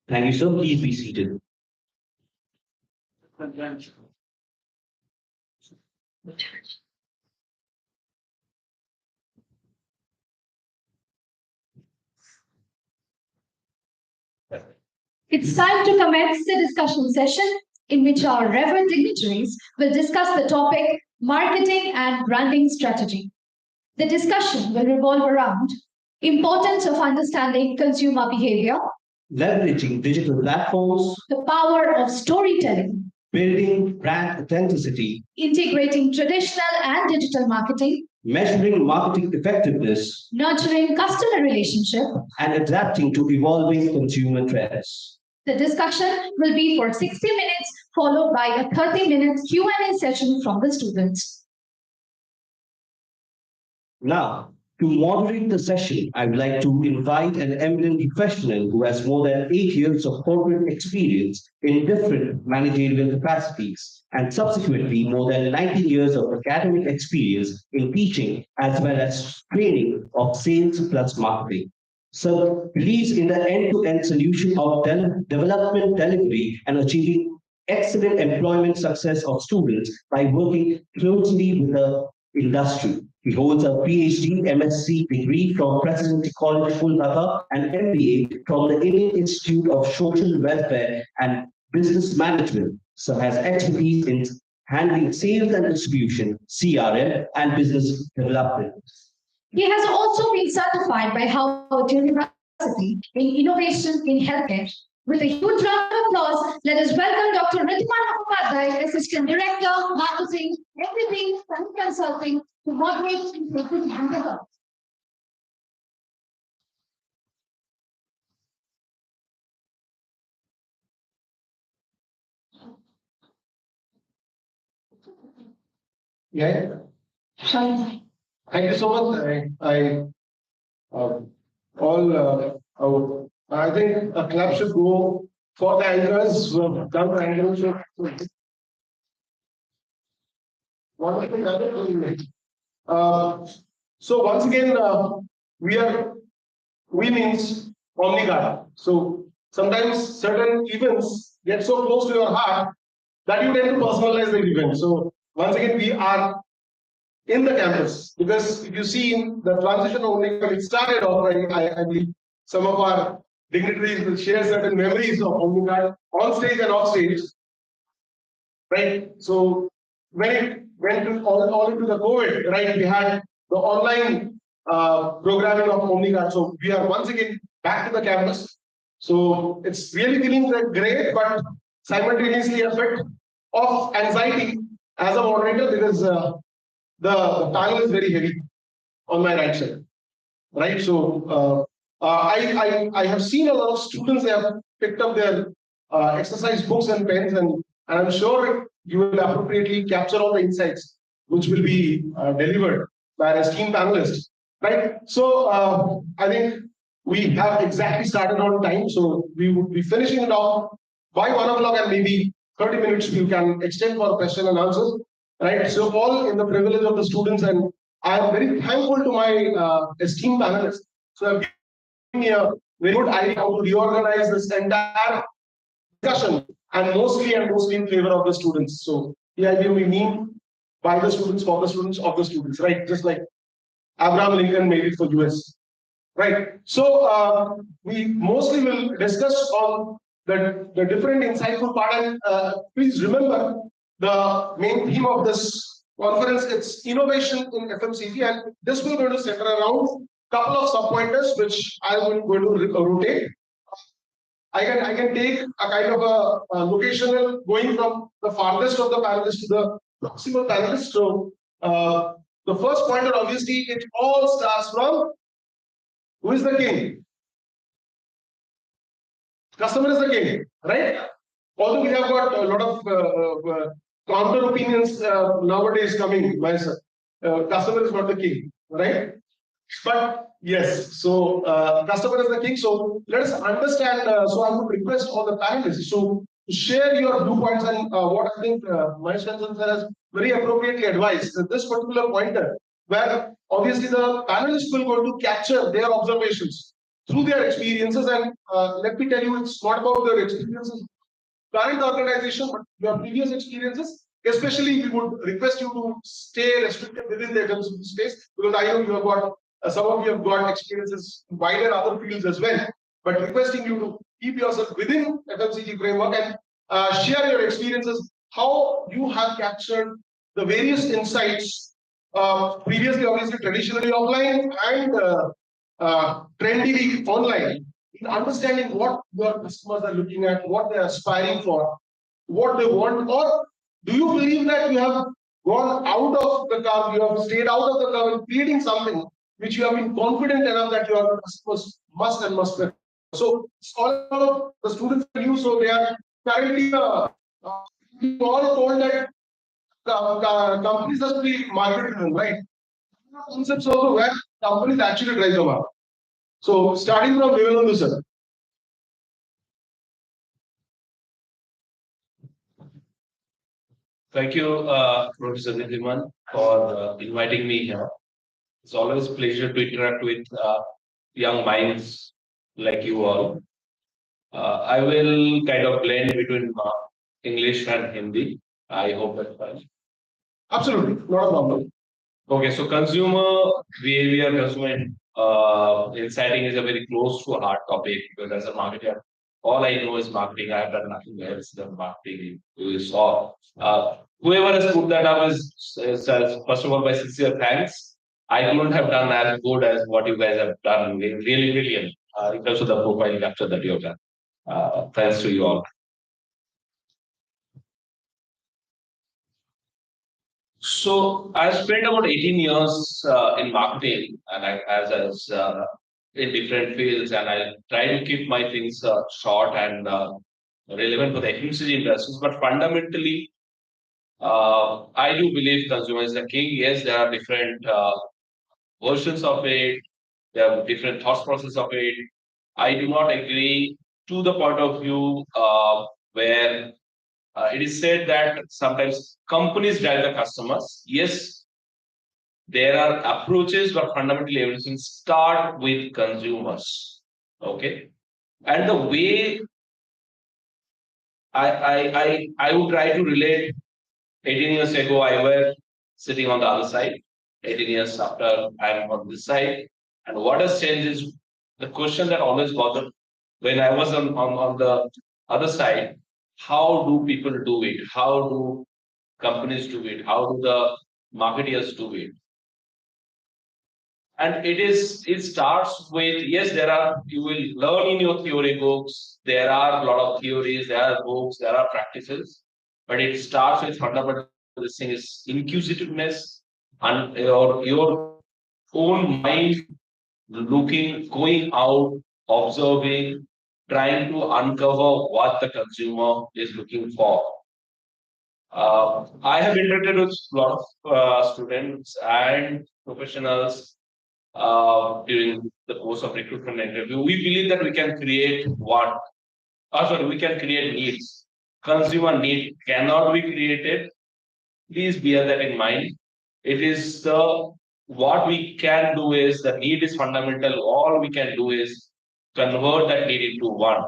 Thank you, sir. Please be seated. It's time to commence the discussion session in which our reverend dignitaries will discuss the topic marketing and branding strategy. The discussion will revolve around importance of understanding consumer behavior, Leveraging digital platforms, the power of storytelling, building brand authenticity, integrating traditional and digital marketing, measuring marketing effectiveness, nurturing customer relationship. and adapting to evolving consumer trends. The discussion will be for 60 minutes, followed by a 30-minute Q&A session from the students. Now, to moderate the session, I would like to invite an eminent professional who has more than 8 years of corporate experience in different managerial capacities and subsequently more than 19 years of academic experience in teaching as well as training of sales plus marketing. So believes in the end-to-end solution of development delivery and achieving excellent employment success of students by working closely with the industry. He holds a PhD, MSc degree from Presidency College, Kolkata, and MBA from the Indian Institute of Social Welfare and Business Management. So has expertise in handling sales and distribution, CRM, and business development. He has also been certified by Harvard University in Innovation in Healthcare. With a huge round of applause, let us welcome Dr. Riddhiman Mukhopadhyay, Assistant Director, Marketing, Everything, and Consulting, to moderate and take the hand. Yeah. Shall Thank you so much. I think a club should go for the anchors who have done the anchorship. So once again, we means Omnikart. So sometimes certain events get so close to your heart that you tend to personalize the event. So once again, we are in the campus, because if you see the transition of Omnikart, it started off, I believe some of our dignitaries will share certain memories of Omnikart on stage and off stage, right? So when it went all into the COVID, right, we had the online programming of Omnikart. So we are once again back to the campus. So it's really feeling great, but simultaneously a bit of anxiety as a moderator, because the panel is very heavy on my right side, right? So I have seen a lot of students. They have picked up their exercise books and pens, and I'm sure you will appropriately capture all the insights which will be delivered by our esteemed panelists, right? So I think we have exactly started on time, so we will be finishing it off by 1 o'clock, and maybe 30 minutes you can extend for question and answers. Right, so all in the privilege of the students, and I am very thankful to my esteemed panelists. So I've given me a very good idea how to reorganize this entire discussion, and mostly in favor of the students. So the idea we mean by the students, for the students, of the students, right? Just like Abraham Lincoln made it for US, right? So we mostly will discuss on the different insightful part, and please remember, the main theme of this conference, it's innovation in FMCG, and this will going to center around a couple of sub-pointers which I will going to rotate. I can take a kind of a locational going from the farthest of the panelists to the proximal panelists. So the first pointer, obviously, it all starts from who is the king? Customer is the king, right? Although we have got a lot of counter opinions nowadays coming, myself. Customer is not the king, right? But yes, so customer is the king. So let us understand. So I would request all the panelists. So share your viewpoints and what I think my sir has very appropriately advised this particular pointer, where obviously the panelists will going to capture their observations through their experiences. And let me tell you, it's not about their experiences, current organization, but your previous experiences. Especially, we would request you to stay restricted within the FMCG space, because I know you have got some of you have got experiences in wider other fields as well. But requesting you to keep yourself within FMCG framework and share your experiences, how you have captured the various insights, previously obviously traditionally offline and trendy online, in understanding what your customers are looking at, what they're aspiring for, what they want, or do you believe that you have gone out of the curve, you have stayed out of the curve in creating something which you have been confident enough that your customers must and must prefer? So all of the students are new, so they are currently all told that companies have to be market driven, right? Concepts also where companies actually drive the market. So starting from Vivekananda sir. Thank you, Professor Nidhiman, for inviting me here. It's always a pleasure to interact with young minds like you all. I will kind of blend between English and Hindi. I hope that's fine. Absolutely, not a problem. Okay, so consumer behavior, consumer insighting is a very close to heart topic, because as a marketer, all I know is marketing. I have done nothing else than marketing. You saw whoever has put that up is first of all, my sincere thanks. I couldn't have done as good as what you guys have done. Really brilliant in terms of the profile capture that you have done. Thanks to you all. So I spent about 18 years in marketing, and as in different fields, and I try to keep my things short and relevant for the FMCG industries. But fundamentally, I do believe consumer is the king. Yes, there are different versions of it. There are different thought process of it. I do not agree to the point of view where it is said that sometimes companies drive the customers. Yes, there are approaches, but fundamentally everything start with consumers. Okay, and the way I would try to relate. 18 years ago, I were sitting on the other side. 18 years after, I'm on this side. And what has changed is the question that always bothered when I was on the other side: how do people do it? How do companies do it? How do the marketeers do it? And it starts with, yes, there are, you will learn in your theory books, there are a lot of theories, there are books, there are practices, but it starts with fundamental. This thing is inquisitiveness and your own mind looking, going out, observing, trying to uncover what the consumer is looking for. I have interacted with a lot of students and professionals during the course of recruitment interview. We believe that we can create what? Sorry, we can create needs. Consumer need cannot be created. Please bear that in mind. It is the what we can do is the need is fundamental. All we can do is convert that need into one.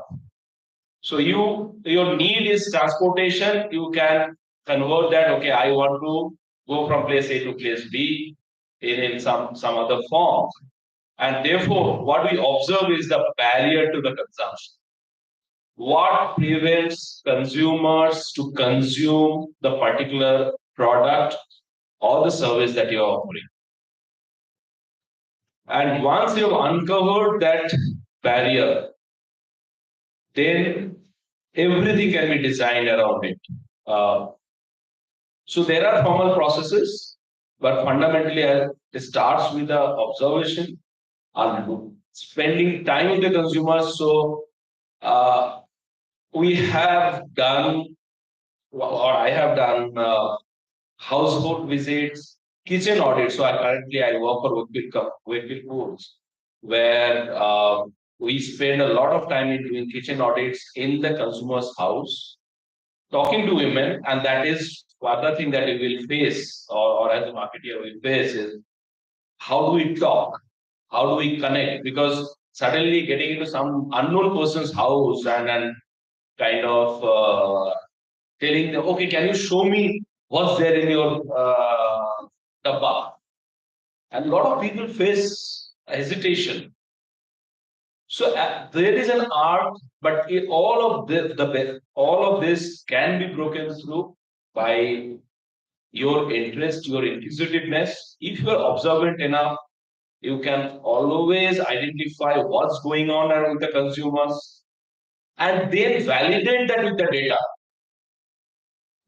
So your need is transportation. You can convert that. Okay, I want to go from place A to place B in some other form. And therefore, what we observe is the barrier to the consumption. What prevents consumers to consume the particular product or the service that you're offering? And once you've uncovered that barrier, then everything can be designed around it. So there are formal processes, but fundamentally it starts with the observation and spending time with the consumers. So we have done, or I have done household visits, kitchen audits. So currently I work for Wakefield Foods, where we spend a lot of time in doing kitchen audits in the consumer's house talking to women, and that is other thing that we will face, or as a marketer we face, is how do we talk? How do we connect? Because suddenly getting into some unknown person's house and kind of telling them, okay, can you show me what's there in your dabba? And a lot of people face hesitation. So there is an art, but all of all of this can be broken through by your interest, your inquisitiveness. If you are observant enough, you can always identify what's going on with the consumers and then validate that with the data.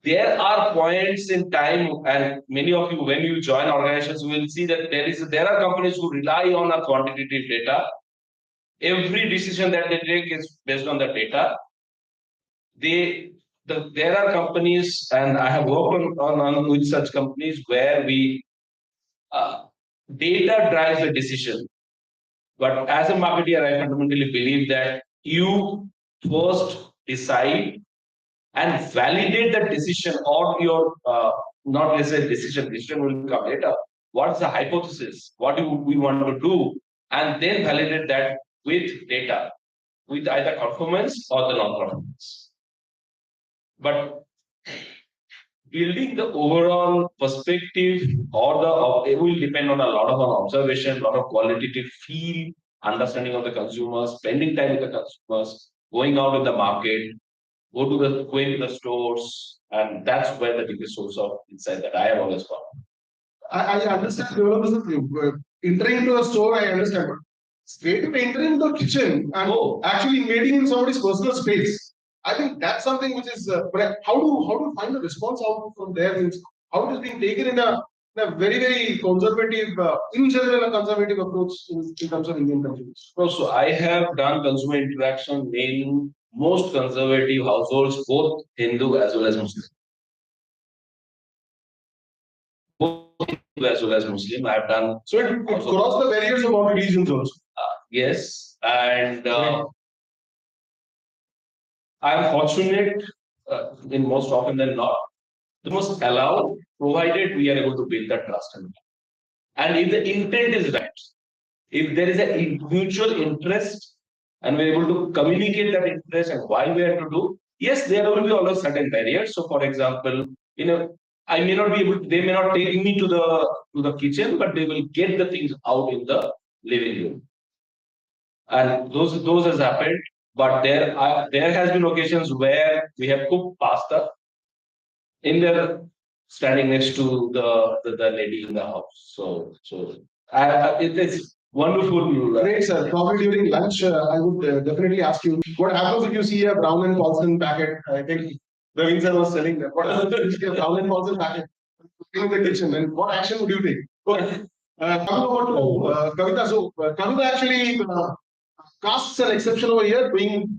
There are points in time, and many of you, when you join organizations, you will see that there are companies who rely on a quantitative data. Every decision that they take is based on the data. There are companies, and I have worked on with such companies where we data drives the decision. But as a marketer, I fundamentally believe that you first decide and validate the decision or your not necessarily decision will come later. What's the hypothesis? What do we want to do? And then validate that with data, with either performance or the non-performance. But building the overall perspective or it will depend on a lot of observation, a lot of qualitative feel, understanding of the consumers, spending time with the consumers, going out in the market, going to the stores, and that's where the biggest source of insight that I have always found. I understand entering into a store, I understand, but straight away entering into the kitchen and actually invading in somebody's personal space. I think that's something which is. But how do find the response out from there? How it is being taken in a very conservative, in general, a conservative approach in terms of Indian consumers. So I have done consumer interaction in most conservative households, both Hindu as well as Muslim. As well as Muslim, I have done. So it crossed the barriers of all religions also. Yes, and I am fortunate in most often than not. The most allowed, provided we are able to build that trust. And if the intent is right, if there is a mutual interest and we're able to communicate that interest and why we have to do, yes, there will be always certain barriers. So, for example, I may not be able. They may not take me to the kitchen, but they will get the things out in the living room. And those has happened. But there has been occasions where we have cooked pasta in there, standing next to the lady in the house. So it is wonderful. Great, sir. Probably during lunch, I would definitely ask you what happens if you see a Brown and Paulson packet. I think Ravin sir was selling that. What happens if you see a Brown and Paulson packet in the kitchen? And what action would you take? Coming over to Kavita. So Kavita actually casts an exception over here, being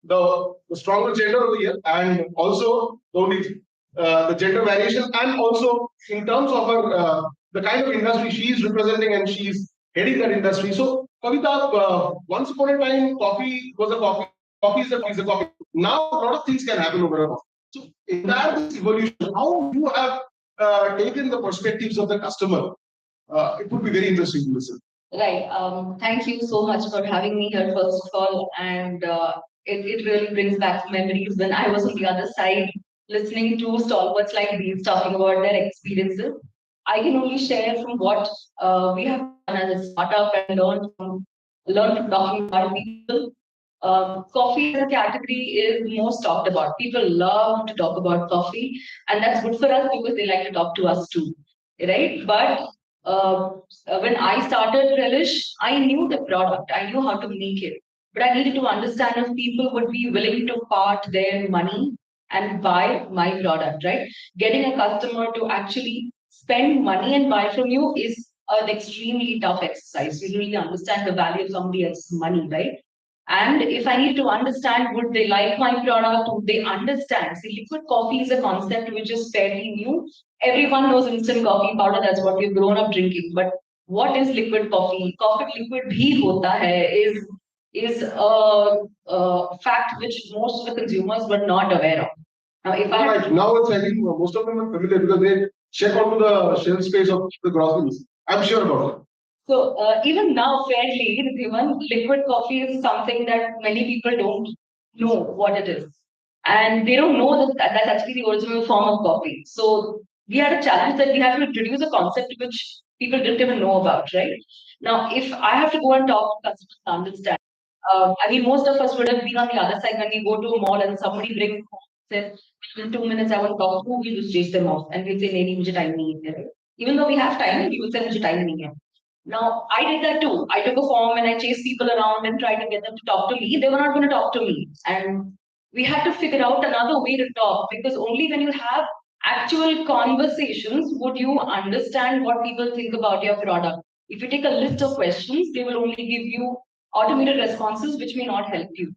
the stronger gender over here, and also the gender variation, and also in terms of her the kind of industry she is representing, and she's heading that industry. So, Kavita, once upon a time, coffee was a coffee. Coffee is a coffee. Now, a lot of things can happen over a coffee. So, in that evolution, how you have taken the perspectives of the customer, it would be very interesting to listen. Right. Thank you so much for having me here, first of all. And it really brings back memories when I was on the other side listening to stalwarts like these talking about their experiences. I can only share from what we have done as a startup and learn from talking about people. Coffee as a category is most talked about. People love to talk about coffee, and that's good for us because they like to talk to us too, right? But when I started Relish, I knew the product, I knew how to make it, but I needed to understand if people would be willing to part their money and buy my product, right? Getting a customer to actually spend money and buy from you is an extremely tough exercise. You really understand the value of somebody else's money, right? And if I need to understand, would they like my product? Would they understand? See, liquid coffee is a concept which is fairly new. Everyone knows instant coffee powder. That's what we've grown up drinking. But what is liquid coffee? Coffee liquid bhi hota hai is a fact which most of the consumers were not aware of. Now, if I have Right now, it's I think most of them are familiar because they check onto the shelf space of the groceries. I'm sure about it. So even now, fairly, even liquid coffee is something that many people don't know what it is, and they don't know that that's actually the original form of coffee. So we had a challenge that we have to introduce a concept which people didn't even know about, right? Now, if I have to go and talk to customers to understand, I mean, most of us would have been on the other side when we go to a mall and somebody brings says, in 2 minutes I want to talk to, we just chase them off and we say, "Nahi, mujhe time nahi hai." Right? Even though we have time, we will say, "Mujhe time nahi hai." Now, I did that too. I took a form and I chased people around and tried to get them to talk to me. They were not going to talk to me. And we had to figure out another way to talk because only when you have actual conversations would you understand what people think about your product. If you take a list of questions, they will only give you automated responses which may not help you.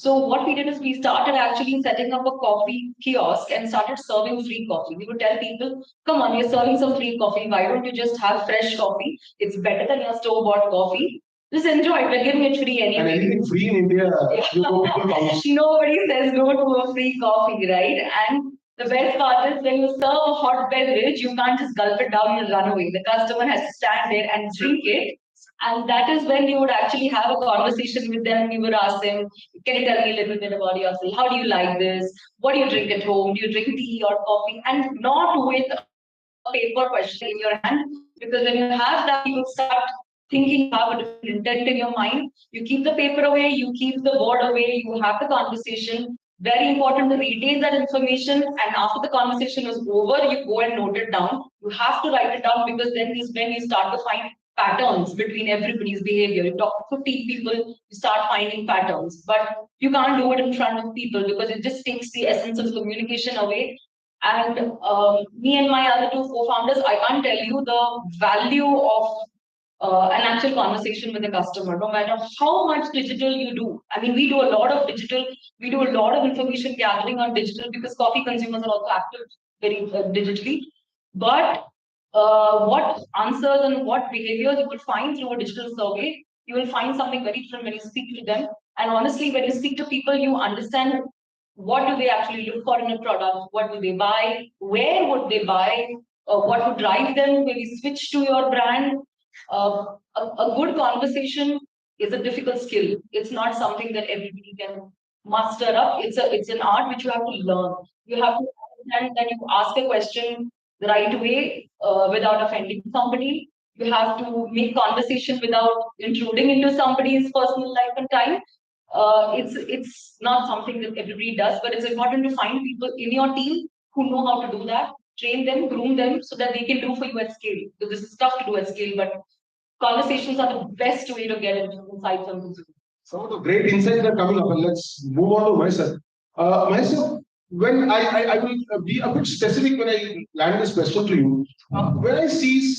So what we did is we started actually setting up a coffee kiosk and started serving free coffee. We would tell people, come on, you're serving some free coffee. Why don't you just have fresh coffee? It's better than your store-bought coffee. Just enjoy it. We're giving it free And anyway. anything free in India, you know, people bounce. Nobody says no to a free coffee, right? And the best part is when you serve a hot beverage, you can't just gulp it down and run away. The customer has to stand there and drink it. And that is when you would actually have a conversation with them. You would ask them, can you tell me a little bit about yourself? How do you like this? What do you drink at home? Do you drink tea or coffee? And not with a paper question in your hand. Because when you have that, you start thinking you have a different intent in your mind. You keep the paper away, you keep the board away, you have the conversation. Very important to retain that information. And after the conversation is over, you go and note it down. You have to write it down because then is when you start to find patterns between everybody's behavior. You talk to 50 people, you start finding patterns. But you can't do it in front of people because it just takes the essence of communication away. And me and my other two co-founders, I can't tell you the value of an actual conversation with the customer, no matter how much digital you do. I mean, we do a lot of digital, we do a lot of information gathering on digital because coffee consumers are also active very digitally. But what answers and what behaviors you will find through a digital survey, you will find something very different when you speak to them. And honestly, when you speak to people, you understand what do they actually look for in a product, what do they buy, where would they buy, what would drive them, maybe switch to your brand. A good conversation is a difficult skill. It's not something that everybody can muster up. It's an art which you have to learn. You have to understand that you ask a question the right way without offending somebody. You have to make conversation without intruding into somebody's personal life and time. It's not something that everybody does, but it's important to find people in your team who know how to do that. Train them, groom them, so that they can do for you at scale. Because this is tough to do at scale, but conversations are the best way to get insights on consumers. Some of the great insights are coming up, and let's move on to myself. Myself, when I will be a bit specific when I land this question to you. When I see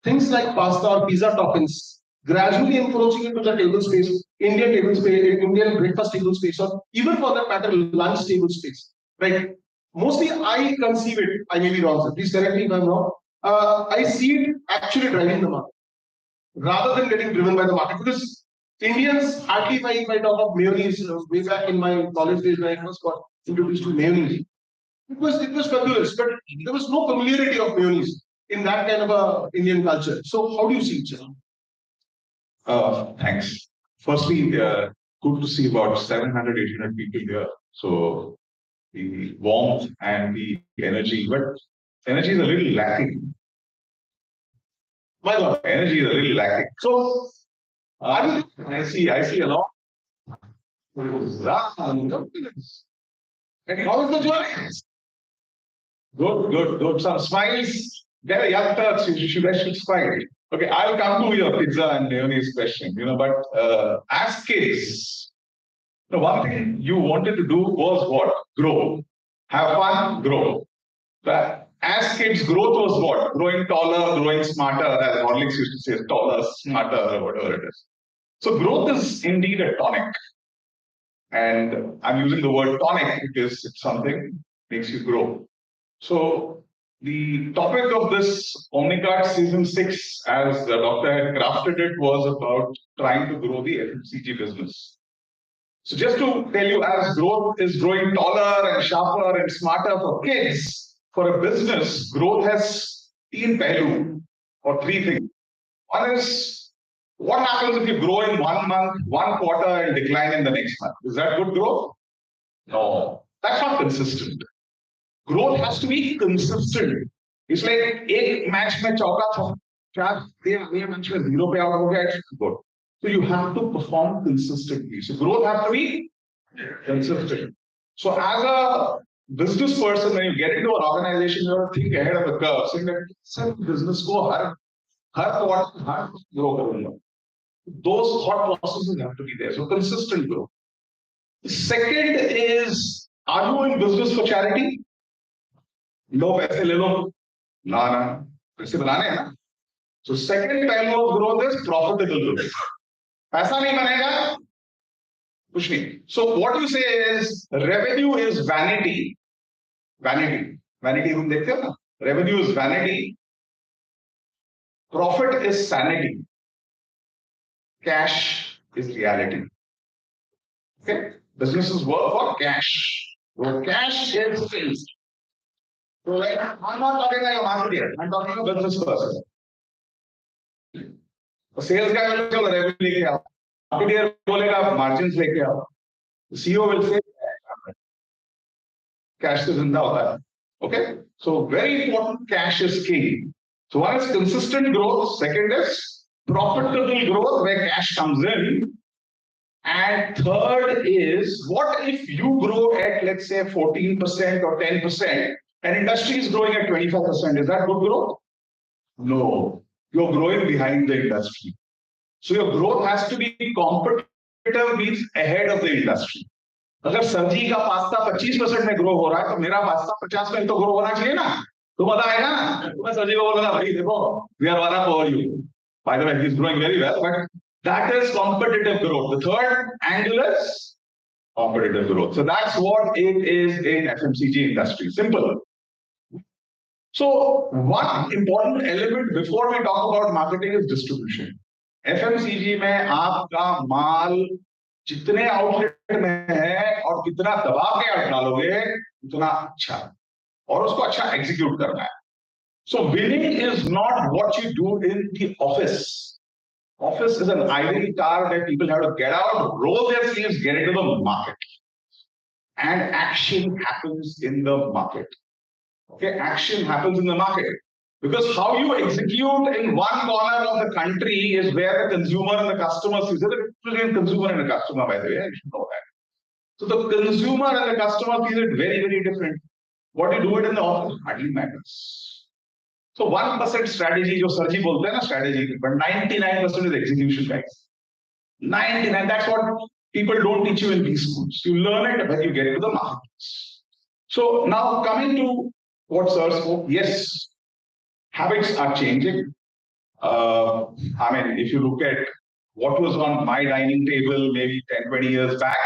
things like pasta or pizza toppings gradually encroaching into the table space, Indian table space, Indian breakfast table space, or even for that matter, lunch table space, right? Mostly I conceive it, I may be wrong, sir. Please correct me if I'm wrong. I see it actually driving the market rather than getting driven by the market. Because Indians, hardly if I talk of mayonnaise, way back in my college days when I first got introduced to mayonnaise, it was fabulous, but there was no familiarity of mayonnaise in that kind of a Indian culture. So how do you see it, sir? Thanks. Firstly, good to see about 700, 800 people here. So the warmth and the energy, but energy is a little lacking. My God. Energy is a little lacking. So I see a lot. and how is the journey? Good. Some smiles. There are young turks. I should smile. Okay, I'll come to your pizza and mayonnaise question. But as kids, one thing you wanted to do was what? Grow. Have fun, grow. But as kids, growth was what? Growing taller, growing smarter, as Horlicks used to say, taller, smarter, or whatever it is. So growth is indeed a tonic. And I'm using the word tonic because it's something makes you grow. So the topic of this Omnikart season 6, as the doctor had crafted it, was about trying to grow the FMCG business. So just to tell you, as growth is growing taller and sharper and smarter for kids, for a business, growth has three pehlu or three things. One is what happens if you grow in 1 month, 1 quarter, and decline in the next month? Is that good growth? No, that's not consistent. Growth has to be consistent. It's like एक match में चौका था, चार match में 0 पे out हो गया, it's good. So you have to perform consistently. So growth has to be consistent. So as a business person, when you get into an organization, you have to think ahead of the curve, saying that sir, business को हर quarter हर grow करूँगा. Those thought processes have to be there. So consistent growth. The second is, are you in business for charity? लो पैसे ले लो, ना पैसे बनाने हैं ना. So second pehlu of growth is profitable growth. पैसा नहीं बनेगा, कुछ नहीं. So what you say is revenue is vanity. Vanity तुम देखते हो ना? Revenue is vanity. Profit is sanity. Cash is reality. Okay? Businesses work for cash. So cash is sales. So like, I'm not talking like a marketer. I'm talking a business person. तो sales का बोलेगा revenue लेके आओ, marketer बोलेगा margins लेके आओ, CEO will say cash से जिंदा होता है. Okay, so very important, cash is king. So one is consistent growth, second is profitable growth where cash comes in, and third is what if you grow at let's say 14% or 10% and industry is growing at 25%? Is that good growth? No. You're growing behind the industry. So your growth has to be competitive, means ahead of the industry. अगर सब्जी का pasta 25% में grow हो रहा है तो मेरा pasta 50 में तो ग्रो होना चाहिए ना. तो पता आएगा ना. तो मैं सब्जी को बोलूंगा भाई देखो, we are one up over you. By the way, he's growing very well, but that is competitive growth. The third angle is competitive growth. So that's what it is in FMCG industry. Simple. So one important element before we talk about marketing is distribution. FMCG में आपका माल जितने outlet में है और कितना दबा के आप डालोगे उतना अच्छा, और उसको अच्छा एग्जीक्यूट करना है. So winning is not what you do in the office. Office is an ivory tower where people have to get out, roll their sleeves, get into the market, and action happens in the market. Okay, action happens in the market. Because how you execute in one corner of the country is where the consumer and the customer sees. There's a difference between consumer and a customer, by the way. You should know that. So the consumer and the customer sees it very, very different. What you do it in the office hardly matters. So 1% strategy, जो सरजी बोलते हैं ना strategy, but 99% is execution, guys. 99. That's what people don't teach you in these schools. You learn it when you get to the markets. So now coming to what sir spoke, yes, habits are changing. I mean, if you look at what was on my dining table maybe 10, 20 years back,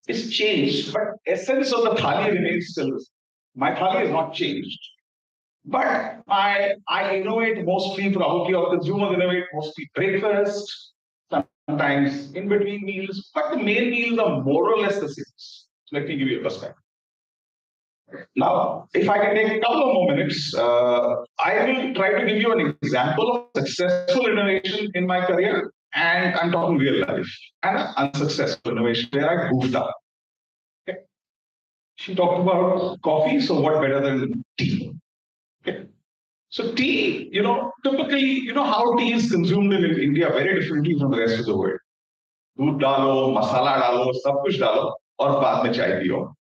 it's changed, but essence of the thali remains still. My thali has not changed. But I innovate mostly, probably, or consumers innovate mostly breakfast, sometimes in between meals, but the main meals are more or less the same. So let me give you a perspective. Now, if I can take a couple of more minutes, I will try to give you an example of successful innovation in my career, and I'm talking real life, and unsuccessful innovation where I goofed up. Okay. She talked about coffee, so what better than tea? Okay. So tea, typically, how tea is consumed in India very differently from the rest of the world. Doodh dalo, masala dalo, sab kuch dalo, aur baad mein chai piyo.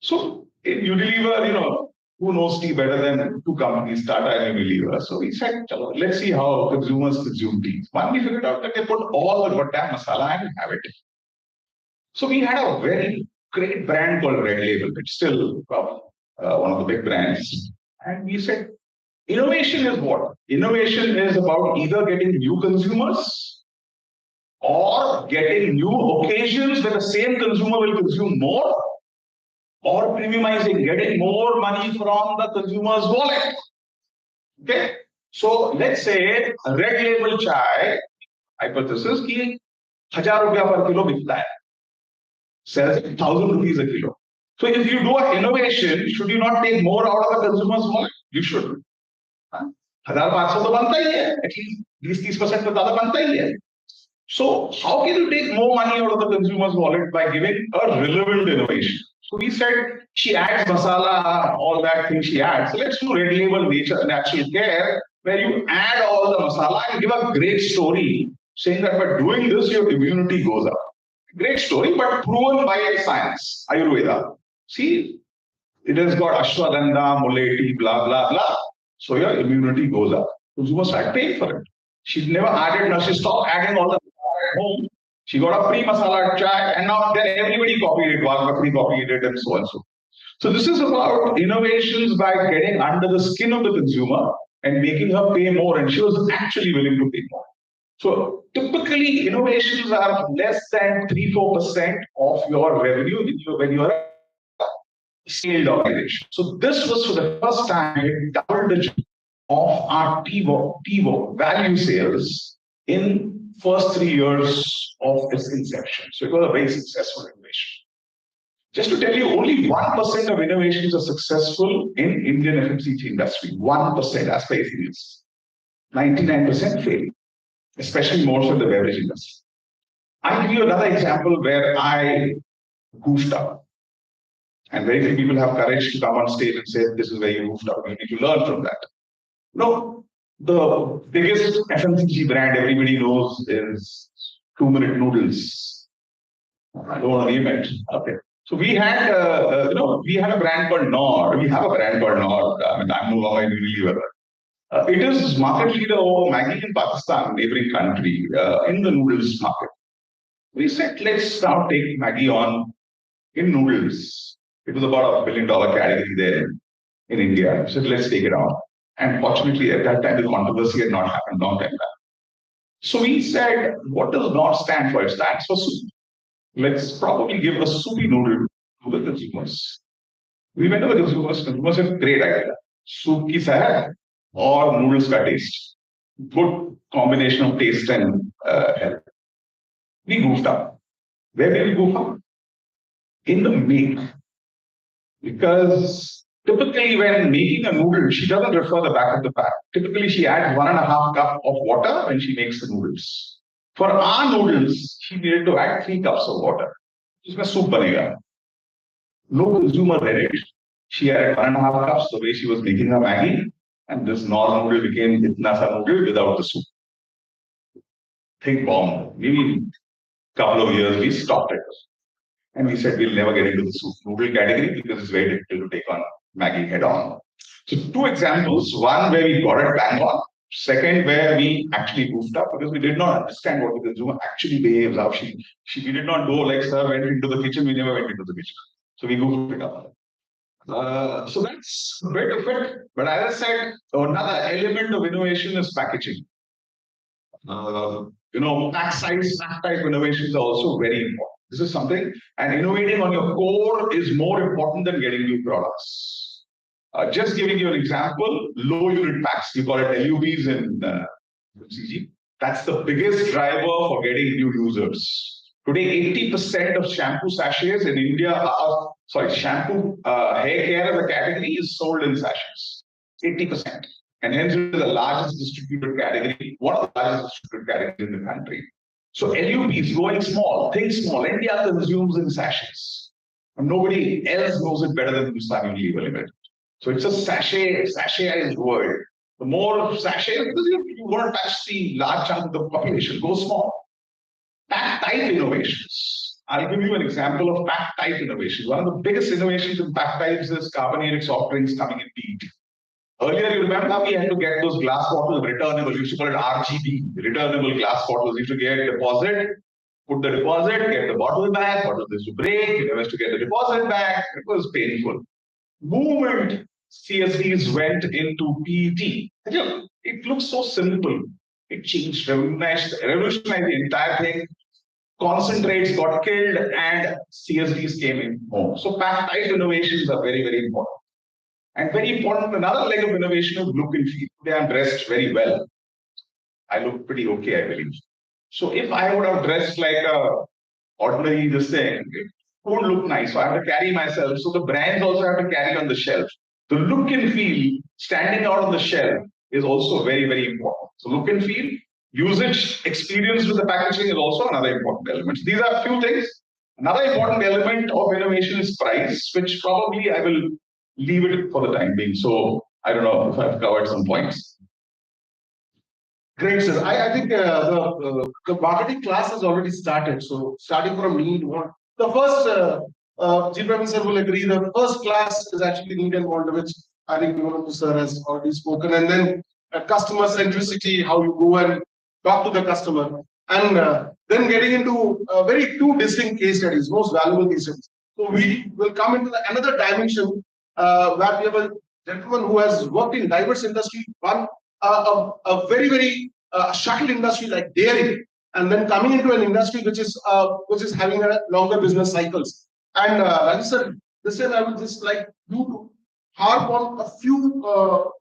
So in Unilever, who knows tea better than two companies, Tata and Unilever? So we said, let's see how consumers consume tea. One, we figured out that they put all the goddamn masala and have it. So we had a very great brand called Red Label. It's still one of the big brands. And we said, innovation is what? Innovation is about either getting new consumers or getting new occasions where the same consumer will consume more, or premiumizing, getting more money from the consumer's wallet. Okay? So let's say Red Label chai, hypothesis, ki 1000 rupiya per kilo bikta hai. sells at 1,000 rupees a kilo. So if you do an innovation, should you not take more out of the consumer's wallet? You should. 1,500 तो बनता ही है, at least 20-30% तो ज़्यादा बनता ही है. So how can you take more money out of the consumer's wallet by giving a relevant innovation? So we said she adds masala, all that thing she adds. So let's do red label natural care, where you add all the masala and give a great story, saying that by doing this, your immunity goes up. Great story, but proven by science, Ayurveda. See, it has got ashwagandha, muleti, blah, blah, blah. So your immunity goes up. Consumers start paying for it. She never added, now she stopped adding all the at home. She got a free masala chai, and now then everybody copied it, Bakri copied it, and so on and so. So this is about innovations by getting under the skin of the consumer and making her pay more, and she was actually willing to pay more. So typically, innovations are less than 3-4% of your revenue when you are a scaled organization. So this was for the first time a double digit of our TIVO value sales in first 3 years of its inception. So it was a very successful innovation. Just to tell you, only 1% of innovations are successful in Indian FMCG industry. 1% as per ACDs. 99% fail, especially more so in the beverage industry. I'll give you another example where I goofed up. And very few people have courage to come on stage and say, this is where you goofed up. You need to learn from that. No, the biggest FMCG brand everybody knows is 2-minute noodles. I don't want to name it. Okay. So we had, we had a brand called NOR. We have a brand called NOR. I mean, I'm no longer in Unilever. It is market leader over Maggi in Pakistan, neighboring country, in the noodles market. We said, let's now take Maggi on in noodles. It was about $1 billion category there in India. So let's take it on. And fortunately, at that time, the controversy had not happened long time back. So we said, what does NOR stand for? It stands for soup. Let's probably give a soupy noodle to the consumers. We went to the consumers. Consumers said, great idea. Soup ki sehat or noodles ka taste. Good combination of taste and health. We goofed up. Where did we goof up? In the make. Because typically when making a noodle, she doesn't refer the back of the pack. Typically, she adds 1.5 cup of water when she makes the noodles. For our noodles, she needed to add 3 cups of water. Isme soup banega. No consumer read it. She added 1.5 cups the way she was making her Maggi, and this NOR noodle became itna sa noodle without the soup. Think bomb. Maybe a couple of years we stopped it. And we said we'll never get into the soup noodle category because it's very difficult to take on Maggi head on. So 2 examples. One where we got it bang on. Second, where we actually goofed up because we did not understand what the consumer actually behaves. How we did not go like sir went into the kitchen. We never went into the kitchen. So we goofed it up. So that's a bit of it. But as I said, another element of innovation is packaging. Pack size, pack type innovations are also very important. This is something, and innovating on your core is more important than getting new products. Just giving you an example, low unit packs, we call it LUPs in FMCG. That's the biggest driver for getting new users. Today, 80% of shampoo sachets in India shampoo hair care as a category is sold in sachets. 80%. And hence it is the largest distributed category, one of the largest distributed categories in the country. So LUPs going small, think small. India consumes in sachets. And nobody else knows it better than Hindustan Unilever Limited. So it's a sachetized world. The more sachets, because you want to touch the large chunk of the population, go small. Pack type innovations. I'll give you an example of pack type innovations. One of the biggest innovations in pack types is carbonated soft drinks coming in PET. Earlier, you remember we had to get those glass bottles returnable. We used to call it RGB, returnable glass bottles. We used to get a deposit, put the deposit, get the bottle back, bottle used to break, you used to get the deposit back. It was painful. Movement CSDs went into PET. It looks so simple. It changed, revolutionized the entire thing. Concentrates got killed and CSDs came in home. So pack type innovations are very, very important. And very important, another leg of innovation is look and feel. Today I'm dressed very well. I look pretty okay, I believe. So if I would have dressed like a ordinary this thing, won't look nice. So I have to carry myself. So the brands also have to carry on the shelf. The look and feel standing out on the shelf is also very, very important. So look and feel, usage experience with the packaging is also another important element. These are a few things. Another important element of innovation is price, which probably I will leave it for the time being. So I don't know if I've covered some points. Great, sir. I think the marketing class has already started. So starting from need want. The first, G. Praveen sir will agree, the first class is actually need and want, which I think Vimal sir has already spoken. And then customer centricity, how you go and talk to the customer. And then getting into very two distinct case studies, most valuable case studies. So we will come into another dimension where we have a gentleman who has worked in diverse industry, one a very very shuttle industry like dairy, and then coming into an industry which is having a longer business cycles. And Rajesh sir, this time I would just like you to harp on a few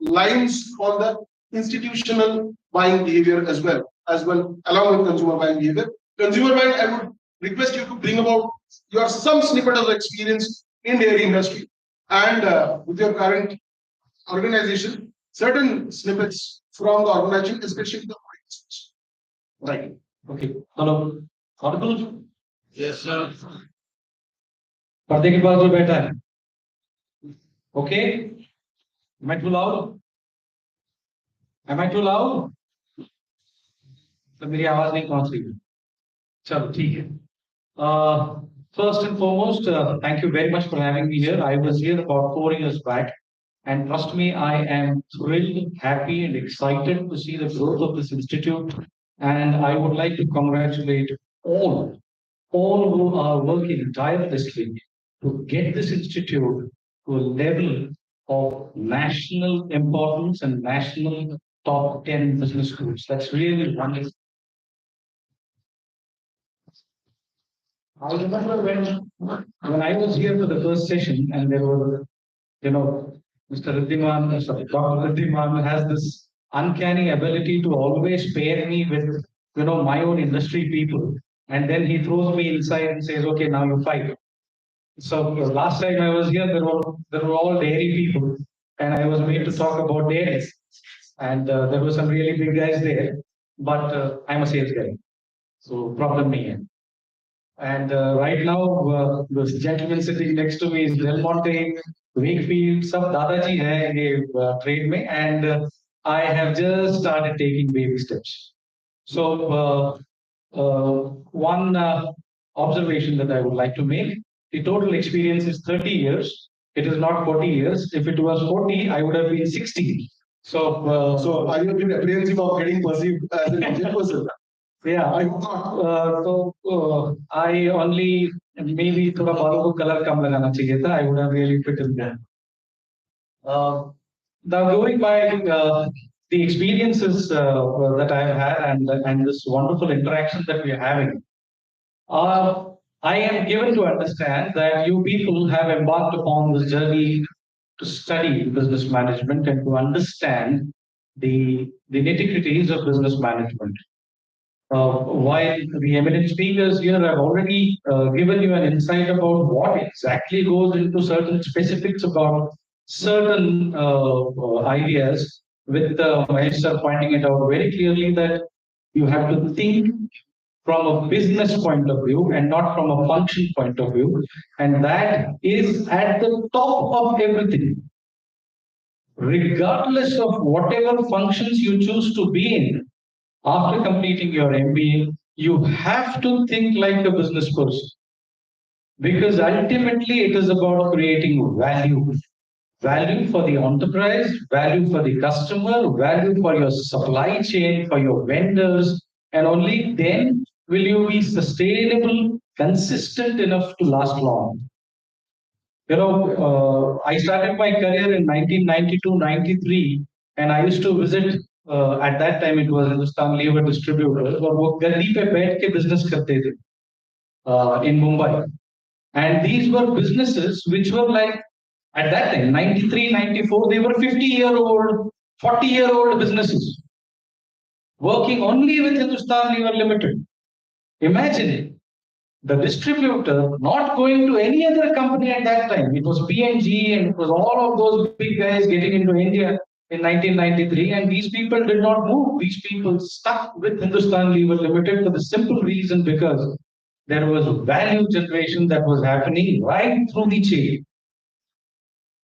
lines on the institutional buying behavior as well, along with consumer buying behavior. Consumer buying, I would request you to bring about your some snippet of experience in dairy industry and with your current organization, certain snippets from the organization, especially the audience. Right. Okay. Hello. Audible? Yes, sir. पर्दे के पास जो बैठा है. Okay. Am I too loud? Am I too loud? तो मेरी आवाज नहीं पहुंच रही है. चलो ठीक है. First and foremost, thank you very much for having me here. I was here about 4 years back. And trust me, I am thrilled, happy, and excited to see the growth of this institute. And I would like to congratulate all who are working tirelessly to get this institute to a level of national importance and national top 10 business schools. That's really wonderful. I remember when I was here for the first session, and there were, Mr. Riddhiman, sorry, Dr. Riddhiman has this uncanny ability to always pair me with, my own industry people. And then he throws me inside and says, okay, now you fight. So last time I was here, there were all dairy people, and I was made to talk about dairies. And there were some really big guys there, but I'm a sales guy. So problem me. And right now, this gentleman sitting next to me is Del Monte, Wakefield, सब दादाजी हैं ये trade में, and I have just started taking baby steps. So one observation that I would like to make: the total experience is 30 years. It is not 40 years. If it was 40, I would have been 60. So are you a bit apprehensive of getting perceived as an Indian person? Yeah, I only maybe थोड़ा बालों को color कम लगाना चाहिए था. I would have really fit in there. Now going by the experiences that I have had and this wonderful interaction that we are having, I am given to understand that you people have embarked upon this journey to study business management and to understand the nitty-gritties of business management. While the eminent speakers here have already given you an insight about what exactly goes into certain specifics about certain ideas, with Mahesh sir pointing it out very clearly that you have to think from a business point of view and not from a function point of view, and that is at the top of everything. Regardless of whatever functions you choose to be in, after completing your MBA, you have to think like a business person. Because ultimately it is about creating value. Value for the enterprise, value for the customer, value for your supply chain, for your vendors, and only then will you be sustainable, consistent enough to last long. I started my career in 1992-93, and I used to visit. At that time, it was Hindustan Lever Distributors, और वो गद्दी पे बैठ के business करते थे in Mumbai. And these were businesses which were like, at that time, 93, 94, they were 50-year-old, 40-year-old businesses working only with Hindustan Lever Limited. Imagine it. the distributor not going to any other company at that time. It was P&G and it was all of those big guys getting into India in 1993, and these people did not move. These people stuck with Hindustan Lever Limited for the simple reason because there was value generation that was happening right through the chain.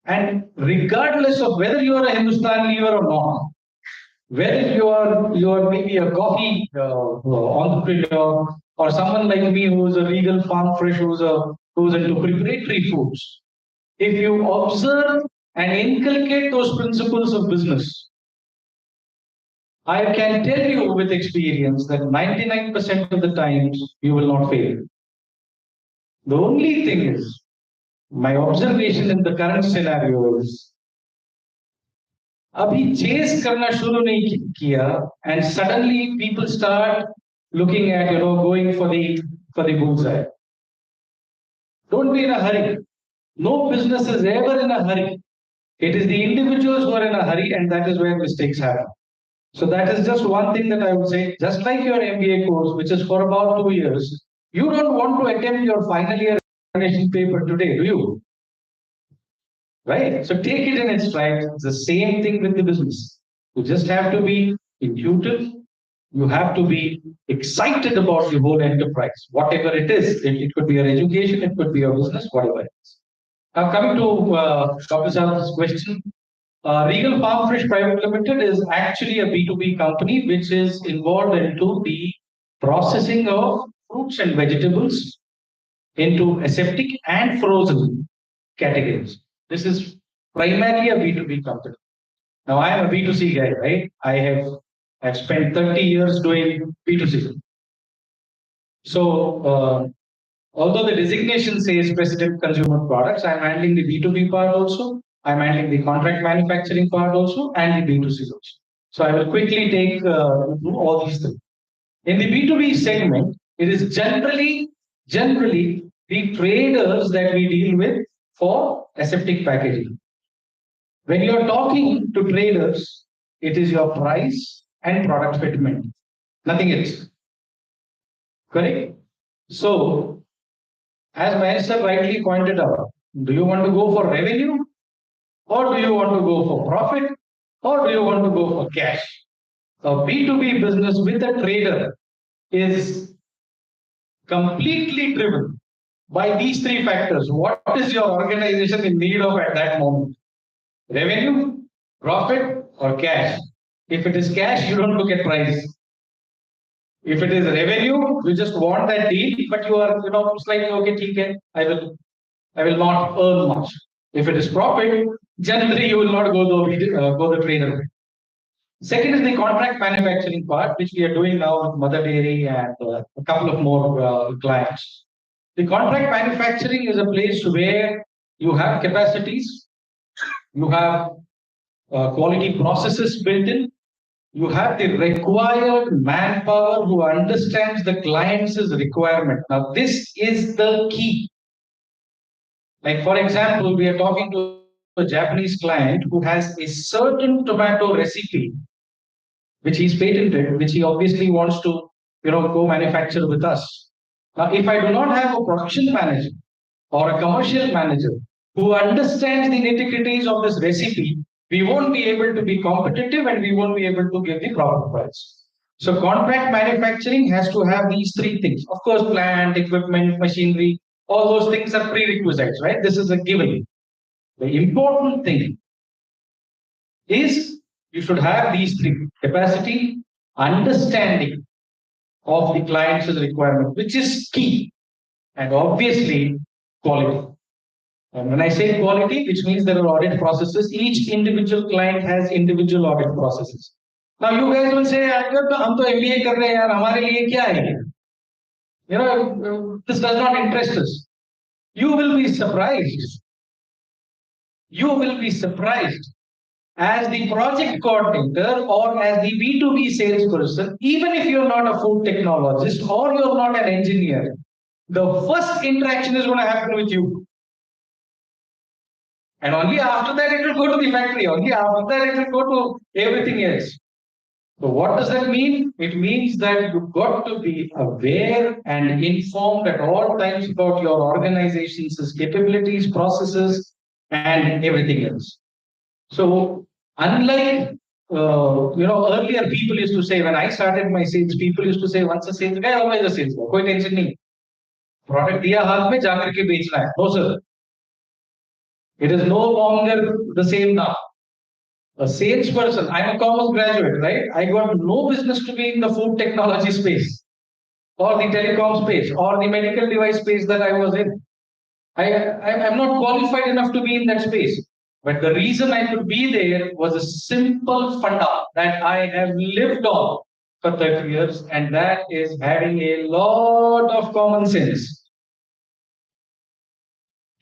And regardless of whether you are a Hindustan Lever or not, whether you are maybe a coffee entrepreneur or someone like me who's a Regal Farm Fresh who's into preparatory foods, if you observe and inculcate those principles of business, I can tell you with experience that 99% of the times you will not fail. The only thing is, my observation in the current scenario is, अभी chase करना शुरू नहीं किया, and suddenly people start looking at going for the bullseye. Don't be in a hurry. No business is ever in a hurry. It is the individuals who are in a hurry, and that is where mistakes happen. So that is just one thing that I would say. Just like your MBA course, which is for about 2 years, you don't want to attempt your final year examination paper today, do you? Right? So take it in its stride. It's the same thing with the business. You just have to be intuitive. You have to be excited about the whole enterprise, whatever it is. It could be your education, it could be your business, whatever it is. Now, coming to Dr. Saab's question, Regal Farm Fresh Private Limited is actually a B2B company which is involved into the processing of fruits and vegetables into aseptic and frozen categories. This is primarily a B2B company. Now, I am a B2C guy, right? I've spent 30 years doing B2C. So, although the designation says President Consumer Products, I'm handling the B2B part also. I'm handling the contract manufacturing part also and the B2C also. So I will quickly take all these things. In the B2B segment, it is generally the traders that we deal with for aseptic packaging. When you're talking to traders, it is your price and product fitment, nothing else. Correct? So, as Mahesh rightly pointed out, do you want to go for revenue? Or do you want to go for profit? Or do you want to go for cash? A B2B business with a trader is completely driven by these three factors. What is your organization in need of at that moment? Revenue, profit, or cash? If it is cash, you don't look at price. If it is revenue, you just want that deal, but you are, slightly okay, I will not earn much. If it is profit, generally you will not go the trader way. Second is the contract manufacturing part, which we are doing now with Mother Dairy and a couple of more clients. The contract manufacturing is a place where you have capacities, you have quality processes built in, you have the required manpower who understands the client's requirement. Now, this is the key. Like, for example, we are talking to a Japanese client who has a certain tomato recipe, which he's patented, which he obviously wants to, go manufacture with us. Now, if I do not have a production manager or a commercial manager who understands the nitty-gritties of this recipe, we won't be able to be competitive and we won't be able to give the proper price. So contract manufacturing has to have these three things. Of course, plant, equipment, machinery, all those things are prerequisites, right? This is a given. The important thing is you should have these three: capacity, understanding of the client's requirement, which is key, and obviously quality. And when I say quality, which means there are audit processes. Each individual client has individual audit processes. Now you guys will say, "हम तो MBA कर रहे हैं यार, हमारे लिए क्या है?" This does not interest us. You will be surprised. You will be surprised. As the project coordinator or as the B2B salesperson, even if you're not a food technologist or you're not an engineer, the first interaction is going to happen with you. And only after that it will go to the factory. Only after that it will go to everything else. So what does that mean? It means that you've got to be aware and informed at all times about your organization's capabilities, processes, and everything else. So unlike earlier people used to say, when I started my sales, people used to say, once a sales guy, always a sales guy. कोई tension नहीं. Product दिया हाथ में जाकर के बेचना है. No sir. It is no longer the same now. A salesperson, I'm a commerce graduate, right? I got no business to be in the food technology space or the telecom space or the medical device space that I was in. I'm not qualified enough to be in that space. But the reason I could be there was a simple funda that I have lived on for 30 years, and that is having a lot of common sense.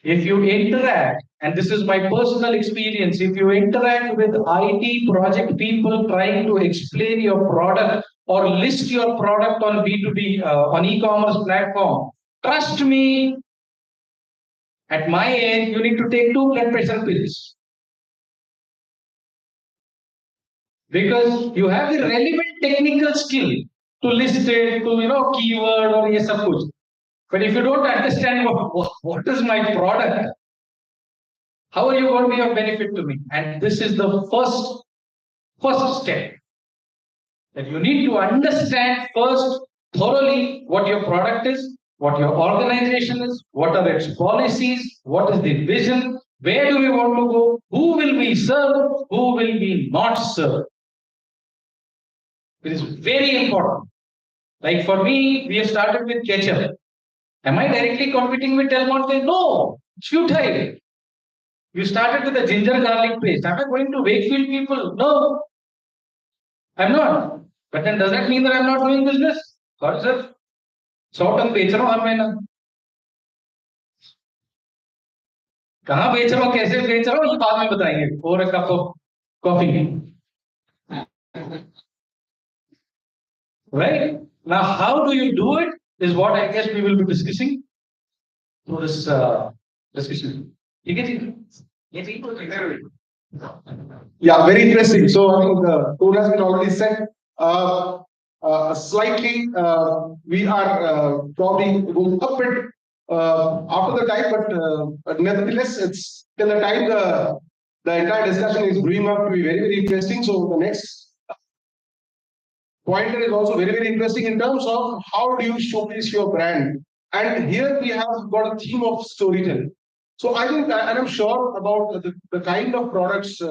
If you interact, and this is my personal experience, if you interact with IT project people trying to explain your product or list your product on B2B, on e-commerce platform, trust me, at my age, you need to take 2 blood pressure pills. Because you have the relevant technical skill to list it, to, keyword or yes, of course. But if you don't understand what is my product, how are you going to be of benefit to me? And this is the first step. That you need to understand first thoroughly what your product is, what your organization is, what are its policies, what is the vision, where do we want to go, who will we serve, who will we not serve. It is very important. Like for me, we have started with ketchup. Am I directly competing with Del Monte? No, it's futile. You started with a ginger garlic paste. Am I going to Wakefield people? No, I'm not. But then does that mean that I'm not doing business? Sorry, sir. 100 ton बेच रहा हूं हर महीना. कहां बेच रहा हूं, कैसे बेच रहा हूं, ये बाद में बताएंगे. और a cup of coffee. Right? Now, how do you do it is what I guess we will be discussing through this discussion. You get it? Yeah, very interesting. So I think the tone has been already set. Slightly, we are probably going up it after the time, but nevertheless, it's till the time the entire discussion is brewing up to be very, very interesting. So the next pointer is also very, very interesting in terms of how do you showcase your brand. And here we have got a theme of storytelling. So I think, and I'm sure about the kind of products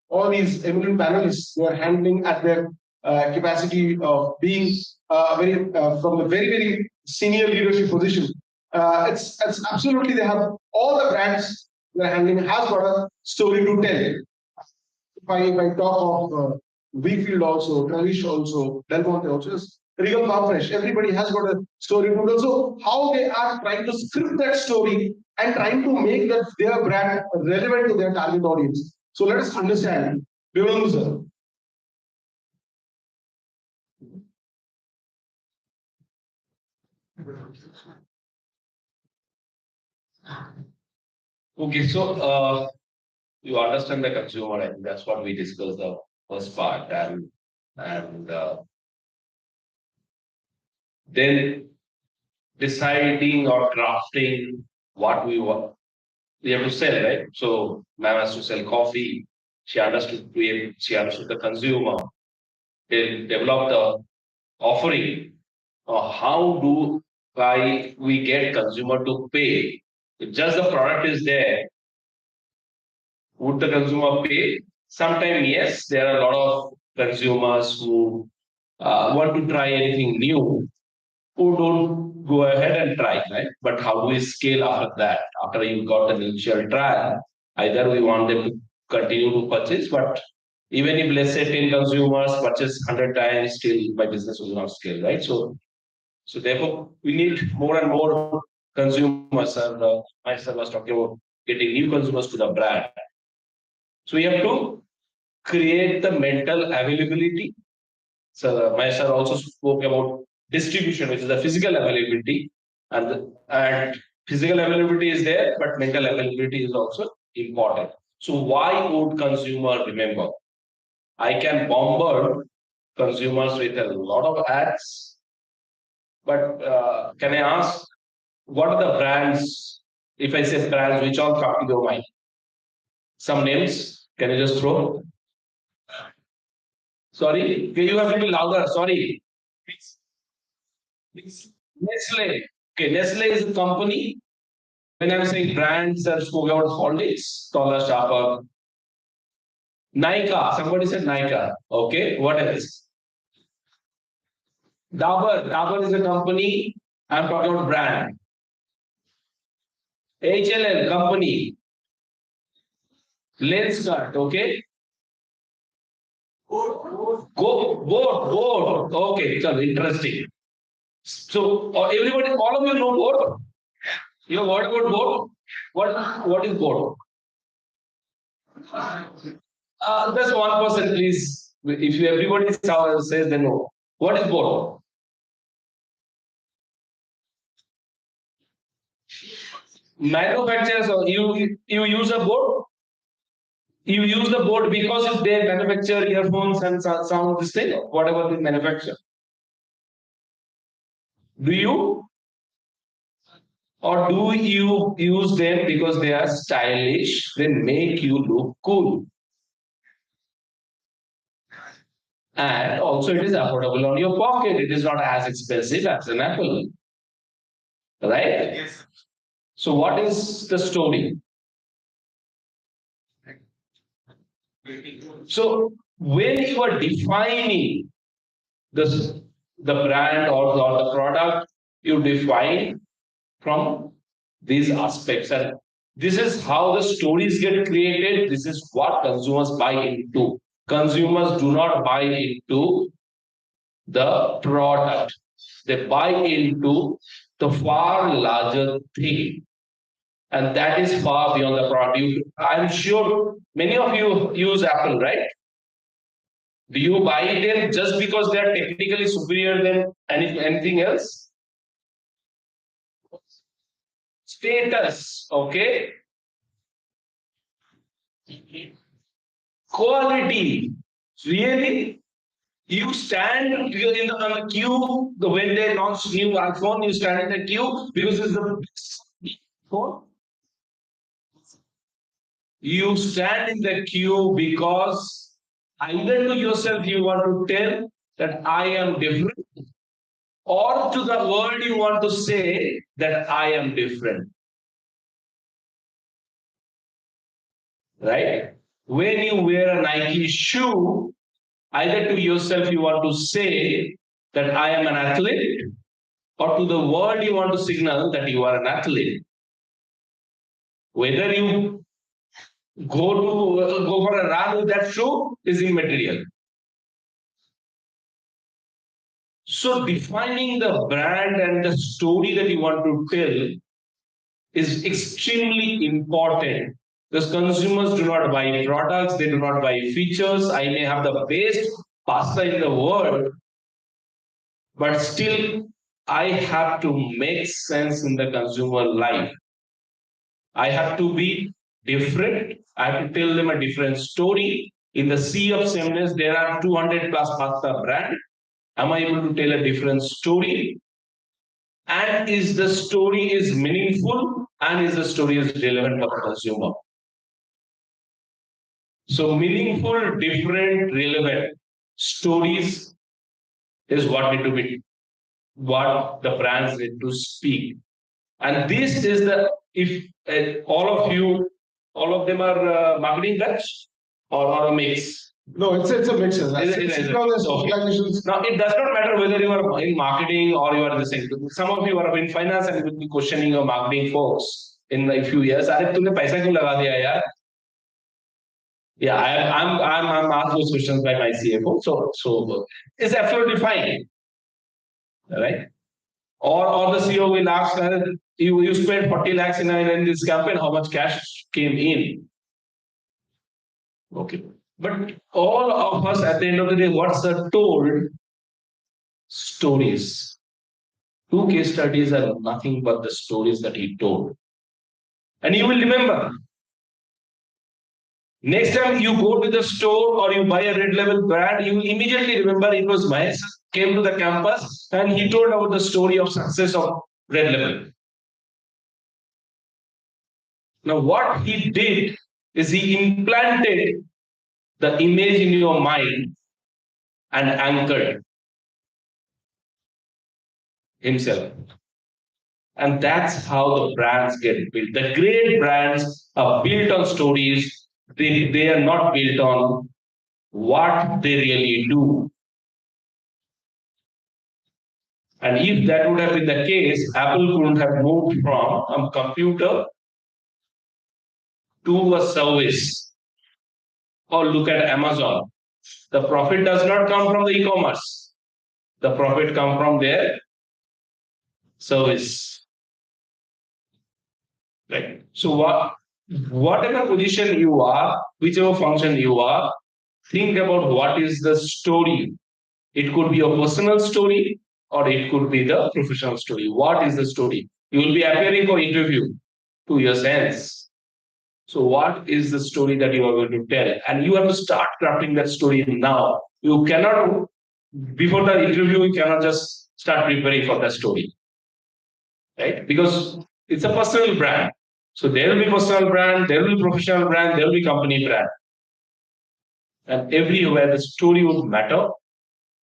all these eminent panelists they are handling at their capacity of being from a very, very senior leadership position. It's absolutely, they have all the brands they're handling has got a story to tell. If I talk of Wakefield also, Travish also, Del Monte also, Regal Farm Fresh, everybody has got a story to tell. So how they are trying to script that story and trying to make that their brand relevant to their target audience. So let us understand. Sir. Okay, so you understand the consumer, and that's what we discussed the first part, and then deciding or crafting what we want. We have to sell, right? So ma'am has to sell coffee. She understood the consumer. They developed the offering. How do we get consumer to pay? If just the product is there, would the consumer pay? Sometimes yes, there are a lot of consumers who want to try anything new, who don't go ahead and try, right? But how do we scale after that? After you got an initial trial, either we want them to continue to purchase, but even if let's say 10 consumers purchase 100 times, still my business will not scale, right? So therefore, we need more and more consumers. And myself was talking about getting new consumers to the brand. So we have to create the mental availability. So myself also spoke about distribution, which is the physical availability, and physical availability is there, but mental availability is also important. So why would consumer remember? I can bombard consumers with a lot of ads. But can I ask, what are the brands? If I say brands, which all come to your mind? Some names? Can you just throw? Sorry, can you have a little louder? Sorry. Nestle. Okay, Nestle is a company. When I'm saying brands, I spoke about Horlicks, taller, sharper. Nykaa. Somebody said Nykaa. Okay, what else? Dabur. Dabur is a company. I'm talking about brand. HLL company. Lenskart. Okay. Board. Okay, so interesting. So everybody, all of you know board. You know what about board? What is board? Just 1%, please. If you everybody says they know. What is board? Manufacturers, you use a board. You use the board because if they manufacture earphones and some of this thing, whatever they manufacture. Do you? Or do you use them because they are stylish? They make you look cool. And also it is affordable on your pocket. It is not as expensive as an Apple. Right? Yes. So what is the story? So when you are defining the brand or the product, you define from these aspects. And this is how the stories get created. This is what consumers buy into. Consumers do not buy into the product. They buy into the far larger thing. And that is far beyond the product. I'm sure many of you use Apple, right? Do you buy them just because they are technically superior than anything else? Status, okay? Quality, really? You stand on the queue when they launch new iPhone, you stand in the queue because it's the best phone. You stand in the queue because either to yourself you want to tell that I am different, or to the world you want to say that I am different. Right? When you wear a Nike shoe, either to yourself you want to say that I am an athlete, or to the world you want to signal that you are an athlete. Whether you go for a run with that shoe is immaterial. So defining the brand and the story that you want to tell is extremely important, because consumers do not buy products, they do not buy features. I may have the best pasta in the world, but still I have to make sense in the consumer life. I have to be different. I have to tell them a different story. In the sea of sameness, there are 200 plus pasta brands. Am I able to tell a different story? And is the story is meaningful, and is the story is relevant for the consumer? So meaningful, different, relevant stories is what need to be, what the brands need to speak. And this is the, if all of them are marketing guys or a mix. No, it's a mix. Now, it does not matter whether you are in marketing or you are the same. Some of you are in finance and will be questioning your marketing folks in a few years. अरे तूने पैसा क्यों लगा दिया यार? Yeah, I'm asked those questions by my CFO. So it's absolutely fine, right? Or the CEO will ask, you spent 40 lakhs in this campaign. How much cash came in? Okay. But all of us at the end of the day, what's the told? Stories. 2 case studies are nothing but the stories that he told. And you will remember. Next time you go to the store or you buy a red label brand, you immediately remember it was Mahesh came to the campus and he told about the story of success of red label. Now, what he did is he implanted the image in your mind and anchored himself. And that's how the brands get built. The great brands are built on stories. They are not built on what they really do. And if that would have been the case, Apple couldn't have moved from a computer to a service. Or look at Amazon. The profit does not come from the e-commerce. The profit comes from their service. Right? So whatever position you are, whichever function you are, think about what is the story. It could be a personal story or it could be the professional story. What is the story? You will be appearing for interview to your sense. So what is the story that you are going to tell? And you have to start crafting that story now. You cannot, before the interview, you cannot just start preparing for that story. Right? Because it's a personal brand. So there will be personal brand, there will be professional brand, there will be company brand. And everywhere the story would matter.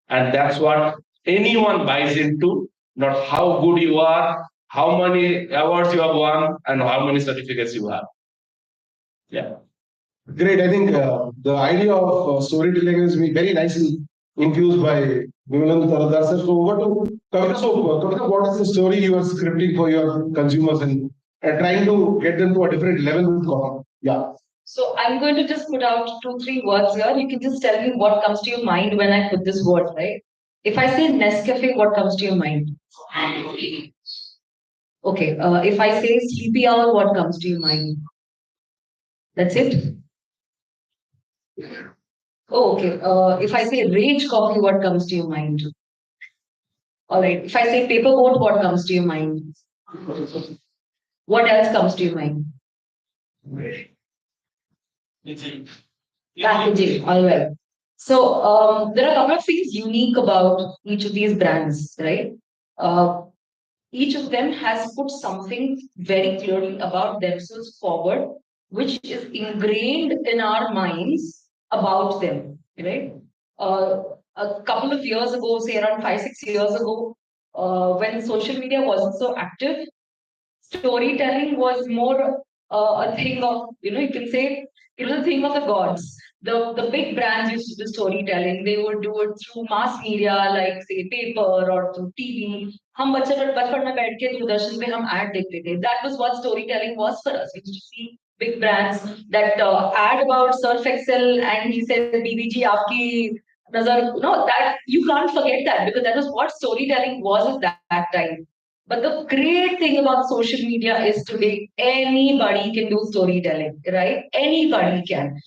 And that's what anyone buys into, not how good you are, how many awards you have won, and how many certificates you have. Yeah. Great. I think the idea of storytelling is very nicely infused by Vimalandu Taradar sir. So over to Kavita. So Kavita, what is the story you are scripting for your consumers and trying to get them to a different level with coffee? Yeah. So I'm going to just put out 2-3 words here. You can just tell me what comes to your mind when I put this word, right? If I say Nescafe, what comes to your mind? Okay. If I say sleepy hour, what comes to your mind? That's it. Oh, okay. If I say rage coffee, what comes to your mind? All right. If I say paper boat, what comes to your mind? What else comes to your mind? Packaging. All right. So there are a couple of things unique about each of these brands, right? Uh, each of them has put something very clearly about themselves forward, which is ingrained in our minds about them, right? A couple of years ago, say around 5-6 years ago, when social media wasn't so active, storytelling was more a thing of, you can say it was a thing of the gods. The big brands used to do storytelling. They would do it through mass media, like say paper or through TV. हम बचपन में बैठ के दूरदर्शन पे हम ad देखते थे. That was what storytelling was for us. We used to see big brands that ad about Surf Excel and he said BBG आपकी नजर, that you can't forget that because that was what storytelling was at that time. But the great thing about social media is today anybody can do storytelling, right? Anybody can.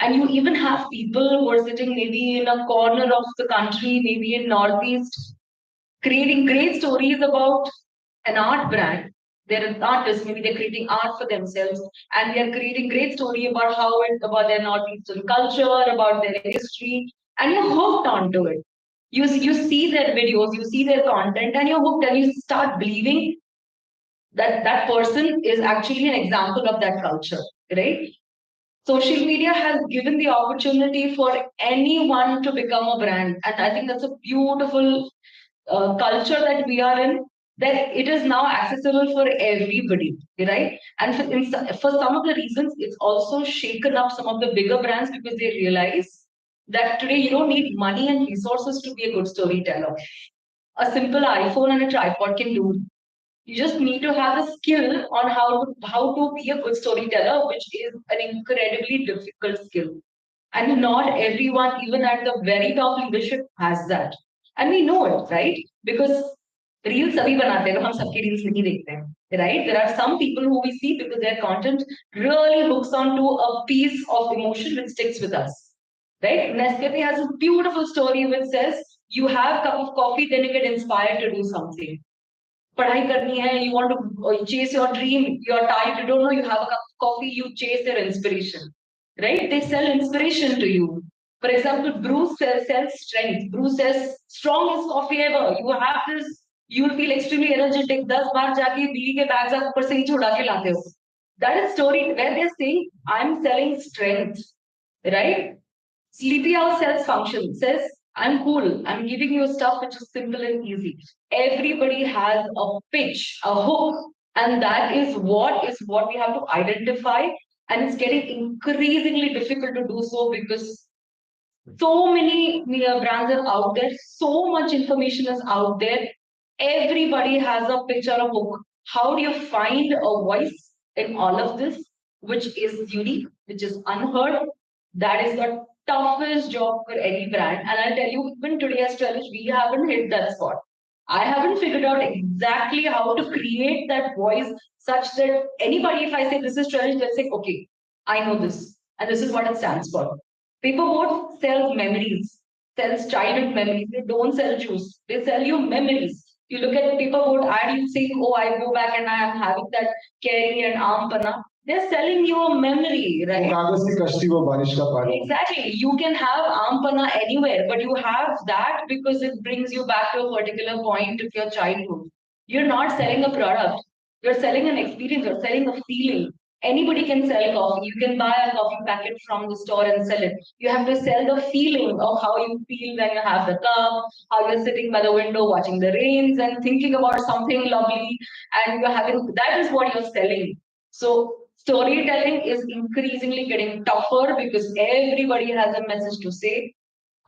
And you even have people who are sitting maybe in a corner of the country, maybe in Northeast, creating great stories about an art brand. They're an artist, maybe they're creating art for themselves, and they're creating great story about about their Northeastern culture, about their history, and you're hooked onto it. You see their videos, you see their content, and you're hooked, and you start believing that that person is actually an example of that culture, right? Social media has given the opportunity for anyone to become a brand, and I think that's a beautiful culture that we are in, that it is now accessible for everybody, right? And for some of the reasons, it's also shaken up some of the bigger brands because they realize that today you don't need money and resources to be a good storyteller. A simple iPhone and a tripod can do. You just need to have the skill on how to be a good storyteller, which is an incredibly difficult skill. And not everyone, even at the very top leadership, has that. And we know it, right? Because reels सभी बनाते हैं, हम सबके reels नहीं देखते हैं, right? There are some people who we see because their content really hooks onto a piece of emotion which sticks with us, right? Nescafe has a beautiful story which says you have a cup of coffee, then you get inspired to do something. पढ़ाई करनी है, you want to chase your dream, you're tired, you don't know, you have a cup of coffee, you chase your inspiration. right? They sell inspiration to you. For example, Bruce sells strength. Bruce says, strongest coffee ever. You have this, you will feel extremely energetic. 10 बार जाके बीवी के bags आप ऊपर से ही छुड़ा के लाते हो. That is story where they're saying, I'm selling strength, right? Sleepy Owl sells function, says, I'm cool. I'm giving you stuff which is simple and easy. Everybody has a pitch, a hook, and that is what we have to identify. And it's getting increasingly difficult to do so because so many brands are out there, so much information is out there. Everybody has a picture of hook. How do you find a voice in all of this, which is unique, which is unheard? That is the toughest job for any brand. And I'll tell you, even today as Trellis, we haven't hit that spot. I haven't figured out exactly how to create that voice such that anybody, if I say this is Trellis, they'll say, okay, I know this, and this is what it stands for. Paperboard sells memories, sells childhood memories. They don't sell juice. They sell you memories. You look at the paperboard ad, you think, oh, I go back and I am having that curry and aam panna. They're selling you a memory, right? कागज की कश्ती वो बारिश का पानी. Exactly. You can have aam panna anywhere, but you have that because it brings you back to a particular point of your childhood. You're not selling a product. You're selling an experience. You're selling a feeling. Anybody can sell coffee. You can buy a coffee packet from the store and sell it. You have to sell the feeling of how you feel when you have the cup, how you're sitting by the window watching the rains and thinking about something lovely, and you're having that is what you're selling. So storytelling is increasingly getting tougher because everybody has a message to say.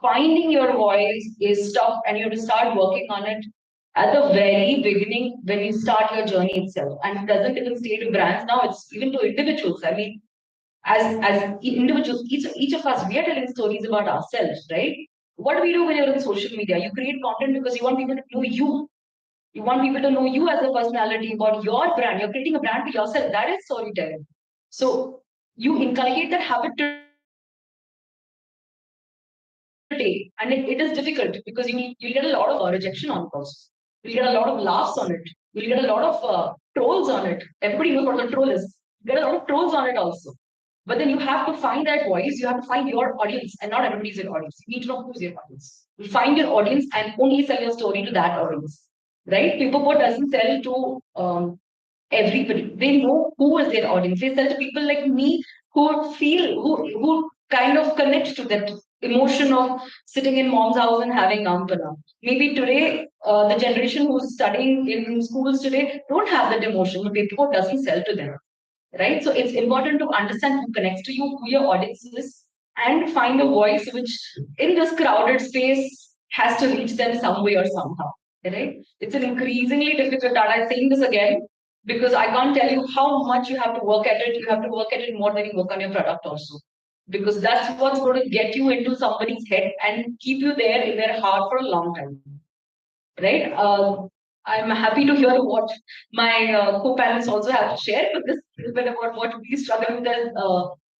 Finding your voice is tough, and you have to start working on it at the very beginning when you start your journey itself. And it doesn't even stay to brands now, it's even to individuals. I mean, as individuals, each of us, we are telling stories about ourselves, right? What do we do when you're on social media? You create content because you want people to know you. You want people to know you as a personality, about your brand. You're creating a brand for yourself. That is storytelling. So you inculcate that habit today, and it is difficult because you get a lot of rejection on it also. You get a lot of laughs on it. You get a lot of trolls on it. Everybody knows what a troll is. You get a lot of trolls on it also. But then you have to find that voice. You have to find your audience, and not everybody's your audience. You need to know who's your audience. You find your audience and only sell your story to that audience, right? Paperboard doesn't sell to everybody. They know who is their audience. They sell to people like me who feel who kind of connect to that emotion of sitting in mom's house and having ampana. Maybe today, the generation who's studying in schools today don't have that emotion. The paperboard doesn't sell to them, right? So it's important to understand who connects to you, who your audience is, and find a voice which, in this crowded space, has to reach them some way or somehow, right? It's an increasingly difficult task. I'm saying this again because I can't tell you how much you have to work at it. You have to work at it more than you work on your product also, because that's what's going to get you into somebody's head and keep you there in their heart for a long time, right? I'm happy to hear what my co-parents also have to share, but this is a bit about what we struggle with as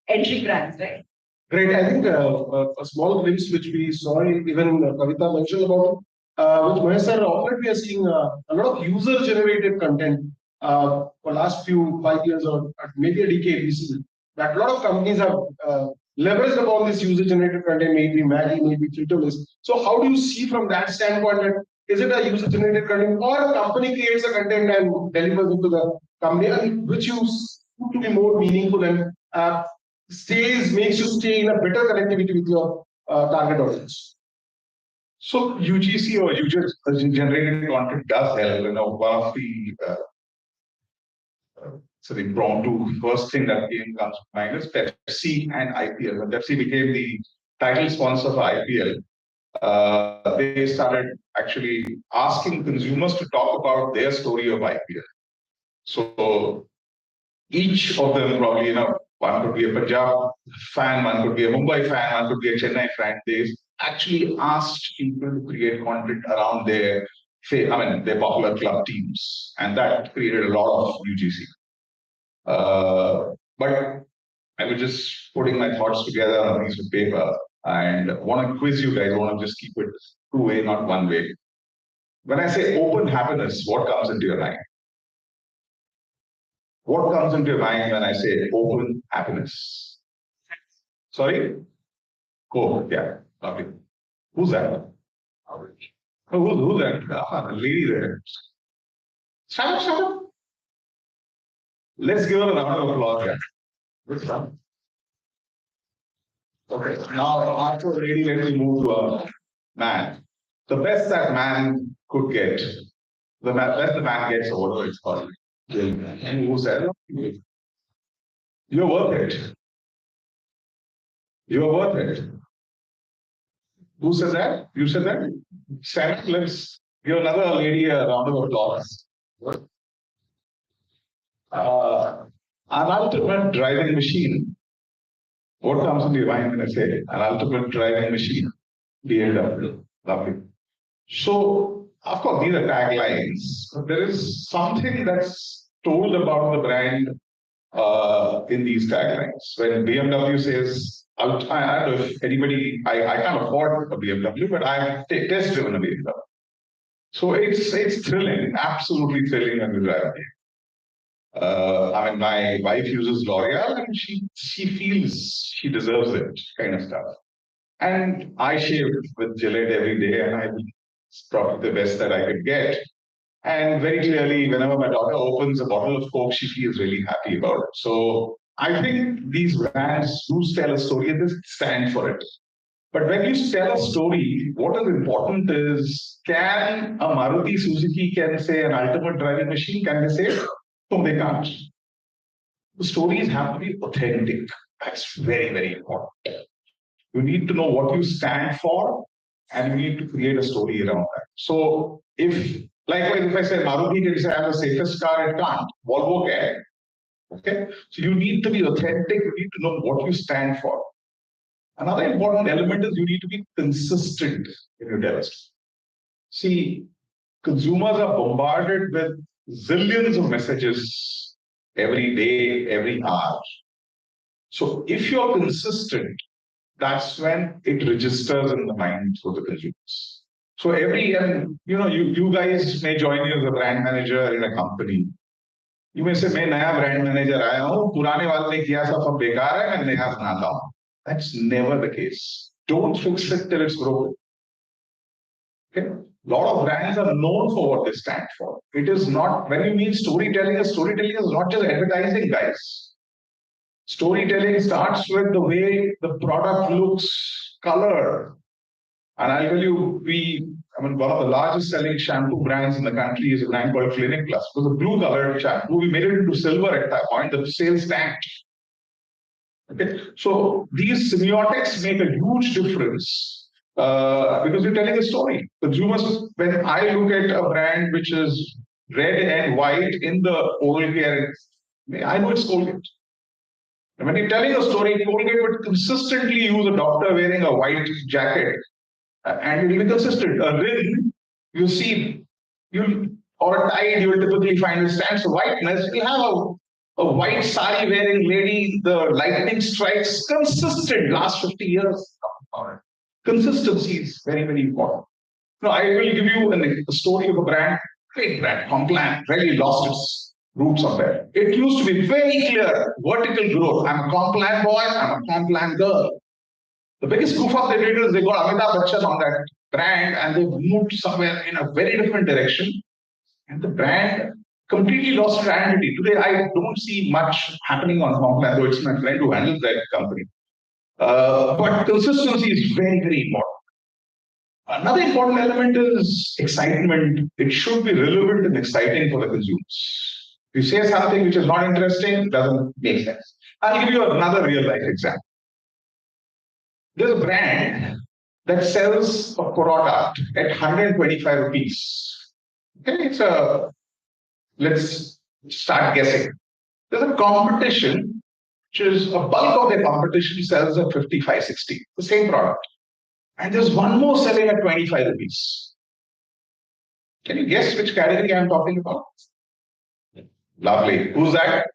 entry brands, right? Great. I think a small glimpse which we saw, even Kavita mentioned about, with Mahesh sir, we are seeing a lot of user-generated content for last 5 years or maybe a decade. We see that a lot of companies have leveraged upon this user-generated content, maybe Maggie, maybe Twitterlist. So how do you see from that standpoint that is it a user-generated content or a company creates a content and delivers it to the company, and which you to be more meaningful and makes you stay in a better connectivity with your target audience? So UGC or user generated content does help. One of the impromptu first thing that comes to mind is Pepsi and IPL. When Pepsi became the title sponsor for IPL, they started actually asking consumers to talk about their story of IPL. So each of them probably, one could be a Punjab fan, one could be a Mumbai fan, one could be a Chennai fan. They actually asked people to create content around their popular club teams, and that created a lot of UGC. But I was just putting my thoughts together on a piece of paper and want to quiz you guys. I want to just keep it two-way, not one way. When I say open happiness, what comes into your mind? What comes into your mind when I say open happiness? Sorry? Coke, yeah. Lovely. Who's that? Oh, who's that? Ah, the lady there. Shut up, shut up. Let's give her a round of applause. Yeah. Good stuff. Okay, now after lady, let me move to a man. The best that man could get, the best the man gets, or whatever it's called. And who said, you're worth it. You're worth it. Who said that? You said that? Sam, let's give another lady a round of applause. An ultimate driving machine. What comes in your mind when I say an ultimate driving machine? BMW. Lovely. So, of course, these are taglines, but there is something that's told about the brand in these taglines. When BMW says, I don't know if anybody, I can't afford a BMW, but I've test driven a BMW. So it's thrilling, absolutely thrilling when you drive it. I mean, my wife uses L'Oreal and she feels she deserves it, kind of stuff. And I shave with Gillette every day, and it's probably the best that I could get. And very clearly, whenever my daughter opens a bottle of Coke, she feels really happy about it. So I think these brands do tell a story and they stand for it. But when you tell a story, what is important is, can a Maruti Suzuki can say an ultimate driving machine? Can they say it? No, they can't. The stories have to be authentic. That's very, very important. You need to know what you stand for, and you need to create a story around that. So if, likewise, if I say Maruti can say I have the safest car, it can't. Volvo can. Okay? So you need to be authentic, you need to know what you stand for. Another important element is you need to be consistent in your demonstration. See, consumers are bombarded with zillions of messages every day, every hour. So if you're consistent, that's when it registers in the minds of the consumers. So you guys may join me as a brand manager in a company. You may say, मैं नया brand manager आया हूँ, पुराने वाले ने किया सब बेकार है, मैं नया बनाता हूँ. That's never the case. Don't fix it till it's broken. Okay? A lot of brands are known for what they stand for. It is not, when you mean storytelling is not just advertising, guys. Storytelling starts with the way the product looks, color. And I'll tell you, one of the largest selling shampoo brands in the country is a brand called Clinic Plus. It was a blue colored shampoo. We made it into silver at that point. The sales tanked. Okay, so these semiotics make a huge difference because you're telling a story. Consumers, when I look at a brand which is red and white in the oral care, I know it's Colgate. And when you're telling a story, Colgate would consistently use a doctor wearing a white jacket, and it will be consistent. A ring, you see, or a tide, you will typically find it stands for whiteness. You have a white sari wearing lady, the lightning strikes, consistent last 50 years. Consistency is very, very important. Now, I will give you a story of a brand, great brand, Complan, really lost its roots somewhere. It used to be very clear, vertical growth. I'm a Complan boy, I'm a Complan girl. The biggest goof up they did is they got Amitabh Bachchan on that brand and they moved somewhere in a very different direction. And the brand completely lost its identity. Today, I don't see much happening on Complan, though it's my friend who handles that company. But consistency is very, very important. Another important element is excitement. It should be relevant and exciting for the consumers. If you say something which is not interesting, it doesn't make sense. I'll give you another real life example. There's a brand that sells a paratha at 125 rupees. Okay, let's start guessing. There's a competition, which is a bulk of the competition sells at 55, 60, the same product. And there's one more selling at 25 rupees. Can you guess which category I'm talking about? Lovely. Who's that?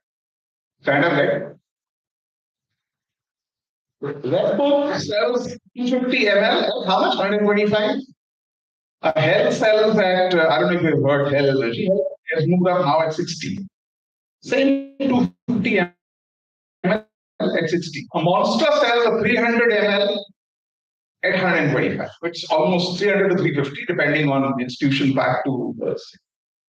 Stand up there. Red Bull sells 250 ml at how much? 125? Hell sells at, I don't know if you've heard Hell Energy. Has moved up now at 60. Same 250 ml at 60. A monster sells a 300 ml at 125, which is almost 300 to 350, depending on institution pack to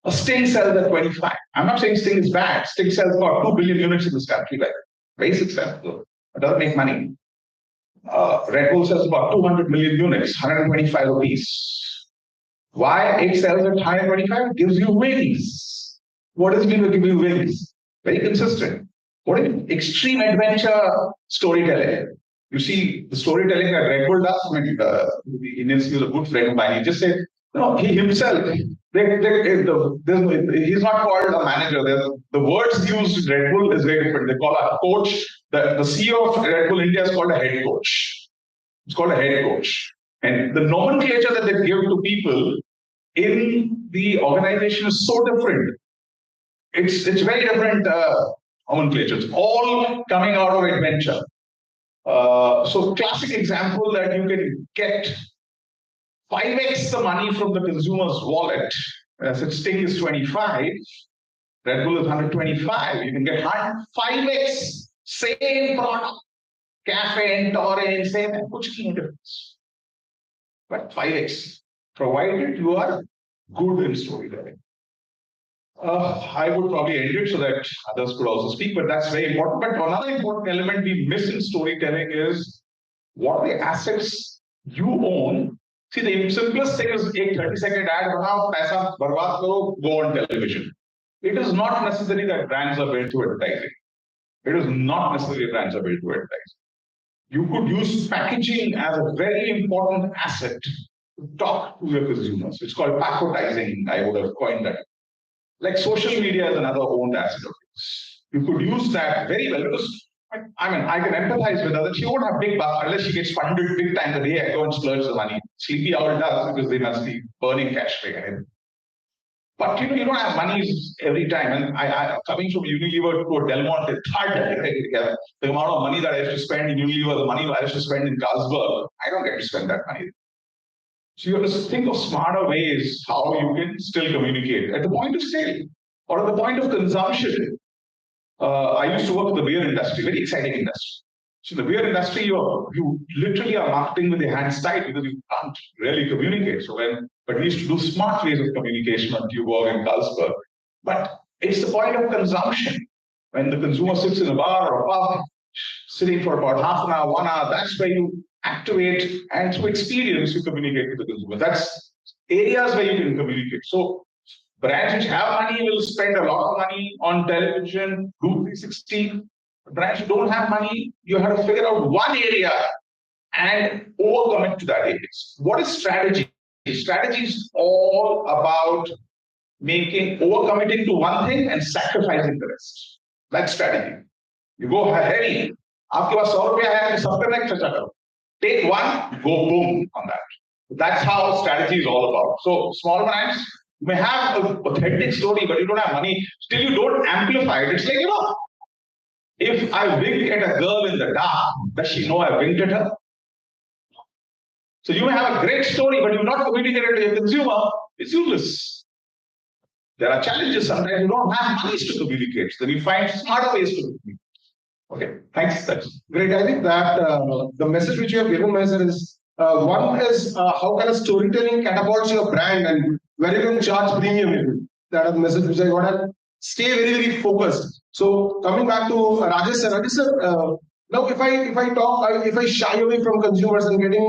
a Sting sells at 25. I'm not saying Sting is bad. Sting sells about 2 billion units in this country, like very successful. It doesn't make money. Red Bull sells about 200 million units, 125 rupees. Why it sells at 125? It gives you wings. What does it mean to give you wings? Very consistent. What is extreme adventure storytelling? You see the storytelling that Red Bull does. I mean, the Indian is a good friend of mine. He just said, no, he himself, he's not called a manager. The words used in Red Bull is very different. They call a coach. The CEO of Red Bull India is called a head coach. It's called a head coach. And the nomenclature that they give to people in the organization is so different. It's very different nomenclature. It's all coming out of adventure. So classic example that you can get 5x the money from the consumer's wallet. As its Sting is 25, Red Bull is 125. You can get 5x, same product. Caffeine, taurine, same, kuch ki difference. But 5x, provided you are good in storytelling. I would probably end it so that others could also speak, but that's very important. But another important element we miss in storytelling is what are the assets you own. See, the simplest thing is a 30-second ad, banao, paisa, barbaad karo, go on television. It is not necessary that brands are built to advertising. It is not necessary brands are built to advertising. You could use packaging as a very important asset to talk to your consumers. It's called packotizing. I would have coined that. Like social media is another owned asset of yours. You could use that very well because I mean, I can empathize with her that she won't have big bucks unless she gets funded big time the day I go and splurge the money. Sleepy Owl does because they must be burning cash ahead. But you don't have money every time. And I coming from Unilever to a Del Monte, the amount of money that I have to spend in Unilever, the money I have to spend in Carlsberg, I don't get to spend that money. So you have to think of smarter ways how you can still communicate at the point of sale or at the point of consumption. I used to work in the beer industry, very exciting industry. So in the beer industry, you literally are marketing with your hands tied because you can't really communicate. But we used to do smart ways of communication on Tuborg and Carlsberg. But it's the point of consumption. When the consumer sits in a bar or a pub, sitting for about half an hour, 1 hour, that's where you activate and through experience you communicate with the consumer. That's areas where you can communicate. So brands which have money will spend a lot of money on television, do 360. Brands who don't have money, you have to figure out one area and overcommit to that area. What is strategy? Strategy is all about overcommitting to one thing and sacrificing the rest. That's strategy. You go heavy. आपके पास 100 रुपया है, सब पे मैं खर्चा करो. Take one, go boom on that. That's how strategy is all about. So small brands may have an authentic story, but you don't have money. Still, you don't amplify it. It's like, if I wink at a girl in the dark, does she know I winked at her? So you may have a great story, but you've not communicated to your consumer. It's useless. There are challenges sometimes you don't have money to communicate. So then you find smarter ways to communicate. Okay, thanks. That's great. I think that the message which you have given, Master, is one is how can a storytelling catapults your brand and where you can charge premium. That is the message which I got. And stay very, very focused. So coming back to Rajesh sir, now if I shy away from consumers and getting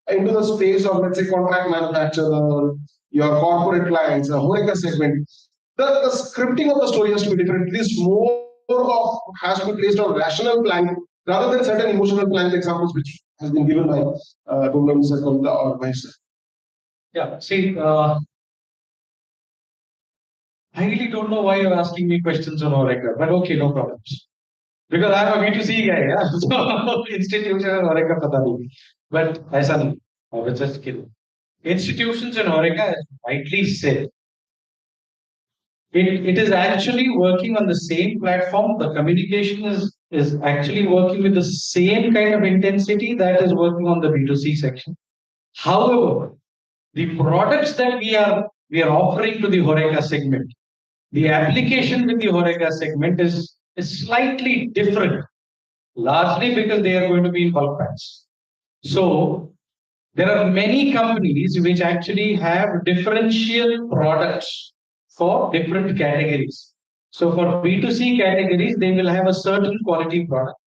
into the space of, let's say, contract manufacturer, your corporate clients, the HoReCa segment, the scripting of the story has to be different. At least more of has to be based on rational planning rather than certain emotional planning examples which has been given by Mr. Kavita or myself. Yeah, see, I really don't know why you're asking me questions on HoReCa, but okay, no problems. Because I'm a B2C guy, yeah. So institutions and HoReCa pata nahi. But aisa nahi. I was just kidding. Institutions and HoReCa, as rightly said, it is actually working on the same platform. The communication is actually working with the same kind of intensity that is working on the B2C section. However, the products that we are offering to the HoReCa segment, the application with the HoReCa segment is slightly different. largely because they are going to be in bulk packs. So there are many companies which actually have differential products for different categories. So for B2C categories, they will have a certain quality product.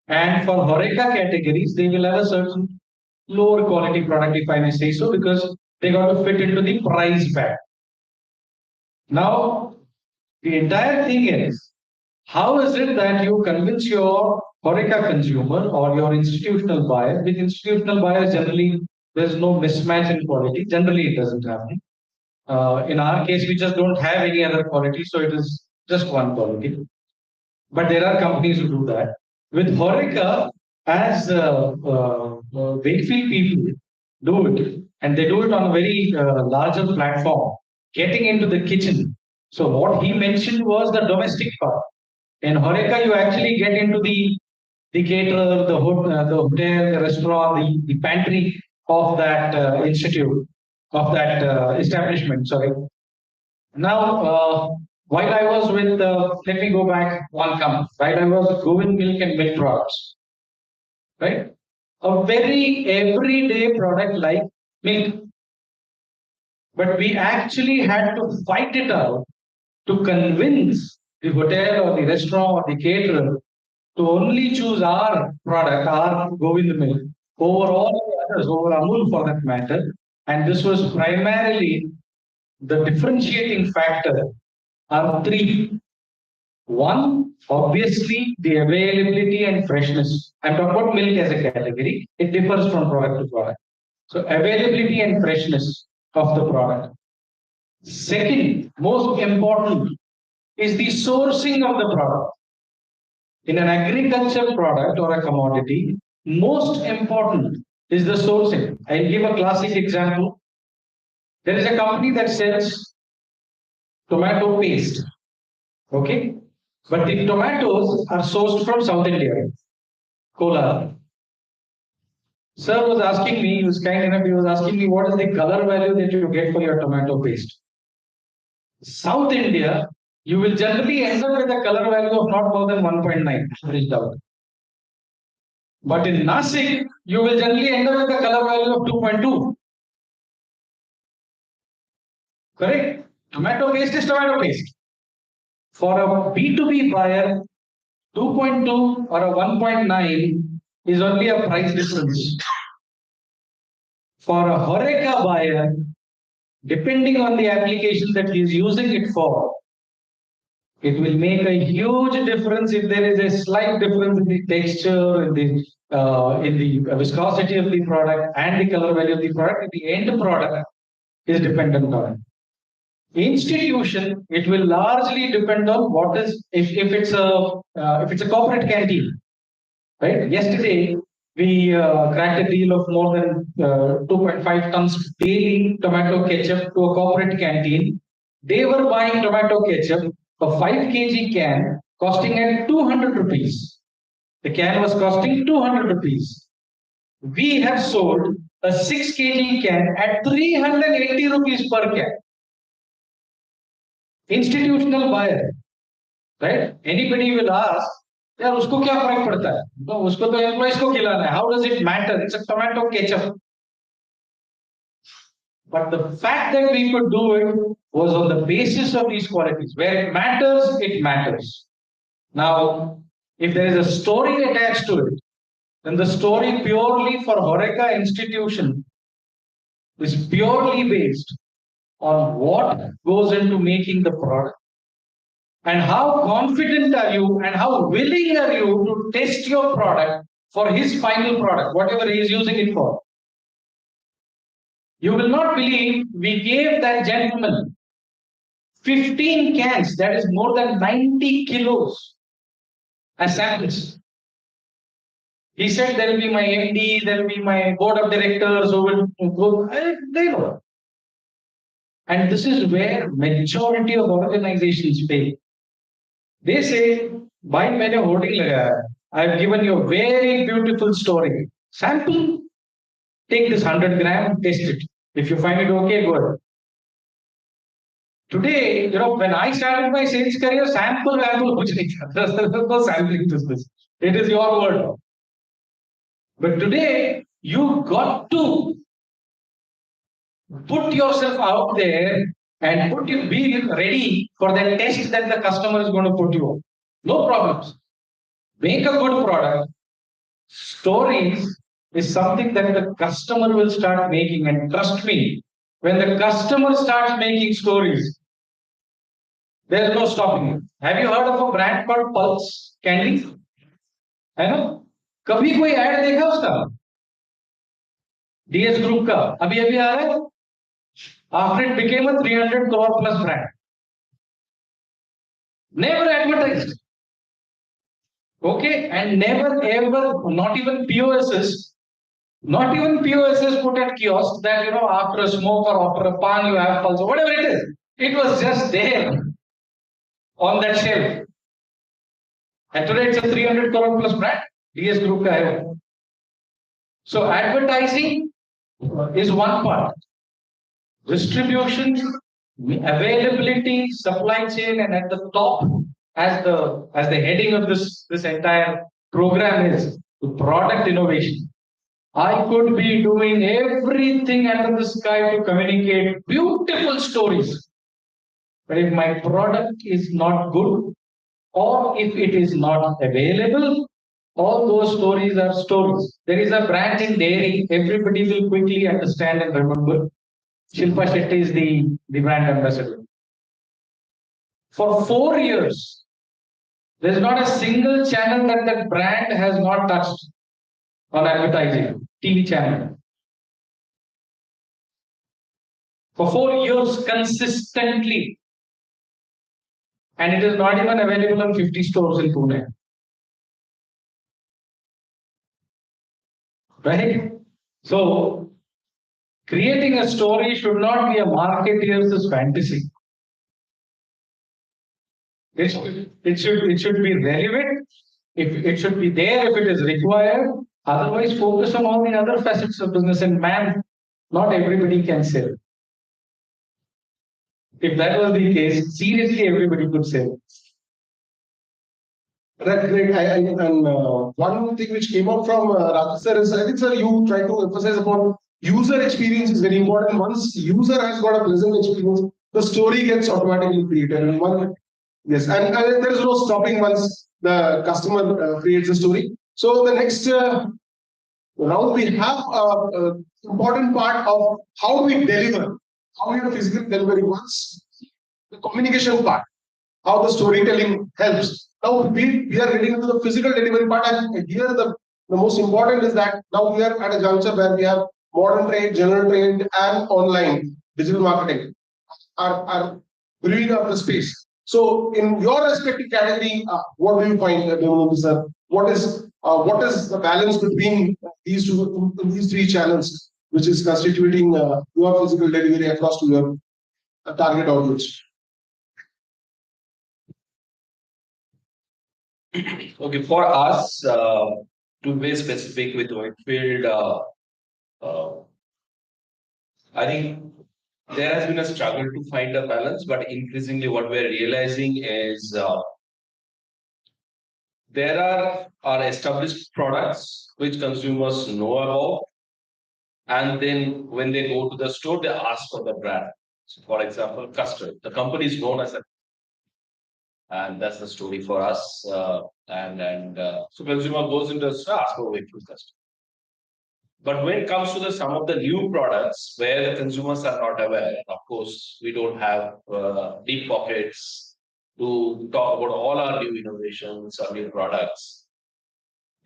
And for Horeca categories, they will have a certain lower quality product, if I may say so, because they got to fit into the price band. Now, the entire thing is, how is it that you convince your Horeca consumer or your institutional buyer? With institutional buyers, generally, there's no mismatch in quality. Generally, it doesn't happen. In our case, we just don't have any other quality, so it is just one quality. But there are companies who do that. With Horeca, as Wakefield people do it, and they do it on a very larger platform, getting into the kitchen. So what he mentioned was the domestic part. In Horeca, you actually get into the caterer, the hotel, the restaurant, the pantry of that institute, of that establishment. Sorry. Now, while I was with, let me go back one company. While I was with Govind Milk and Milk Products, right? A very everyday product like milk. But we actually had to fight it out to convince the hotel or the restaurant or the caterer to only choose our product, our Govind milk, over all the others, over Amul for that matter. And this was primarily the differentiating factor are three. One, obviously, the availability and freshness. I'm talking about milk as a category. It differs from product to product. So availability and freshness of the product. Second, most important, is the sourcing of the product. In an agricultural product or a commodity, most important is the sourcing. I'll give a classic example. There is a company that sells tomato paste. Okay? But the tomatoes are sourced from South India, Kolar. Sir was asking me, he was kind enough, he was asking me what is the color value that you get for your tomato paste. South India, you will generally end up with a color value of not more than 1.9, averaged out. But in NAAC, you will generally end up with a color value of 2.2. Correct? Tomato paste is tomato paste. For a B2B buyer, 2.2 or a 1.9 is only a price difference. For a Horeca buyer, depending on the application that he is using it for, it will make a huge difference if there is a slight difference in the texture, in the viscosity of the product and the color value of the product. The end product is dependent on it. Institution, it will largely depend on what is if it's a corporate canteen, right? Yesterday we cracked a deal of more than 2.5 tons daily tomato ketchup to a corporate canteen. They were buying tomato ketchup, a 5 kg can costing at 200 rupees. The can was costing 200 rupees. We have sold a 6 kg can at 380 rupees per can. Institutional buyer, right? Anybody will ask, यार उसको क्या फर्क पड़ता है? तो उसको तो employees को खिलाना है. How does it matter? It's a tomato ketchup. But the fact that we could do it was on the basis of these qualities. Where it matters, it matters. Now, if there is a story attached to it, then the story purely for Horeca institution is purely based on what goes into making the product. And how confident are you and how willing are you to test your product for his final product, whatever he is using it for. You will not believe we gave that gentleman 15 cans, that is more than 90 kilos as samples. He said there will be my MD, there will be my board of directors who will go, they know. And this is where majority of organizations fail. They say, "Bhai, maine hoarding lagaya. I have given you a very beautiful story. Sample, take this 100 gram, test it. If you find it okay, good." Today, when I started my sales career, sample kuch nahi tha. There was no sampling business. It is your word. But today, you got to put yourself out there and be ready for the test that the customer is going to put you on. No problems. Make a good product. Stories is something that the customer will start making, and trust me, when the customer starts making stories, there's no stopping it. Have you heard of a brand called Pulse Candy? है ना? कभी कोई add देखा उसका? DS Group का अभी आ रहा है? After it became a 300 crore plus brand. Never advertised. Okay, and never ever, not even POSs put at kiosks that after a smoke or after a pan you have pulse or whatever it is. It was just there on that shelf. And today it's a 300 crore plus brand. DS Group ka hai. So advertising is one part. Distribution, availability, supply chain, and at the top, as the heading of this entire program is product innovation. I could be doing everything under the sky to communicate beautiful stories. But if my product is not good, or if it is not available, all those stories are stories. There is a brand in dairy, everybody will quickly understand and remember. Shilpa Shetty is the brand ambassador. For 4 years, there's not a single channel that brand has not touched on advertising, TV channel. For 4 years consistently. And it is not even available in 50 stores in Pune. Right? So, creating a story should not be a marketeer's fantasy. It should be relevant. It should be there if it is required. Otherwise, focus on all the other facets of business. And man, not everybody can sell. If that was the case, seriously, everybody could sell. That's great. And one thing which came up from Rajesh sir is, I think, sir, you try to emphasize upon user experience is very important. Once user has got a pleasant experience, the story gets automatically created. And there is no stopping once the customer creates a story. So the next round we have important part of how we deliver, how we are physical delivery. Once the communication part, how the storytelling helps. Now we are getting into the physical delivery part, and here the most important is that now we are at a juncture where we have modern trade, general trade, and online digital marketing are bringing up the space. So, in your respective category, what do you find, sir? What is the balance between these three channels, which is constituting your physical delivery across to your target audience? Okay, for us, to be specific with Whitefield, I think there has been a struggle to find a balance, but increasingly what we're realizing is there are established products which consumers know about, and then when they go to the store, they ask for the brand. So for example, custard. The company is known as a, and that's the story for us. So consumer goes into the store, asks for Wakefield custard. But when it comes to some of the new products where the consumers are not aware, of course, we don't have deep pockets to talk about all our new innovations or new products.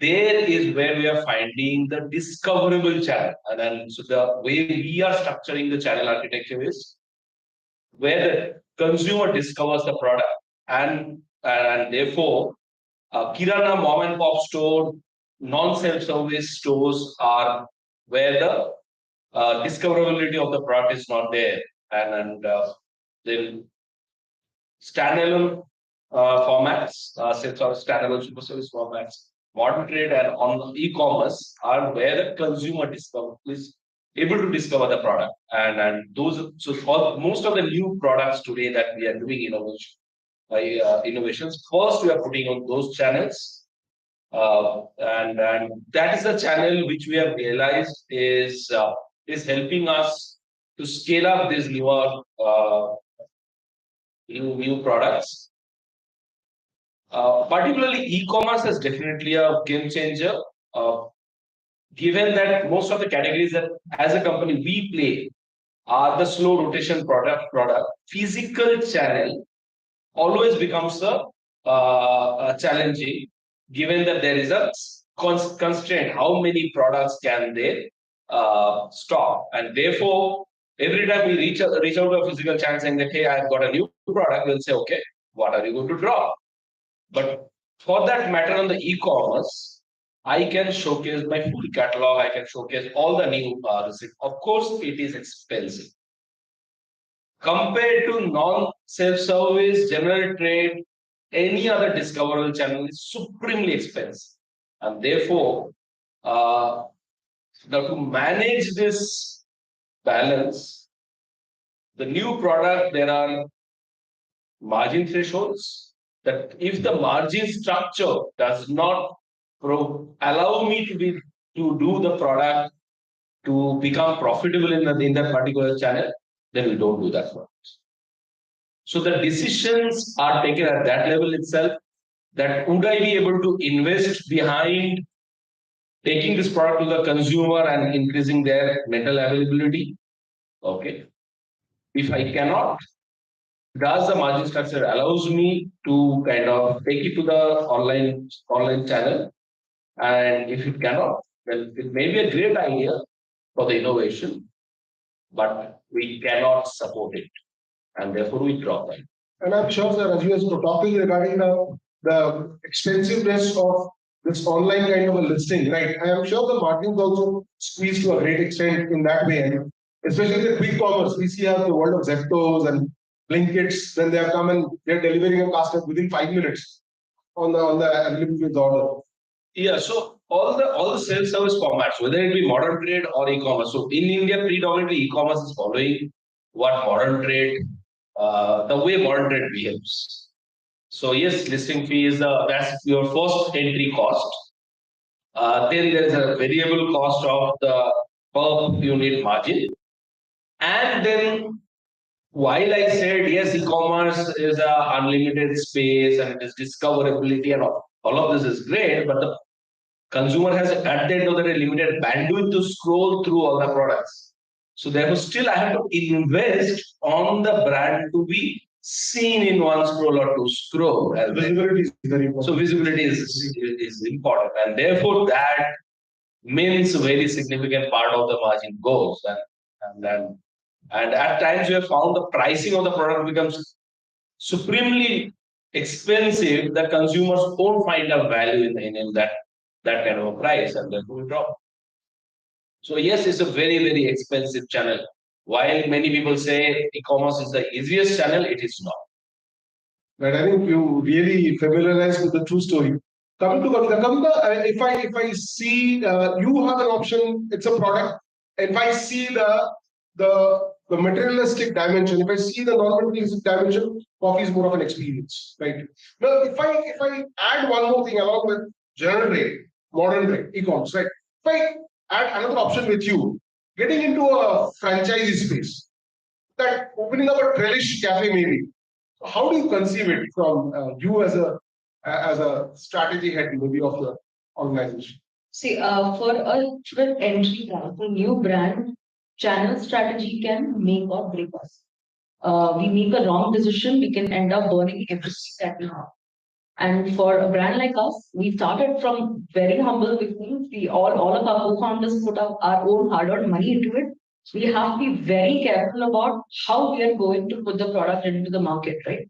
There is where we are finding the discoverable channel. And then, so the way we are structuring the channel architecture is where the consumer discovers the product, and therefore, Kirana mom and pop store, non-self-service stores are where the discoverability of the product is not there, and then standalone formats, standalone super service formats, modern trade, and on e-commerce are where the consumer is able to discover the product, and those. So for most of the new products today that we are doing innovations, first we are putting on those channels. And that is the channel which we have realized is helping us to scale up these newer new products. Particularly, e-commerce is definitely a game changer. Given that most of the categories that as a company we play are the slow rotation product, physical channel always becomes a challenging, given that there is a constraint. How many products can they stock? And therefore, every time we reach out to a physical channel saying that, hey, I've got a new product, we'll say, okay, what are you going to drop? But for that matter, on the e-commerce, I can showcase my full catalog. I can showcase all the new receipts. Of course, it is expensive. Compared to non-self-service, general trade, any other discoverable channel is supremely expensive. And therefore, now to manage this balance, the new product, there are margin thresholds that if the margin structure does not allow me to do the product to become profitable in that particular channel, then we don't do that product. So the decisions are taken at that level itself. That would I be able to invest behind taking this product to the consumer and increasing their mental availability? Okay. If I cannot, does the margin structure allows me to kind of take it to the online channel? And if it cannot, then it may be a great idea for the innovation, but we cannot support it, and therefore we drop it. And I'm sure, sir, as you were talking regarding the expensiveness of this online kind of a listing, right? I am sure the margins also squeeze to a great extent in that way. And especially the quick commerce, we see how the world of Zeptos and Blinkits, then they have come and they're delivering a customer within 5 minutes on the unlimited order. Yeah, so all the self-service formats, whether it be modern trade or e-commerce. So in India, predominantly e-commerce is following what modern trade, the way modern trade behaves. So yes, listing fee is that's your first entry cost. Then there is a variable cost of the per unit margin, and then while I said yes, e-commerce is a unlimited space and it is discoverability and all of this is great, but the consumer has at the end of the day limited bandwidth to scroll through all the products. So therefore, still I have to invest on the brand to be seen in one scroll or two scroll. Visibility is very important. So visibility is important, and therefore that means a very significant part of the margin goes. And at times we have found the pricing of the product becomes supremely expensive that consumers won't find a value in that kind of a price, and therefore we drop. So yes, it's a very, very expensive channel. While many people say e-commerce is the easiest channel, it is not. Right, I think you really familiarize with the true story. Coming to Kavita, if I see you have an option, it's a product. If I see the materialistic dimension, if I see the non-materialistic dimension, coffee is more of an experience, right? Now, if I add one more thing along with general trade, modern trade, e-commerce, right? If I add another option with you, getting into a franchisee space, that opening up a Trellish cafe maybe. How do you conceive it from you as a strategy head maybe of the organization? See, for an entry brand, a new brand, channel strategy can make or break us. We make a wrong decision, we can end up burning everything that we have. And for a brand like us, we started from very humble beginnings. We all of our co-founders put up our own hard-earned money into it. We have to be very careful about how we are going to put the product into the market, right?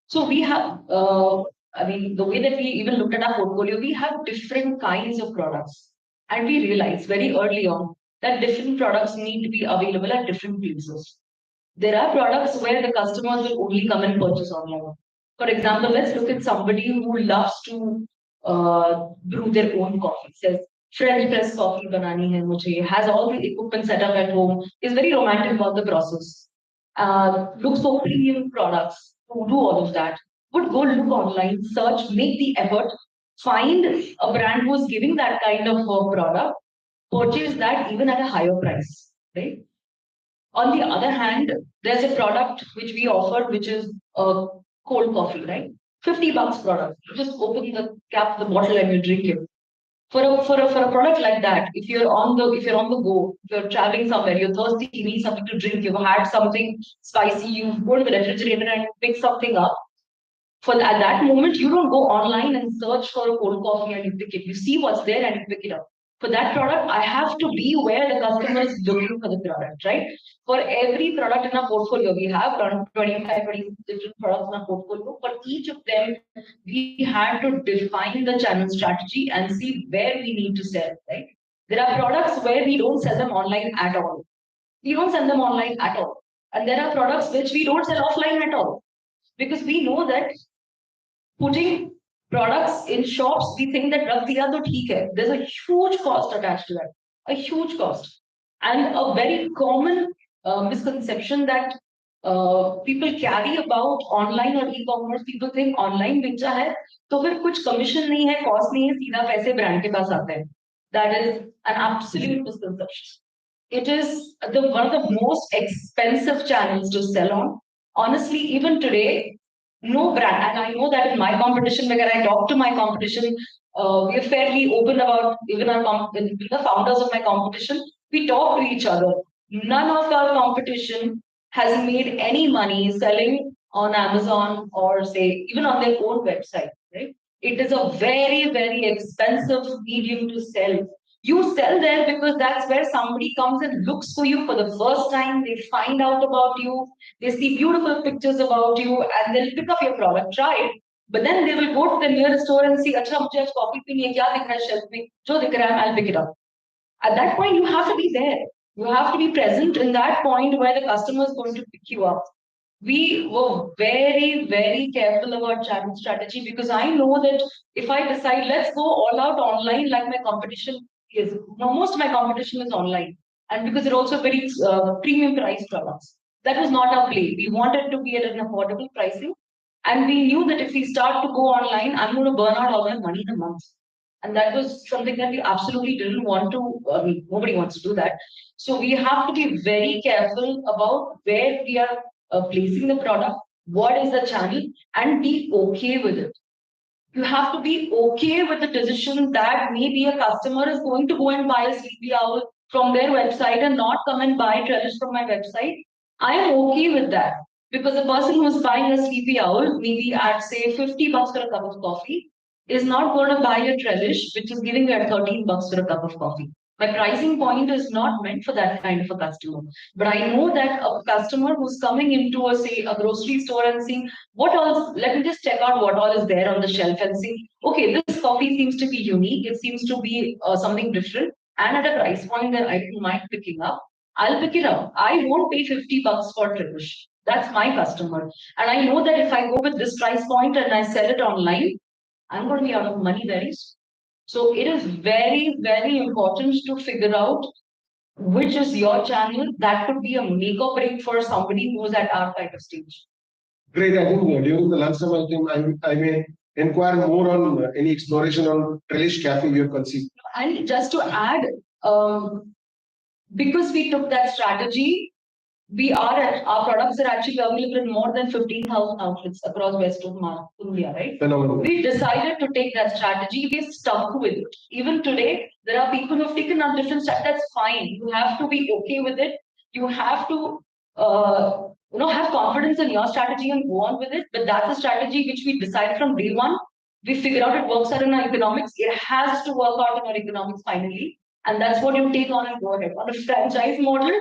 So we have, the way that we even looked at our portfolio, we have different kinds of products. And we realized very early on that different products need to be available at different places. There are products where the customers will only come and purchase online. For example, let's look at somebody who loves to brew their own coffee. Says French press coffee banani hai mujhe, has all the equipment set up at home, is very romantic about the process. Looks for premium products to do all of that. Would go look online, search, make the effort, find a brand who's giving that kind of a product, purchase that even at a higher price, right? On the other hand, there's a product which we offer, which is a cold coffee, right? $50 product. You just open the cap, the bottle, and you drink it. For a product like that, if you're on the go, if you're traveling somewhere, you're thirsty, you need something to drink, you've had something spicy, you go to the refrigerator and pick something up. At that moment, you don't go online and search for a cold coffee and you pick it. You see what's there and you pick it up. For that product, I have to be where the customer is looking for the product, right? For every product in our portfolio, we have around 25, 20 different products in our portfolio. For each of them, we had to define the channel strategy and see where we need to sell, right? There are products where we don't sell them online at all. We don't sell them online at all. And there are products which we don't sell offline at all. Because we know that putting products in shops, we think that rag diya to theek hai. There's a huge cost attached to that, a huge cost. And a very common misconception that people carry about online or e-commerce, people think online बेचा है तो फिर कुछ commission नहीं है, cost नहीं है, सीधा पैसे brand के पास आते हैं. That is an absolute misconception. It is one of the most expensive channels to sell on. Honestly, even today, no brand, and I know that in my competition, when I talk to my competition, we are fairly open about even the founders of my competition. We talk to each other. None of our competition has made any money selling on Amazon or say even on their own website. Right? It is a very, very expensive medium to sell. You sell there because that's where somebody comes and looks for you for the first time. They find out about you. They see beautiful pictures about you and they'll pick up your product, try it. But then they will go to the nearest store and see, अच्छा मुझे आज coffee पीनी है, क्या दिख रहा है shelf में, जो दिख रहा है, I'll pick it up. At that point, you have to be there. You have to be present in that point where the customer is going to pick you up. We were very, very careful about channel strategy because I know that if I decide, let's go all out online like my competition is, most of my competition is online. And because they're also very premium price products. That was not our play. We wanted to be at an affordable pricing. And we knew that if we start to go online, I'm going to burn out all my money in a month. And that was something that we absolutely didn't want to, I mean, nobody wants to do that. So we have to be very careful about where we are placing the product, what is the channel, and be okay with it. You have to be okay with the decision that maybe a customer is going to go and buy a sleepy owl from their website and not come and buy trellis from my website. I am okay with that because the person who is buying a sleepy owl, maybe at say $50 for a cup of coffee, is not going to buy a trellis, which is giving her $13 for a cup of coffee. My pricing point is not meant for that kind of a customer. But I know that a customer who's coming into a say a grocery store and seeing what all, let me just check out what all is there on the shelf and see, okay, this coffee seems to be unique. It seems to be something different and at a price point that I don't mind picking up. I'll pick it up. I won't pay $50 for Tribush. That's my customer. And I know that if I go with this price point and I sell it online, I'm going to be out of money very soon. So it is very, very important to figure out which is your channel. That could be a make or break for somebody who's at our kind of stage. Great. I think during the lunchtime, I may inquire more on any exploration on Trellis Cafe you have conceived. And just to add, because we took that strategy, our products are actually available in more than 15,000 outlets across Western India, right? Phenomenal. We decided to take that strategy. We stuck with it. Even today, there are people who have taken on different strategies. That's fine. You have to be okay with it. You have to, have confidence in your strategy and go on with it. But that's a strategy which we decided from day one. We figure out it works out in our economics. It has to work out in our economics finally. And that's what you take on and go ahead. On a franchise model,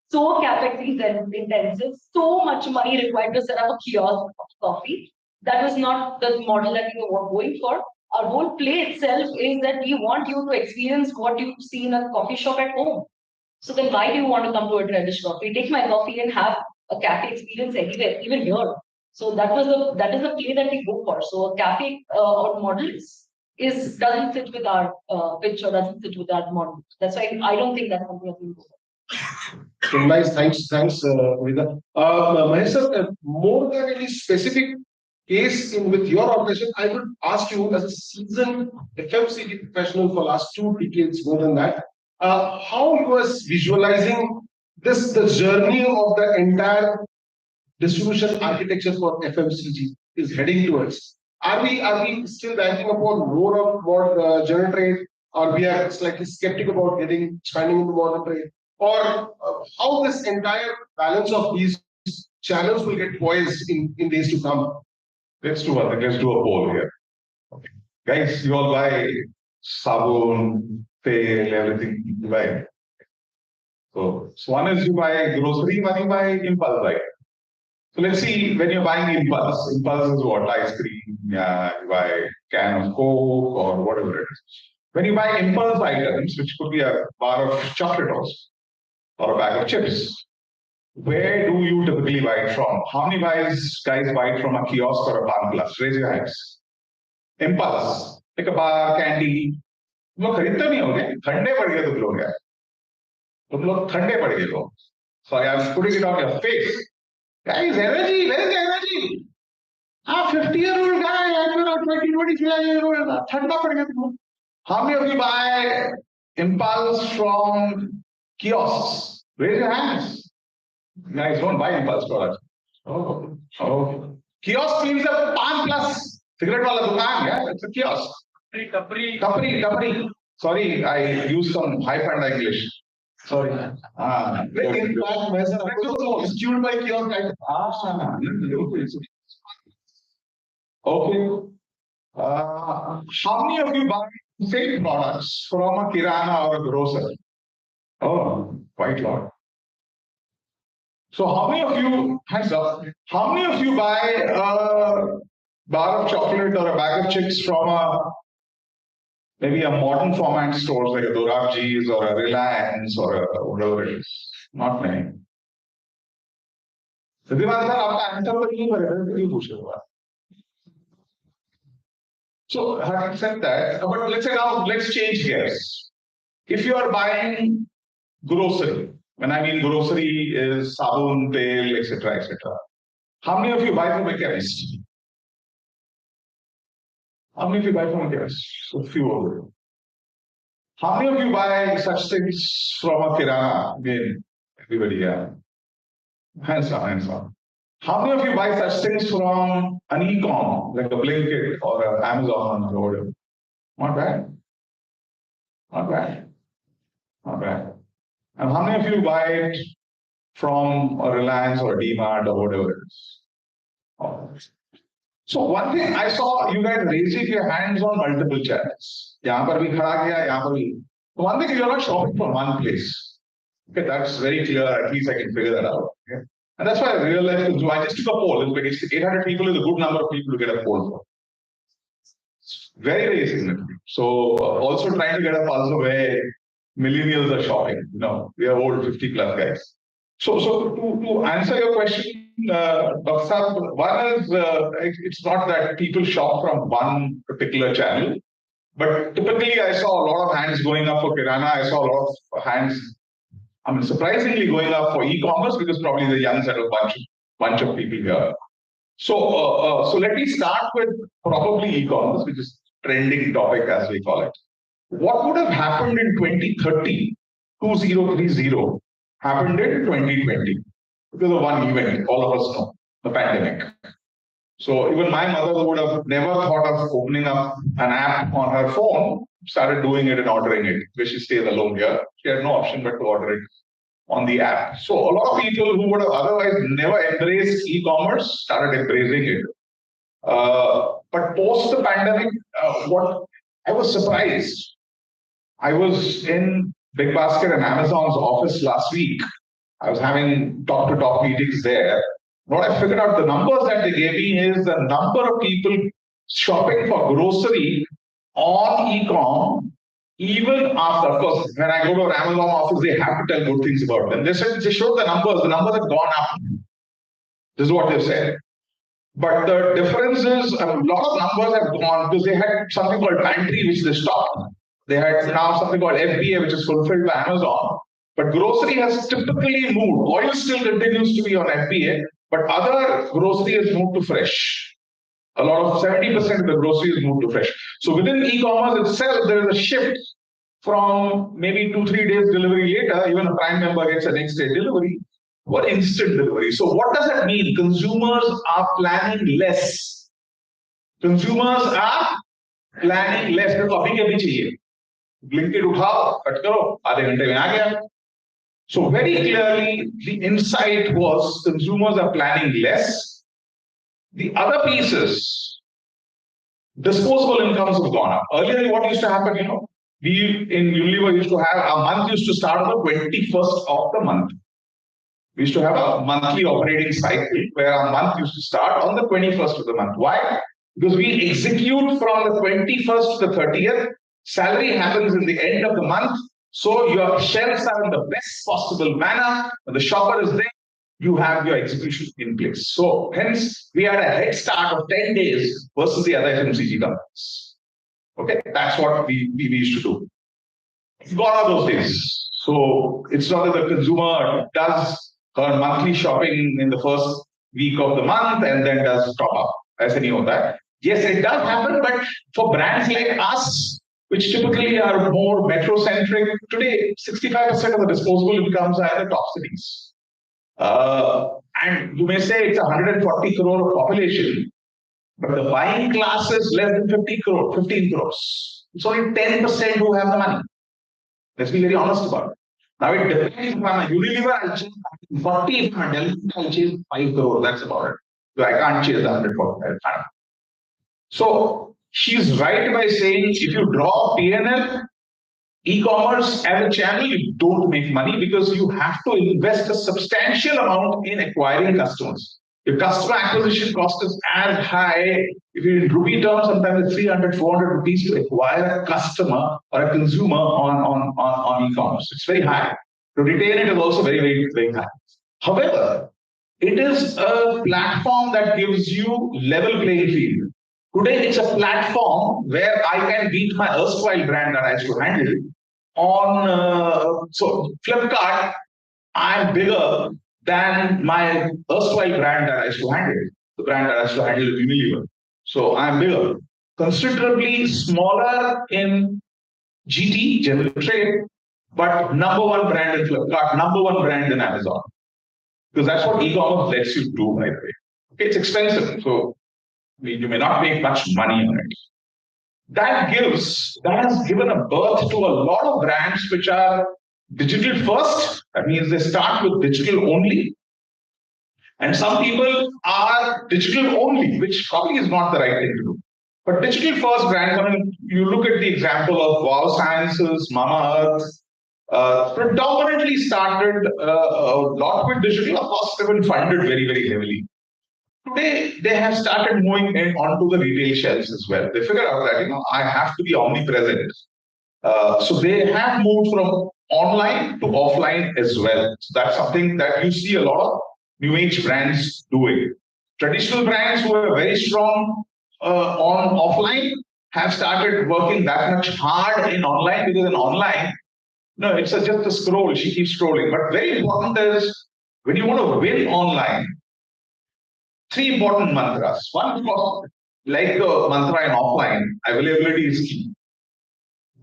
so capex intensive, so much money required to set up a kiosk of coffee. That was not the model that we were going for. Our whole play itself is that we want you to experience what you see in a coffee shop at home. So then why do you want to come to a Trellis coffee? Take my coffee and have a cafe experience anywhere, even here. So that is the play that we go for. So a cafe or model doesn't fit with our pitch or doesn't fit with our model. That's why I don't think that's something that we go for. Nice, thanks, Vida. Mahesh sir, more than any specific case in with your organization, I would ask you as a seasoned FMCG professional for last 2 decades, more than that, how you are visualizing the journey of the entire distribution architecture for FMCG is heading towards. Are we still banking upon more of more general trade, or we are slightly skeptical about getting expanding into modern trade, or how this entire balance of these channels will get poised in days to come? Let's do one thing. Let's do a poll here. Okay. Guys, you all buy sabun, tail, everything you buy. So one is you buy grocery, one you buy impulse buy. So let's see, when you're buying impulse, impulse is what? Ice cream, yeah, you buy can of Coke or whatever it is. When you buy impulse items, which could be a bar of chocolate also, or a bag of chips, where do you typically buy it from? How many guys buy it from a kiosk or a Pan Plus? Raise your hands. Impulse, like a bar, candy. तुम लोग खरीदते नहीं होगे, ठंडे पड़ गए तुम लोग यार, तुम लोग ठंडे पड़ गए लोग. Sorry, I'm putting it on your face. Guys, energy, where is the energy? A 50-year-old guy, I'm a 20-25-year-old, ठंडा पड़ गया तुम लोग. How many of you buy impulse from kiosks? Raise your hands. Guys, don't buy impulse products. Oh. Kiosk means a Pan Plus. Cigarette wala dukaan, yeah? It's a kiosk. Kapri. Sorry, I used some high-fund English. Sorry. In fact, myself, institute by kiosk. Okay. How many of you buy same products from a kirana or a grocer? Oh, quite a lot. So how many of you, hands up, how many of you buy a bar of chocolate or a bag of chips from maybe a modern format stores like a Dorabji's or a Reliance or a whatever it is? Not many. Siddhiman sir, आपका answer तो नहीं करेगा, क्यों पूछ रहे हो? So having said that, but let's say now let's change gears. If you are buying grocery, when I mean grocery is sabun, tail, etc., etc. How many of you buy from a chemist? How many of you buy from a chemist? So few of you. How many of you buy such things from a kirana? Again, everybody, yeah. Hands down. How many of you buy such things from an e-com, like a Blinkit or an Amazon or whatever? Not bad. And how many of you buy it from a Reliance or a DMart or whatever it is? Oh. So one thing I saw you guys raising your hands on multiple channels. Yahan par bhi khada kiya, yahan par bhi. One thing is you're not shopping from one place. Okay, that's very clear. At least I can figure that out. Okay? And that's why I realized I just took a poll. It's 800 people is a good number of people to get a poll for. It's very significant. So also trying to get a pulse of where millennials are shopping. We are old 50 plus guys. So to answer your question, Dr. Saab, one is it's not that people shop from one particular channel, but typically I saw a lot of hands going up for Kirana. I saw a lot of hands, surprisingly going up for e-commerce because probably the young set of bunch of people here. So let me start with probably e-commerce, which is trending topic as we call it. What would have happened in 2030 happened in 2020 because of one event, all of us know, the pandemic. So even my mother would have never thought of opening up an app on her phone, started doing it and ordering it because she stays alone here. She had no option but to order it on the app. So a lot of people who would have otherwise never embraced e-commerce started embracing it. But post the pandemic, what I was surprised. I was in Big Basket and Amazon's office last week. I was having top-to-top meetings there. What I figured out, the numbers that they gave me is the number of people shopping for grocery on e-com, even after, of course, when I go to an Amazon office, they have to tell good things about them. They showed the numbers have gone up. This is what they've said. But the difference is a lot of numbers have gone because they had something called pantry, which they stopped. They had now something called FBA, which is fulfilled by Amazon. But grocery has typically moved. Oil still continues to be on FBA, but other grocery has moved to fresh. A lot of 70% of the groceries moved to fresh. So within e-commerce itself, there is a shift from maybe 2-3 days delivery later, even a Prime member gets a next day delivery, or instant delivery. So what does that mean? Consumers are planning less. Consumers are planning less. तो अभी के भी चाहिए. Blinkit उठाओ, cut करो, आधे घंटे में आ गया. So very clearly, the insight was consumers are planning less. The other pieces, disposable incomes have gone up. Earlier, what used to happen, we in Unilever used to have, our month used to start on the 21st of the month. We used to have a monthly operating cycle where our month used to start on the 21st of the month. Why? Because we execute from the 21st to the 30th. Salary happens in the end of the month. So your shelves are in the best possible manner. When the shopper is there, you have your execution in place. So hence, we had a head start of 10 days versus the other FMCG companies. Okay, that's what we used to do. It's gone out those days. So it's not that the consumer does her monthly shopping in the first week of the month and then does top up as any of that. Yes, it does happen, but for brands like us, which typically are more metro-centric, today 65% of the disposable incomes are in the top cities. And you may say it's 140 crore of population, but the buying class is less than 15 crores. It's only 10% who have the money. Let's be very honest about it. Now it depends. If I'm a Unilever, I'll chase 40. If I'm a Delhi, I'll chase 5 crore. That's about it. So I can't chase the 145. So she's right by saying if you draw P&L, e-commerce as a channel, you don't make money because you have to invest a substantial amount in acquiring customers. If customer acquisition cost is as high, if you in rupee terms, sometimes it's 300, 400 rupees to acquire a customer or a consumer on e-commerce. It's very high. To retain it is also very, very, very high. However, it is a platform that gives you level playing field. Today, it's a platform where I can beat my erstwhile brand that I used to handle on, so Flipkart, I'm bigger than my erstwhile brand that I used to handle, the brand that I used to handle with Unilever. So I'm bigger, considerably smaller in GT, general trade, but number one brand in Flipkart, number one brand in Amazon. Because that's what e-commerce lets you do, by the way. Okay, it's expensive, so you may not make much money on it. That has given a birth to a lot of brands which are digital first. That means they start with digital only. And some people are digital only, which probably is not the right thing to do. But digital first brands, I mean, you look at the example of Wow Sciences, Mama Earth, predominantly started a lot with digital, of course, they've been funded very, very heavily. Today, they have started moving onto the retail shelves as well. They figured out that, I have to be omnipresent. So they have moved from online to offline as well. So that's something that you see a lot of new age brands doing. Traditional brands who are very strong on offline have started working that much hard in online because in online, no, it's just a scroll. She keeps scrolling. But very important is when you want to win online, 3 important mantras. One, like the mantra in offline, availability is key.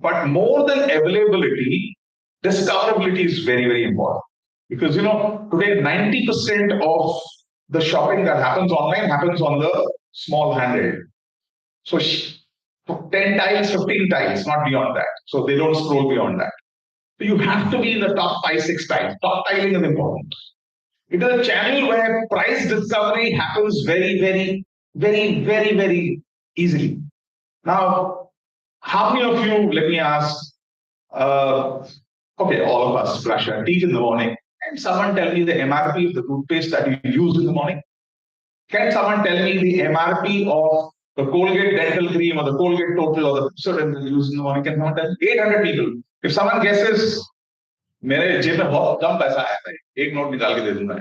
But more than availability, discoverability is very, very important. Because, today 90% of the shopping that happens online happens on the small handheld. So 10 tiles, 15 tiles, not beyond that. So they don't scroll beyond that. So you have to be in the top 5, 6 tiles. Top tiling is important. It is a channel where price discovery happens very, very, very, very, very easily. Now, how many of you, let me ask, okay, all of us brush our teeth in the morning. Can someone tell me the MRP of the toothpaste that you use in the morning? Can someone tell me the MRP of the Colgate dental cream or the Colgate total or the Pepsodent that you use in the morning? Can someone tell me? 800 people. If someone guesses, मेरे जेब में बहुत कम पैसा है, मैं एक note निकाल के दे दूंगा.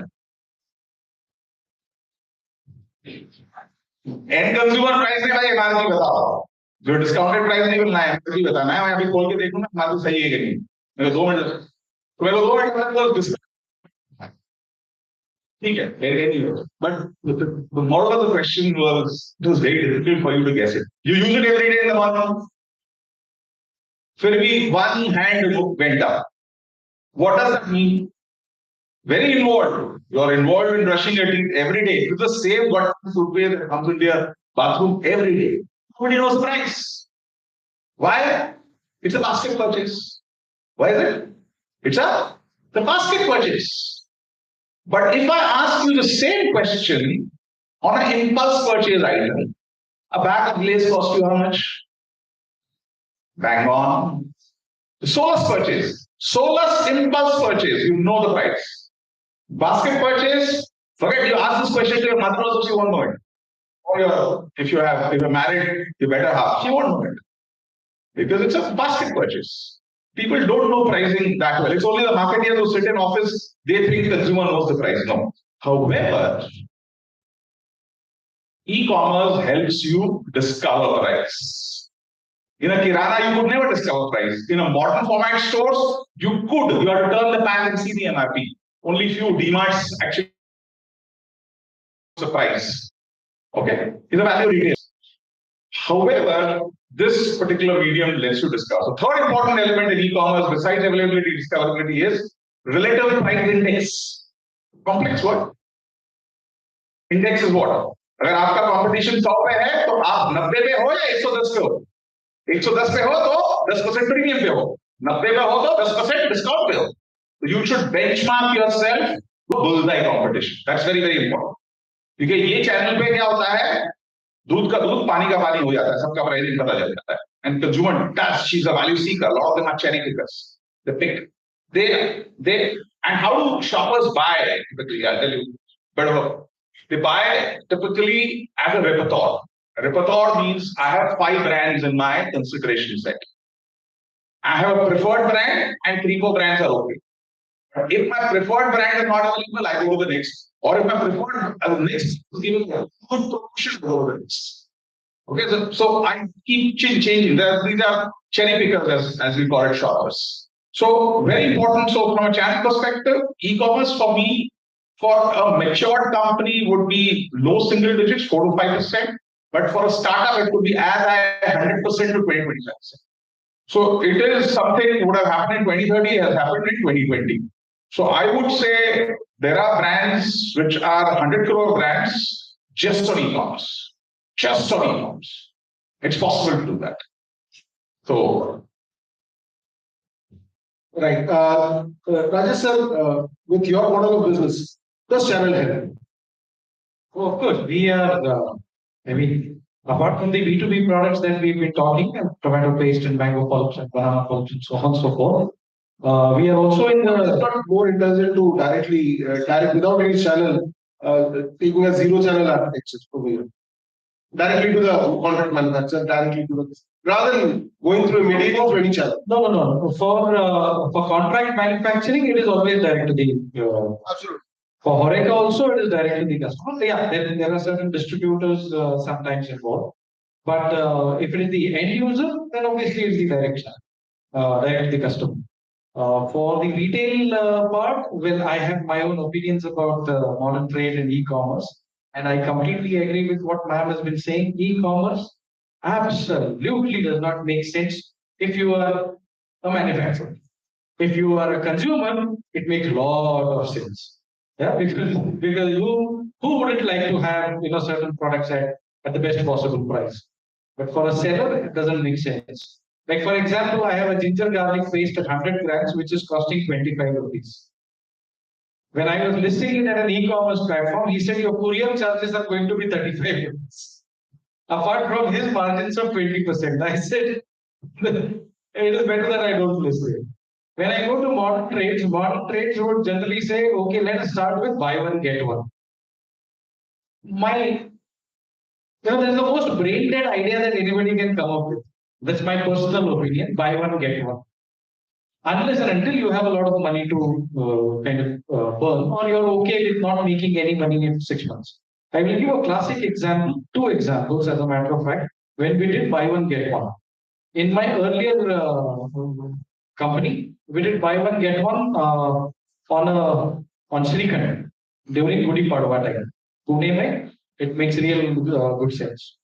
एंड कंज्यूमर प्राइस ने भाई एमआरपी बताओ, जो डिस्काउंटेड प्राइस नहीं मिलना है, एमआरपी बताना है. मैं अभी खोल के देखूंगा एमआरपी सही है कि नहीं. मेरे को 2 minute Okay, anyway. But the moral of the question was, it was very difficult for you to guess it. You use it every day in the morning. फिर भी one hand went up. What does that mean? Very involved. You are involved in brushing your teeth every day. It's the same what footwear that comes into your bathroom every day. Nobody knows the price. Why? It's a basket purchase. Why is it? It's the basket purchase. But if I ask you the same question on an impulse purchase item, a bag of lace costs you how much? Bang on. The Solus purchase. Solus impulse purchase, you know the price. Basket purchase, forget you ask this question to your mother also, she won't know it. Or if you're married, your better half, she won't know it. Because it's a basket purchase. People don't know pricing that well. It's only the marketeers who sit in office, they think the consumer knows the price. No. However, e-commerce helps you discover price. In a Kirana, you could never discover price. In a modern format stores, you could. You have to turn the pan and see the MRP. Only few DMarts actually the price. Okay? It's a value retail. However, this particular medium lets you discover. So third important element in e-commerce besides availability discoverability is relative price index. Complex word. Index is what? अगर आपका competition 100 पे है तो आप 90 पे हो या 110 पे हो 110 पे हो तो 10% प्रीमियम पे हो 90 पे हो तो 10% डिस्काउंट पे हो So you should benchmark yourself to bullseye competition. That's very, very important. क्योंकि ये चैनल पे क्या होता है दूध का दूध पानी का पानी हो जाता है सबका प्राइसिंग पता चल जाता है and consumer does she's a value seeker a lot of them are cherry pickers they pick they and how do shoppers buy typically I'll tell you but they buy typically as a repertoire means I have 5 brands in my consideration set I have a preferred brand and 3-4 brands are okay if my preferred brand is not available I go to the next or if my preferred next is given a good promotion I go to the next okay so I keep changing these are cherry pickers as we call it shoppers so very important so from a channel perspective e-commerce for me for a matured company would be low single digits 4 to 5% but for a startup it could be as high 100% to 20-25%. So it is something would have happened in 2030 has happened in 2020. So I would say there are brands which are 100 crore brands just on e-commerce. Just on e-commerce. It's possible to do that. So Right. Rajesh sir, with your model of business, does channel help? Oh, of course, we are, apart from the B2B products that we've been talking, tomato paste and mango pulps and banana pulps and so on and so forth, we are also in the. It's not more intelligent to directly, direct without any channel, taking a zero channel architecture over here. Directly to the contract manufacturer, directly to the rather than going through a mediator of any channel. No. For contract manufacturing, it is always direct to the. Absolutely. For Horeca also, it is direct to the customer. Yeah, there are certain distributors sometimes involved. But if it is the end user, then obviously it's the direct channel, direct to the customer. For the retail part, well, I have my own opinions about modern trade and e-commerce. And I completely agree with what ma'am has been saying. E-commerce absolutely does not make sense if you are a manufacturer. If you are a consumer, it makes a lot of sense. Yeah, because who wouldn't like to have certain products at the best possible price? But for a seller, it doesn't make sense. Like for example, I have a ginger garlic paste at 100 grams, which is costing 25 rupees. When I was listing it at an e-commerce platform, he said your courier charges are going to be 35 rupees. Apart from his margins of 20%. I said, it is better that I don't list it. When I go to modern trades would generally say, okay, let us start with buy one, get one. That's the most brain dead idea that anybody can come up with. That's my personal opinion. Buy one, get one. Unless and until you have a lot of money to burn, or you're okay with not making any money in 6 months. I will give a classic example, 2 examples as a matter of fact, when we did buy one, get one. In my earlier company, we did buy one, get one on Srikhand. during Gudi Padwa time. Pune mein, it makes real good sense.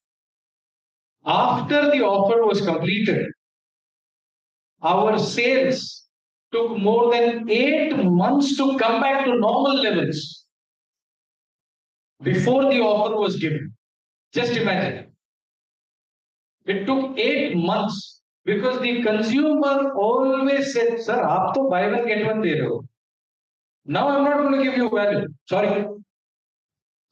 After the offer was completed, our sales took more than 8 months to come back to normal levels before the offer was given. Just imagine. It took 8 months because the consumer always said, Sir, aap to buy one get one de rahe ho. Now I'm not going to give you value. Sorry.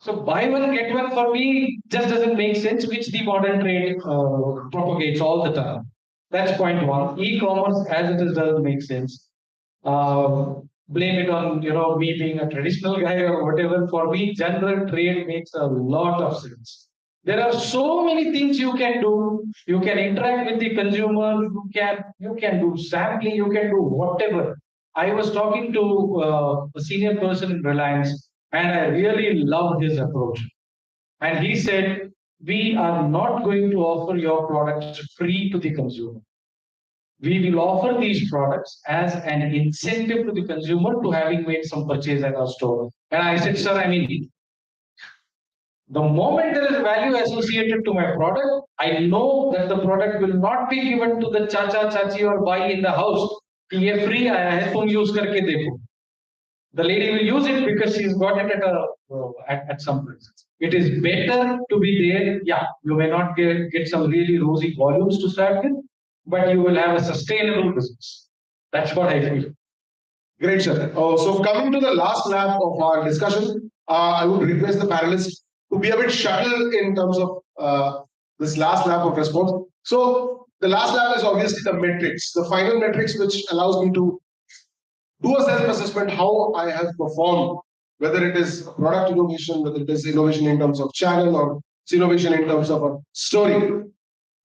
So buy one get one for me just doesn't make sense, which the modern trade propagates all the time. That's point one. E-commerce as it is doesn't make sense. Blame it on me being a traditional guy or whatever. For me, general trade makes a lot of sense. There are so many things you can do. You can interact with the consumer. You can do sampling. You can do whatever. I was talking to a senior person in Reliance, and I really loved his approach. And he said, "We are not going to offer your products free to the consumer. We will offer these products as an incentive to the consumer to having made some purchase at our store." And I said, "Sir, I mean, the moment there is value associated to my product, I know that the product will not be given to the chacha, chachi or bhai in the house. ये free आया है, तुम use करके देखो." The lady will use it because she's got it at some place. It is better to be there. Yeah, you may not get some really rosy volumes to start with, but you will have a sustainable business. That's what I feel. Great, sir. So coming to the last lap of our discussion, I would request the panelists to be a bit shuttle in terms of this last lap of response. So the last lap is obviously the metrics, the final metrics, which allows me to do a self-assessment how I have performed, whether it is product innovation, whether it is innovation in terms of channel or it's innovation in terms of a story.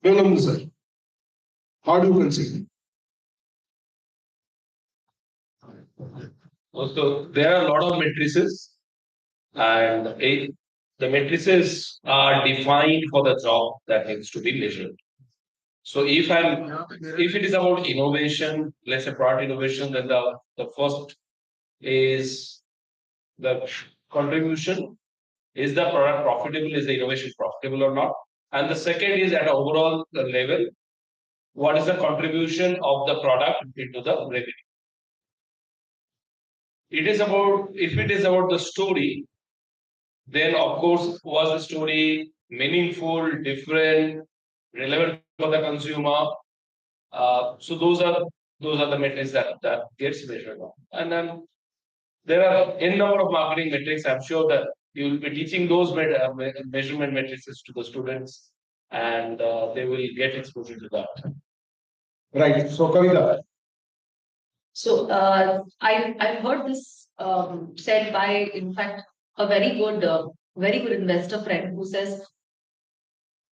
Bimalam sir, how do you consider? So there are a lot of matrices, and the matrices are defined for the job that needs to be measured. So if it is about innovation, let's say product innovation, then the first is the contribution. Is the product profitable? Is the innovation profitable or not? And the second is at overall level, what is the contribution of the product into the revenue? If it is about the story, then of course, was the story meaningful, different, relevant for the consumer? So those are the metrics that gets measured on. And then there are n number of marketing metrics. I'm sure that you will be teaching those measurement metrics to the students, and they will get exposure to that. Right. So Kavita. So I've heard this said by, in fact, a very good investor friend who says,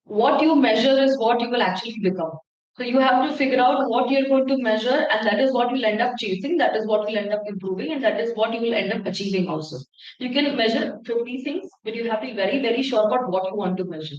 what you measure is what you will actually become. So you have to figure out what you're going to measure, and that is what you'll end up chasing, that is what will end up improving, and that is what you will end up achieving also. You can measure 50 things, but you have to be very, very sure about what you want to measure.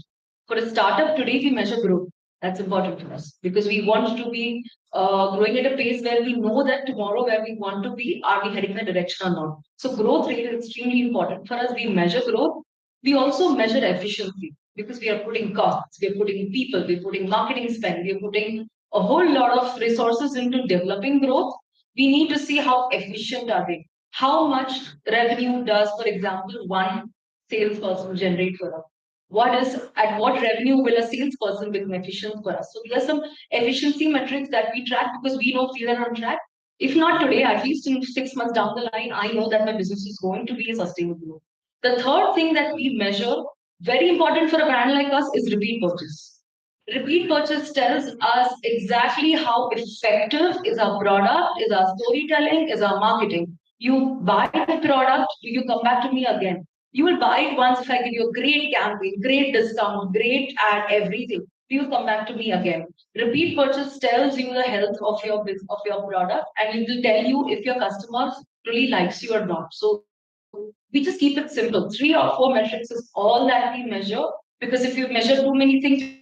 For a startup today, we measure growth. That's important for us because we want to be growing at a pace where we know that tomorrow where we want to be, are we heading in the direction or not? So growth rate is extremely important for us. We measure growth. We also measure efficiency because we are putting costs, we are putting people, we are putting marketing spend, we are putting a whole lot of resources into developing growth. We need to see how efficient are they. How much revenue does, for example, one salesperson generate for us? At what revenue will a salesperson become efficient for us? So there are some efficiency metrics that we track because we know we are on track. If not today, at least in 6 months down the line, I know that my business is going to be a sustainable. The third thing that we measure, very important for a brand like us, is repeat purchase. Repeat purchase tells us exactly how effective is our product, is our storytelling, is our marketing. You buy the product, you come back to me again. You will buy it once if I give you a great campaign, great discount, great ad, everything. You will come back to me again. Repeat purchase tells you the health of your business, of your product, and it will tell you if your customer really likes you or not. So we just keep it simple. 3 or 4 metrics is all that we measure, because if you measure too many things, 3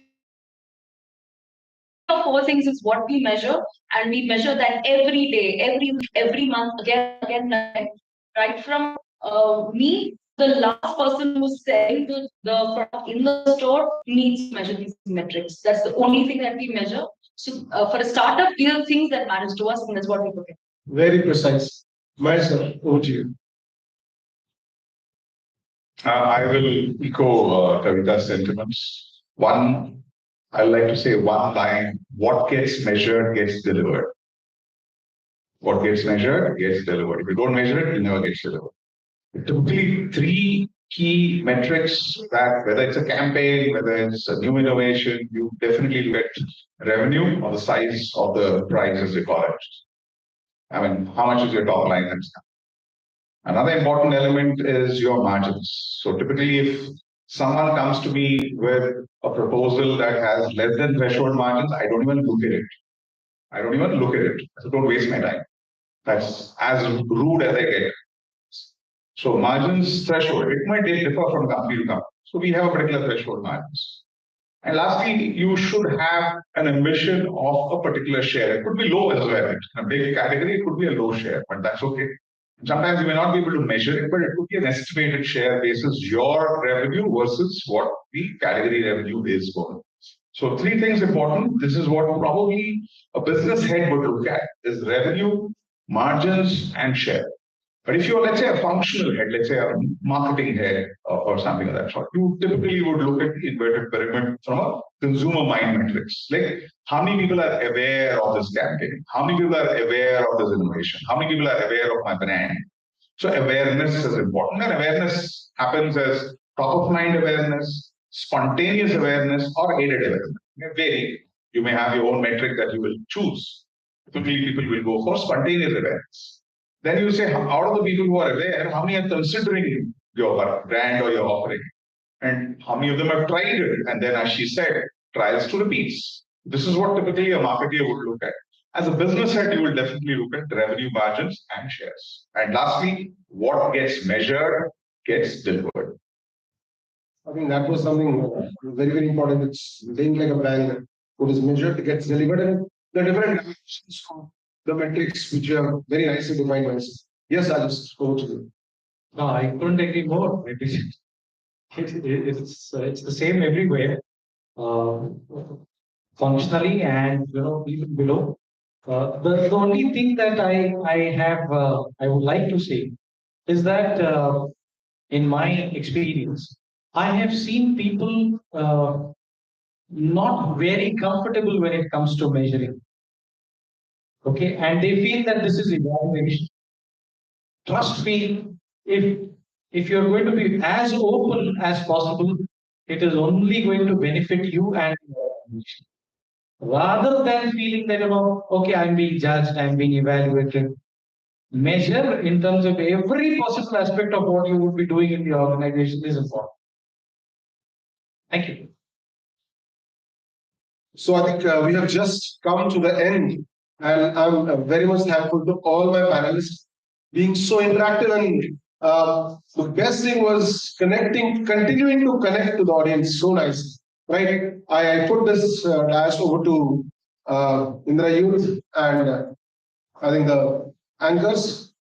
or 4 things is what we measure, and we measure that every day, every week, every month, again, right from the last person who's selling the product in the store needs to measure these metrics. That's the only thing that we measure. So for a startup, these are things that matters to us, and that's what we look at. Very precise. Myself, over to you. I will echo Kavita's sentiments. One, I would like to say one line: what gets measured gets delivered. What gets measured gets delivered. If you don't measure it, it never gets delivered. Typically, three key metrics that whether it's a campaign, whether it's a new innovation, you definitely look at revenue or the size of the prize, as they call it. I mean, how much is your top line? Another important element is your margins. So typically, if someone comes to me with a proposal that has less than threshold margins, I don't even look at it. I don't even look at it. So don't waste my time. That's as rude as I get. So margins threshold, it might differ from company to company. So we have a particular threshold margins. And lastly, you should have an ambition of a particular share. It could be low as well. In a big category, it could be a low share, but that's okay. Sometimes you may not be able to measure it, but it could be an estimated share basis your revenue versus what the category revenue is going. So three things important. This is what probably a business head would look at is revenue, margins, and share. But if you're, let's say, a functional head, let's say a marketing head or something of that sort, you typically would look at the inverted pyramid from a consumer mind metrics. Like how many people are aware of this campaign? How many people are aware of this innovation? How many people are aware of my brand? So awareness is important. And awareness happens as top of mind awareness, spontaneous awareness, or aided awareness. It may vary. You may have your own metric that you will choose. Typically, people will go for spontaneous awareness. Then you say, out of the people who are aware, how many are considering your brand or your offering? And how many of them have tried it? And then, as she said, trials to repeats. This is what typically a marketer would look at. As a business head, you will definitely look at revenue margins and shares. And lastly, what gets measured gets delivered. I think that was something very, very important. It's laying like a brand. What is measured gets delivered, and the different dimensions of the metrics, which are very nicely defined. Yes, I'll just go to you. No, I couldn't agree more. It's the same everywhere, functionally and even below. The only thing that I would like to say is that in my experience, I have seen people not very comfortable when it comes to measuring. Okay, and they feel that this is evaluation. Trust me, if you're going to be as open as possible, it is only going to benefit you and your organization. Rather than feeling that okay, I'm being judged, I'm being evaluated. Measure in terms of every possible aspect of what you would be doing in the organization is important. Thank you. So I think we have just come to the end, and I'm very much thankful to all my panelists being so interactive. And the best thing was continuing to connect to the audience so nice, right? I put this dash over to Indra Youth and I think the anchors.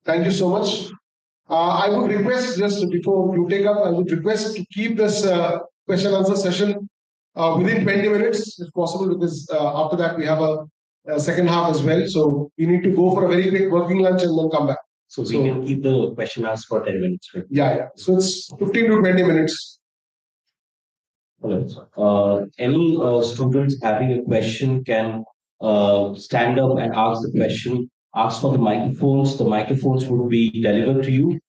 Thank you so much. I would request, just before you take up, I would request to keep this question answer session within 20 minutes, if possible, because after that we have a second half as well. So we need to go for a very quick working lunch and then come back. So we can keep the question asked for 10 minutes. Right? Yeah. So it's 15 to 20 minutes. Any students having a question can stand up and ask the question. Ask for the microphones. The microphones will be delivered to you.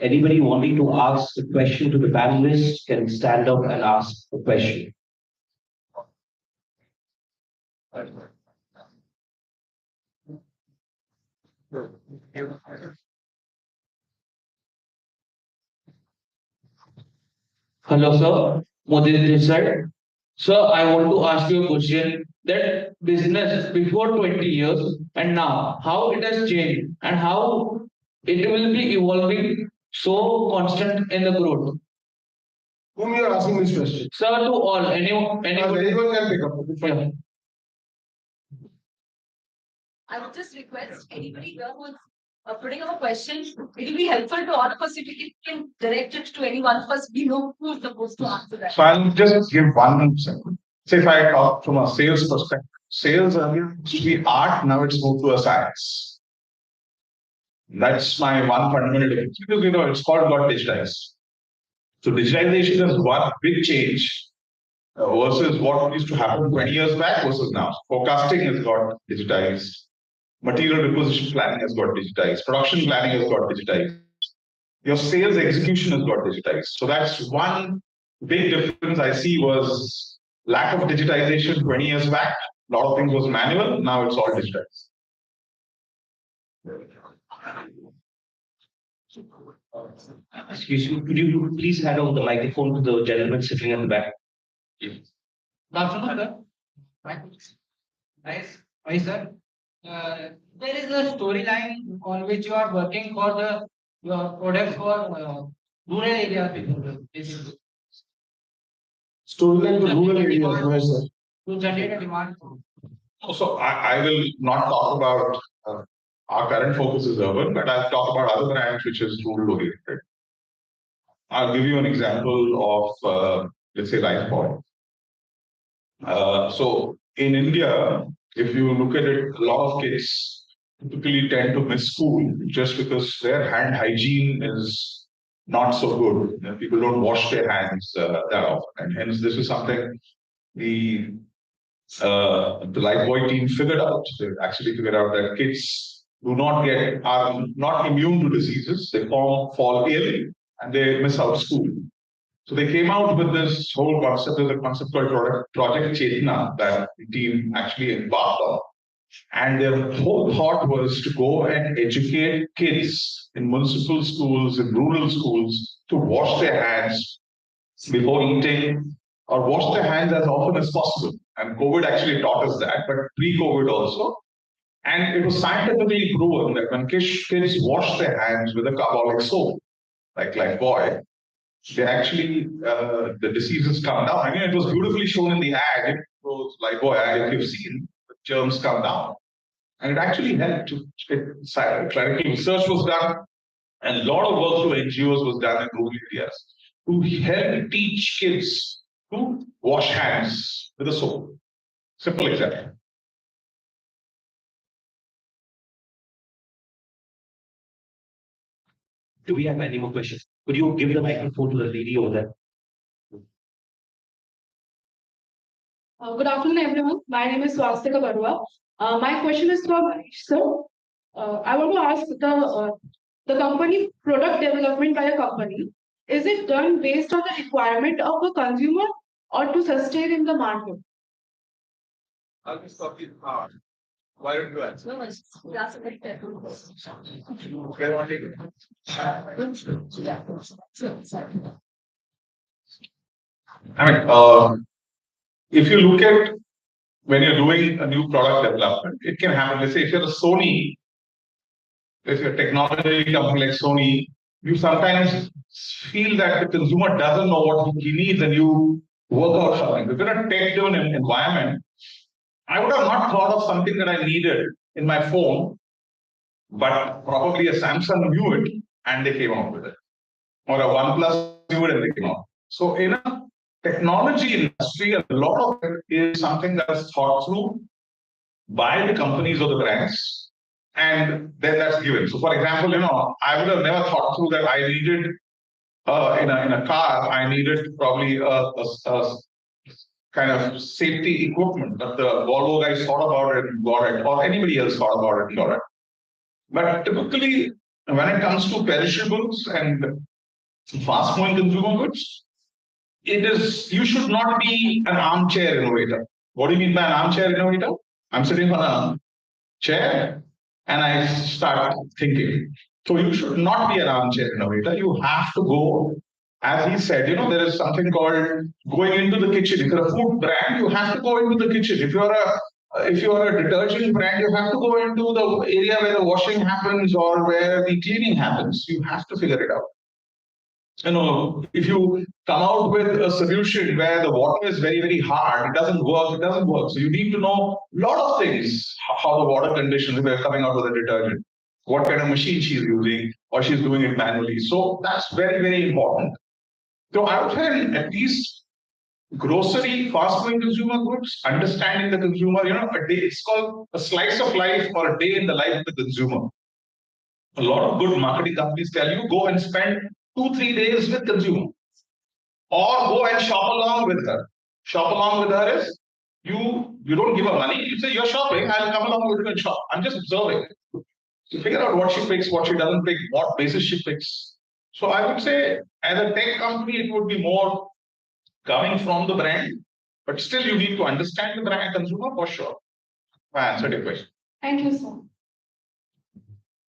Anybody wanting to ask a question to the panelists can stand up and ask the question. Hello, sir. Modi this side. Sir, I want to ask you a question that business before 20 years and now, how it has changed and how it will be evolving so constant in the growth. Whom you are asking this question? Sir, to all, anyone Anyone can pick up. Yeah. I would just request anybody here who's putting up a question, it will be helpful to all of us if you can direct it to any one of us. We know who's supposed to answer that. So I'll just give one example. Say if I talk from a sales perspective, sales earlier used to be art, now it's moved to a science. That's my one fundamental difference because it's called got digitized. So digitization is one big change versus what used to happen 20 years back versus now. Forecasting has got digitized. Material requisition planning has got digitized. Production planning has got digitized. Your sales execution has got digitized. So that's one big difference I see was lack of digitization 20 years back. A lot of things was manual. Now it's all digitized. Excuse me, could you please hand over the microphone to the gentleman sitting at the back? Good afternoon, sir. Nice, sir. There is a storyline on which you are working for your products for rural areas. Storyline to rural areas, where, sir? To generate a demand. So I will not talk about our current focus is urban, but I'll talk about other brands which is rural oriented. I'll give you an example of let's say Lifebuoy. So in India, if you look at it, a lot of kids typically tend to miss school just because their hand hygiene is not so good. People don't wash their hands that often, and hence this is something the Lifebuoy team figured out. They actually figured out that kids are not immune to diseases. They fall ill and they miss out school. So they came out with this whole concept. There's a concept called Project Chetna that the team actually embarked on. And their whole thought was to go and educate kids in municipal schools, in rural schools, to wash their hands before eating or wash their hands as often as possible. And COVID actually taught us that, but pre-COVID also. And it was scientifically proven that when kids wash their hands with a carbolic soap, like Lifebuoy, they actually, the diseases come down. I mean, it was beautifully shown in the ad, those Lifebuoy ad, if you've seen, the germs come down. And it actually helped. Clinical research was done, and a lot of work through NGOs was done in rural areas to help teach kids to wash hands with a soap. Simple example. Do we have any more questions? Could you give the microphone to the lady over there? Good afternoon, everyone. My name is Swastika Barua. My question is for Manish, sir. I want to ask the company product development by a company, is it done based on the requirement of a consumer or to sustain in the market? I'll just copy the card. Why don't you answer? No, that's a very fair I mean, if you look at when you're doing a new product development, it can happen. Let's say if you're a Sony, if you're a technology company like Sony, you sometimes feel that the consumer doesn't know what he needs and you work out something. If you're a tech-driven environment, I would have not thought of something that I needed in my phone, but probably a Samsung knew it and they came out with it. Or a OnePlus knew it and they came out. So in a technology industry, a lot of it is something that is thought through by the companies or the brands, and then that's given. So for example, I would have never thought through that I needed in a car, I needed probably a kind of safety equipment, but the Volvo guys thought about it and got it, or anybody else thought about it and got it. But typically, when it comes to perishables and fast-moving consumer goods, you should not be an armchair innovator. What do you mean by an armchair innovator? I'm sitting on a chair and I start thinking. So you should not be an armchair innovator. You have to go, as he said, there is something called going into the kitchen. If you're a food brand, you have to go into the kitchen. If you're a detergent brand, you have to go into the area where the washing happens or where the cleaning happens. You have to figure it out. if you come out with a solution where the water is very, very hard, it doesn't work, it doesn't work. So you need to know a lot of things, how the water conditions, if you're coming out with a detergent, what kind of machine she's using, or she's doing it manually. So that's very, very important. So I would say at least grocery, fast-moving consumer goods, understanding the consumer, a day, it's called a slice of life or a day in the life of the consumer. A lot of good marketing companies tell you go and spend 2-3 days with consumer, or go and shop along with her. Shop along with her is you don't give her money. You say you're shopping, I'll come along with you and shop. I'm just observing. So figure out what she picks, what she doesn't pick, what basis she picks. So I would say as a tech company, it would be more coming from the brand, but still you need to understand the brand consumer for sure. I answered your question. Thank you, sir.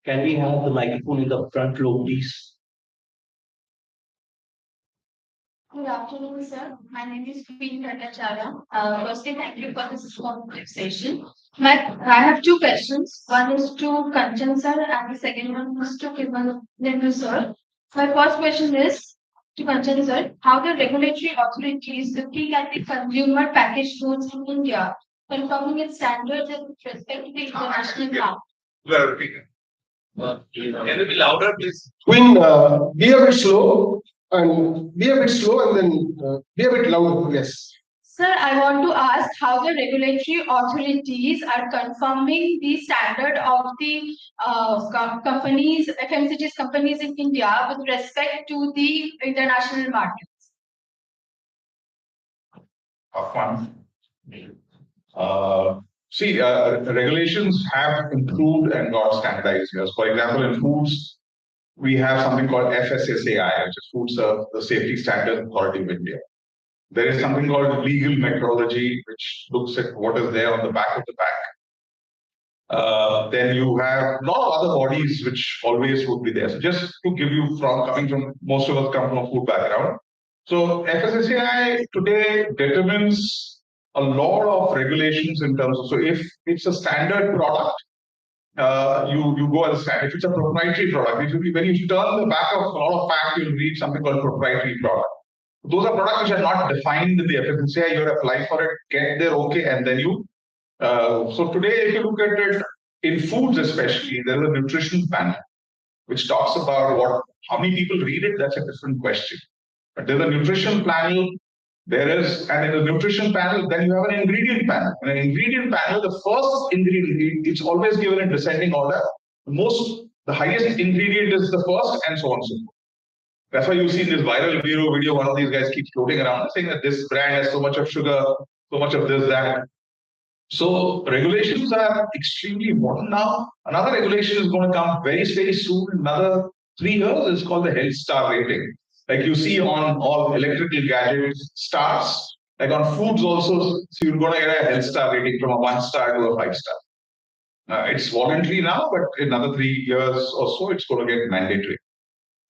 Can we have the microphone in the front row, please? Good afternoon, sir. My name is Queen Bhattacharya. Firstly, thank you for this conversation. I have two questions. One is to Kanchan sir, and the second one is to Kivan sir. My first question is to Kanchan sir: how the regulatory authorities look at the consumer packaged foods in India, confirming its standards and with respect to the international market? Can you be louder, please? Queen, be a bit slow and then be a bit louder. Yes. Sir, I want to ask how the regulatory authorities are confirming the standard of the companies, FMCG companies in India with respect to the international markets. Tough one. Regulations have improved and got standardized here. For example, in foods, we have something called FSSAI, which is Food the Safety Standard Authority of India. There is something called legal metrology, which looks at what is there on the back of the bag. Then you have a lot of other bodies which always would be there. So just to give you coming from, most of us come from a food background. So FSSAI today determines a lot of regulations in terms of, so if it's a standard product, you go as a standard. If it's a proprietary product, it will be when you turn the back of a lot of facts, you'll read something called proprietary product. Those are products which are not defined in the FMCG. You apply for it, get there, okay, and then you. So today, if you look at it in foods, especially, there's a nutrition panel which talks about how many people read it. That's a different question. But there's a nutrition panel. And in the nutrition panel, then you have an ingredient panel. In an ingredient panel, the first ingredient, it's always given in descending order. The highest ingredient is the first, and so on and so forth. That's why you see this viral video, one of these guys keeps floating around saying that this brand has so much of sugar, so much of this, that. So regulations are extremely important now. Another regulation is going to come very, very soon. Another 3 years is called the Health Star rating. Like you see on all electrical gadgets, stars, like on foods also, so you're going to get a Health Star rating from a 1-star to a 5-star. It's voluntary now, but in another 3 years or so, it's going to get mandatory.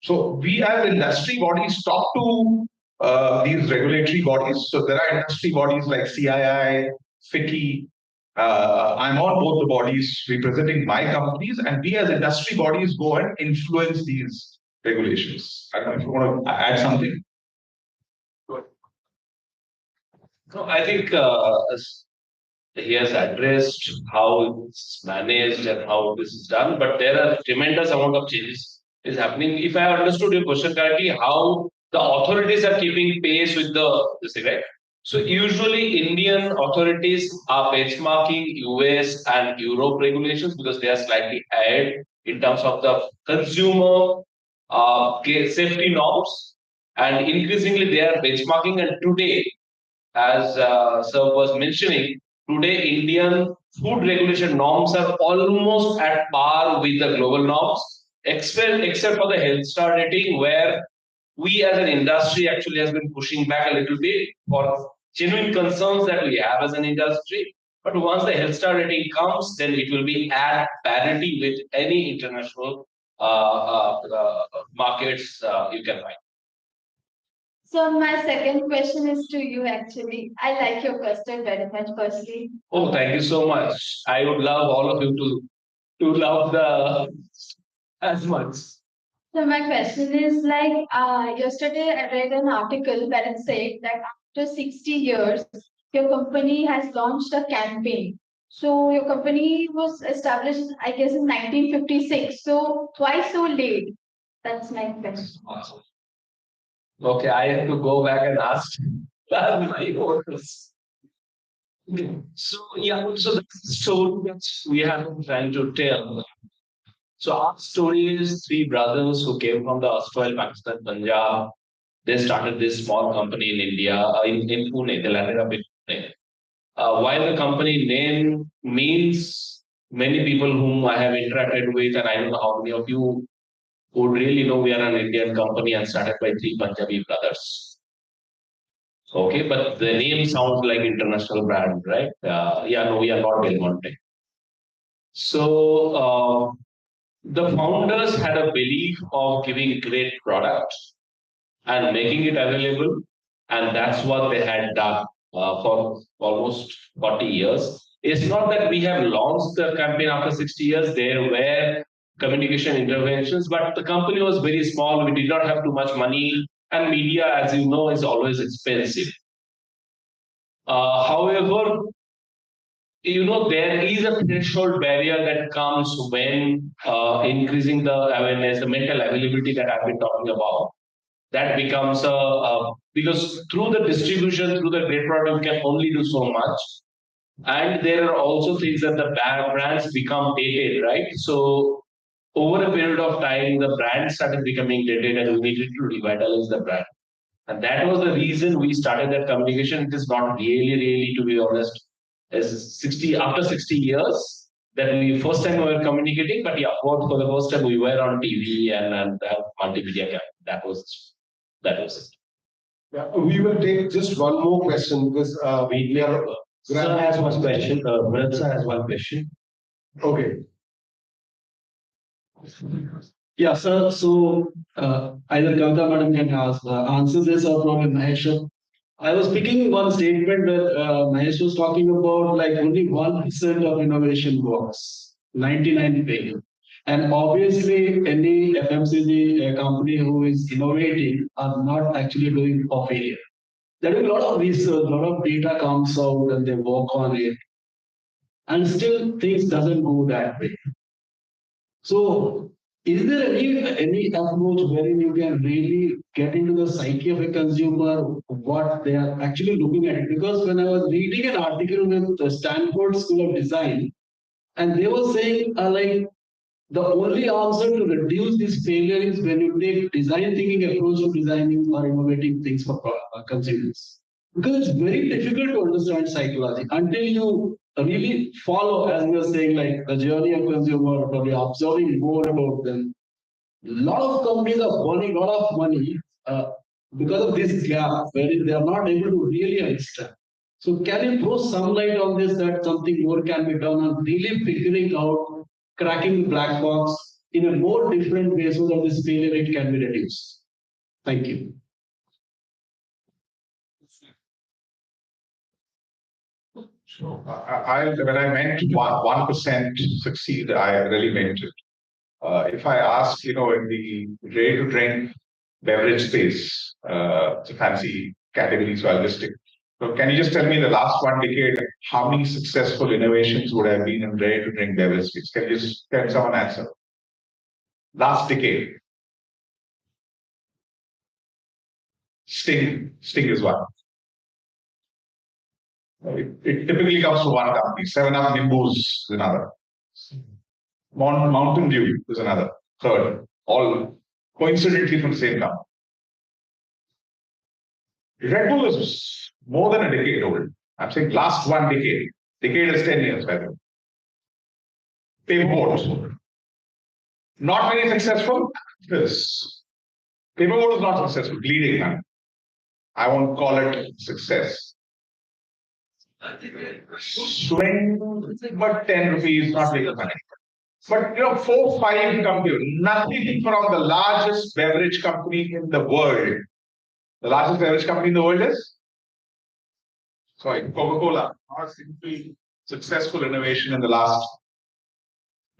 So we as industry bodies talk to these regulatory bodies. So there are industry bodies like CII, FICCI. I'm on both the bodies representing my companies, and we as industry bodies go and influence these regulations. I don't know if you want to add something. No, I think he has addressed how it's managed and how this is done, but there are tremendous amount of changes is happening. If I understood your question correctly, how the authorities are keeping pace with this, right? So usually Indian authorities are benchmarking US and Europe regulations because they are slightly ahead in terms of the consumer safety norms, and increasingly they are benchmarking. And today, as Sir was mentioning, today Indian food regulation norms are almost at par with the global norms, except for the Health Star rating, where we as an industry actually has been pushing back a little bit for genuine concerns that we have as an industry. But once the Health Star rating comes, then it will be at parity with any international markets you can find. So my second question is to you actually. I like your custard very much firstly. Oh, thank you so much. I would love all of you to love the as much. So my question is like, yesterday I read an article where it said that after 60 years, your company has launched a campaign. So your company was established, I guess, in 1956. So why so late? That's my question. Okay, I have to go back and ask my voters. So yeah, so that's the story that we have been trying to tell. So our story is three brothers who came from the erstwhile Pakistan, Punjab. They started this small company in India, in Pune. They landed up in Pune. While the company name means many people whom I have interacted with, and I don't know how many of you would really know we are an Indian company and started by three Punjabi brothers. Okay, but the name sounds like international brand, right? Yeah, no, we are not Del Monte. So the founders had a belief of giving great product and making it available, and that's what they had done for almost 40 years. It's not that we have launched the campaign after 60 years. There were communication interventions, but the company was very small. We did not have too much money, and media, as you know, is always expensive. However, there is a threshold barrier that comes when increasing the awareness, the mental availability that I've been talking about. That becomes because through the distribution, through the great product, you can only do so much. And there are also things that the brands become dated, right? So over a period of time, the brand started becoming dated and we needed to revitalize the brand. And that was the reason we started that communication. It is not really, to be honest, as 60 after 60 years that we first time we were communicating, but yeah, for the first time we were on TV and multimedia camp. That was it. Yeah, we will take just one more question because we are. Sir has one question. Bharat sir has one question. Okay. Yeah, sir. So either Kavita madam can answer this or probably Mahesh. I was picking one statement that Mahesh was talking about, like only 1% of innovation works, 99 fail. And obviously, any FMCG company who is innovating are not actually doing for failure. There is a lot of research, a lot of data comes out, and they work on it, and still things doesn't go that way. So, is there any approach wherein you can really get into the psyche of a consumer, what they are actually looking at? Because when I was reading an article with the Stanford School of Design, and they were saying like the only answer to reduce this failure is when you take design thinking approach to designing or innovating things for consumers. Because it's very difficult to understand psychology until you really follow, as we were saying, like the journey of consumer, probably observing more about them. A lot of companies are burning a lot of money because of this gap, wherein they are not able to really understand. So can you throw some light on this, that something more can be done on really figuring out, cracking the black box in a more different way so that this failure rate can be reduced? Thank you. So when I meant 1% succeed, I really meant it. If I ask, in the ready-to-drink beverage space, it's a fancy category, so I'll just stick. So can you just tell me in the last 1 decade, how many successful innovations would have been in ready-to-drink beverage space? Can someone answer? Last decade. Sting is one. It typically comes from one company. 7-Up Nimbus is another. Mountain Dew is another. Third. All coincidentally from the same company. Red Bull is more than a decade old. I'm saying last 1 decade. Decade is 10 years, by the way. Paperboard. Not very successful. Yes. Paperboard is not successful. Bleeding, man. I won't call it success. Swing, but 10 rupees, not very money. But 4, 5 companies, nothing from the largest beverage company in the world. The largest beverage company in the world is? Sorry, Coca-Cola. Not simply successful innovation in the last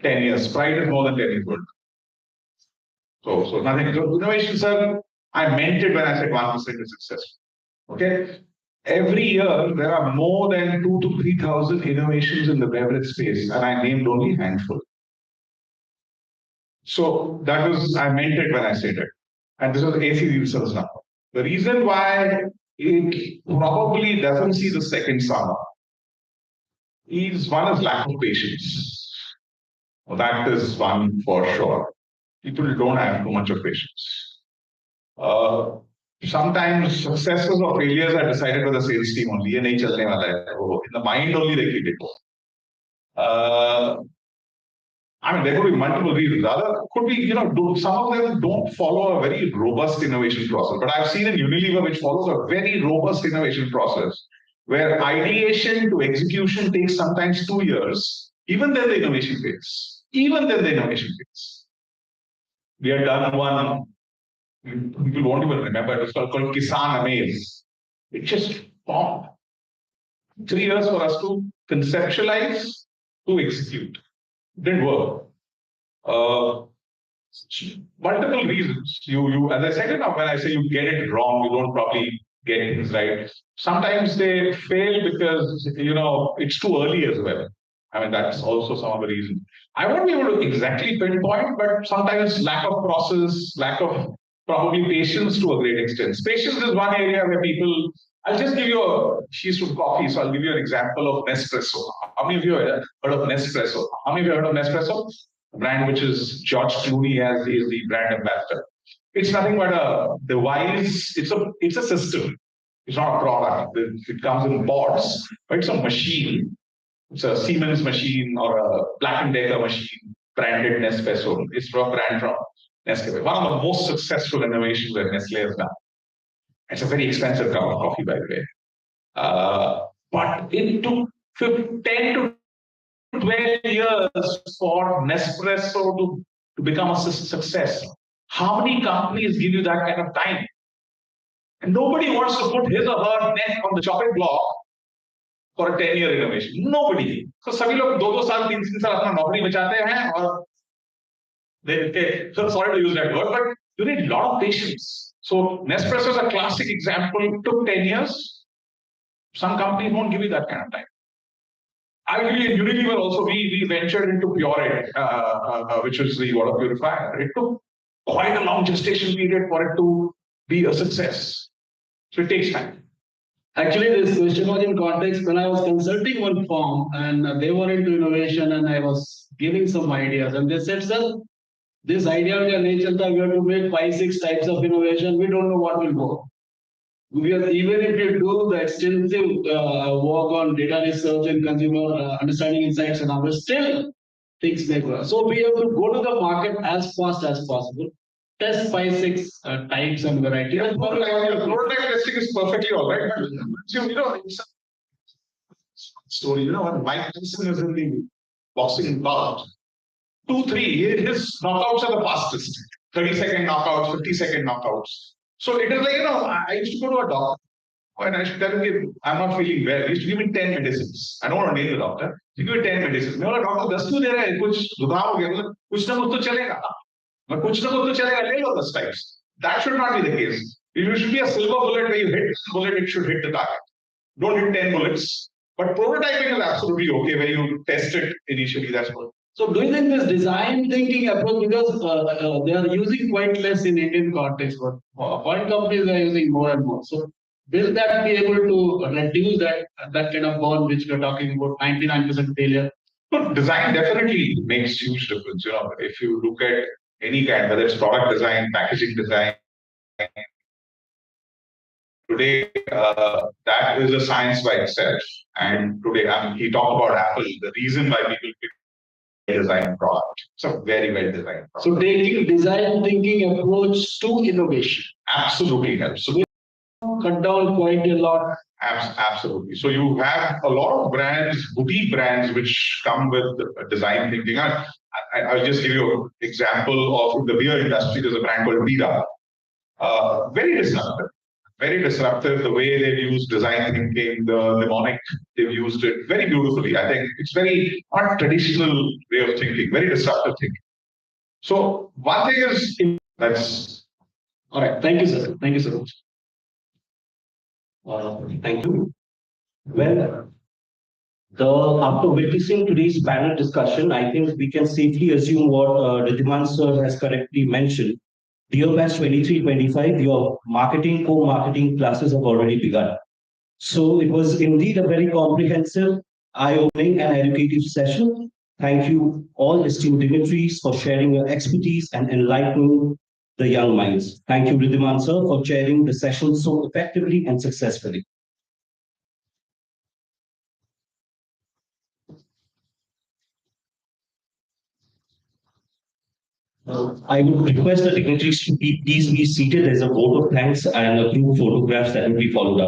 10 years. Sprite is more than 10 years old. So nothing. So innovation, sir, I meant it when I said 1% is successful. Okay. Every year there are more than 2,000 to 3,000 innovations in the beverage space, and I named only a handful. So that was, I meant it when I said it. And this was AC Nielsen's number. The reason why it probably doesn't see the second summer is one is lack of patience. Well, that is one for sure. People don't have too much of patience. Sometimes successes or failures are decided by the sales team only. In the mind only they keep it. I mean, there could be multiple reasons. Other could be, some of them don't follow a very robust innovation process. But I've seen in Unilever, which follows a very robust innovation process, where ideation to execution takes sometimes 2 years. Even then, the innovation fails. We had done one. People won't even remember. It was called Kisan Amaze. It just bombed. 3 years for us to conceptualize, to execute. Didn't work. Multiple reasons. You, as I said, when I say you get it wrong, you don't probably get things right. Sometimes they fail because it's too early as well. I mean, that's also some of the reasons. I won't be able to exactly pinpoint, but sometimes lack of process, lack of probably patience to a great extent. Patience is one area where people. I'll just give you she's from coffee, so I'll give you an example of Nespresso. How many of you have heard of Nespresso? How many of you have heard of Nespresso? A brand which is George Clooney is the brand ambassador. It's nothing but a device. It's a system. It's not a product. It comes in pods, but it's a machine. It's a Siemens machine or a Black & Decker machine branded Nespresso. It's a brand from Nescafe. One of the most successful innovations that Nestle has done. It's a very expensive cup of coffee, by the way. But it took 10 to 12 years for Nespresso to become a success. How many companies give you that kind of time? And nobody wants to put his or her neck on the chopping block for a 10-year innovation. Nobody. So सभी लोग 2-2 साल 3-3 साल अपना नौकरी बचाते हैं और so sorry to use that word, but you need a lot of patience. So Nespresso is a classic example. It took 10 years. Some companies won't give you that kind of time. I really, in Unilever also, we ventured into Pureit, which is the water purifier. It took quite a long gestation period for it to be a success. So it takes time. Actually, this question was in context when I was consulting one firm and they were into innovation and I was giving some ideas. And they said, sir, this idea we have to make 5-6 types of innovation. We don't know what will go. Even if you do the extensive work on data research and consumer understanding insights and others, still things may go. So we have to go to the market as fast as possible. Test 5-6 types and varieties. Prototype testing is perfectly all right. But it's a story. When Mike Tyson is in the boxing bout, 2-3, his knockouts are the fastest. 30-second knockouts, 50-second knockouts. So it is like, I used to go to a doctor and I should tell him, I'm not feeling well. He used to give me 10 medicines. I don't want to name the doctor. He give me 10 medicines. मैं बोला doctor 10 क्यों दे रहे हैं? कुछ जुकाम हो गया मतलब कुछ ना कुछ तो चलेगा. मैं कुछ ना कुछ तो चलेगा ले लो 10 types. That should not be the case. It should be a silver bullet where you hit the bullet, it should hit the target. Don't hit 10 bullets. But prototyping is absolutely okay where you test it initially. That's good. So do you think this design thinking approach, because they are using quite less in Indian context, but foreign companies are using more and more. So will that be able to reduce that kind of burn which we're talking about, 99% failure? But design definitely makes huge difference. If you look at any kind, whether it's product design, packaging design, today that is a science by itself. And today, he talked about Apple. The reason why people pick design product. It's a very well designed product. So taking design thinking approach to innovation absolutely helps. So cut down quite a lot. Absolutely. So you have a lot of brands, boutique brands, which come with design thinking. I'll just give you an example of the beer industry. There's a brand called Vida. Very disruptive. Very disruptive. The way they've used design thinking, the mnemonic, they've used it very beautifully. I think it's very not traditional way of thinking, very disruptive thinking. So one thing is That's All right. Thank you, sir. Thank you so much. Thank you. Well, after witnessing today's panel discussion, I think we can safely assume what Ridhiman sir has correctly mentioned. Dear Batch 23-25, your marketing, co-marketing classes have already begun. So it was indeed a very comprehensive, eye-opening and educative session. Thank you all esteemed dignitaries for sharing your expertise and enlightening the young minds. Thank you, Ridhiman sir, for chairing the session so effectively and successfully. I would request the dignitaries to please be seated as a vote of thanks and a group photographs that will be followed up.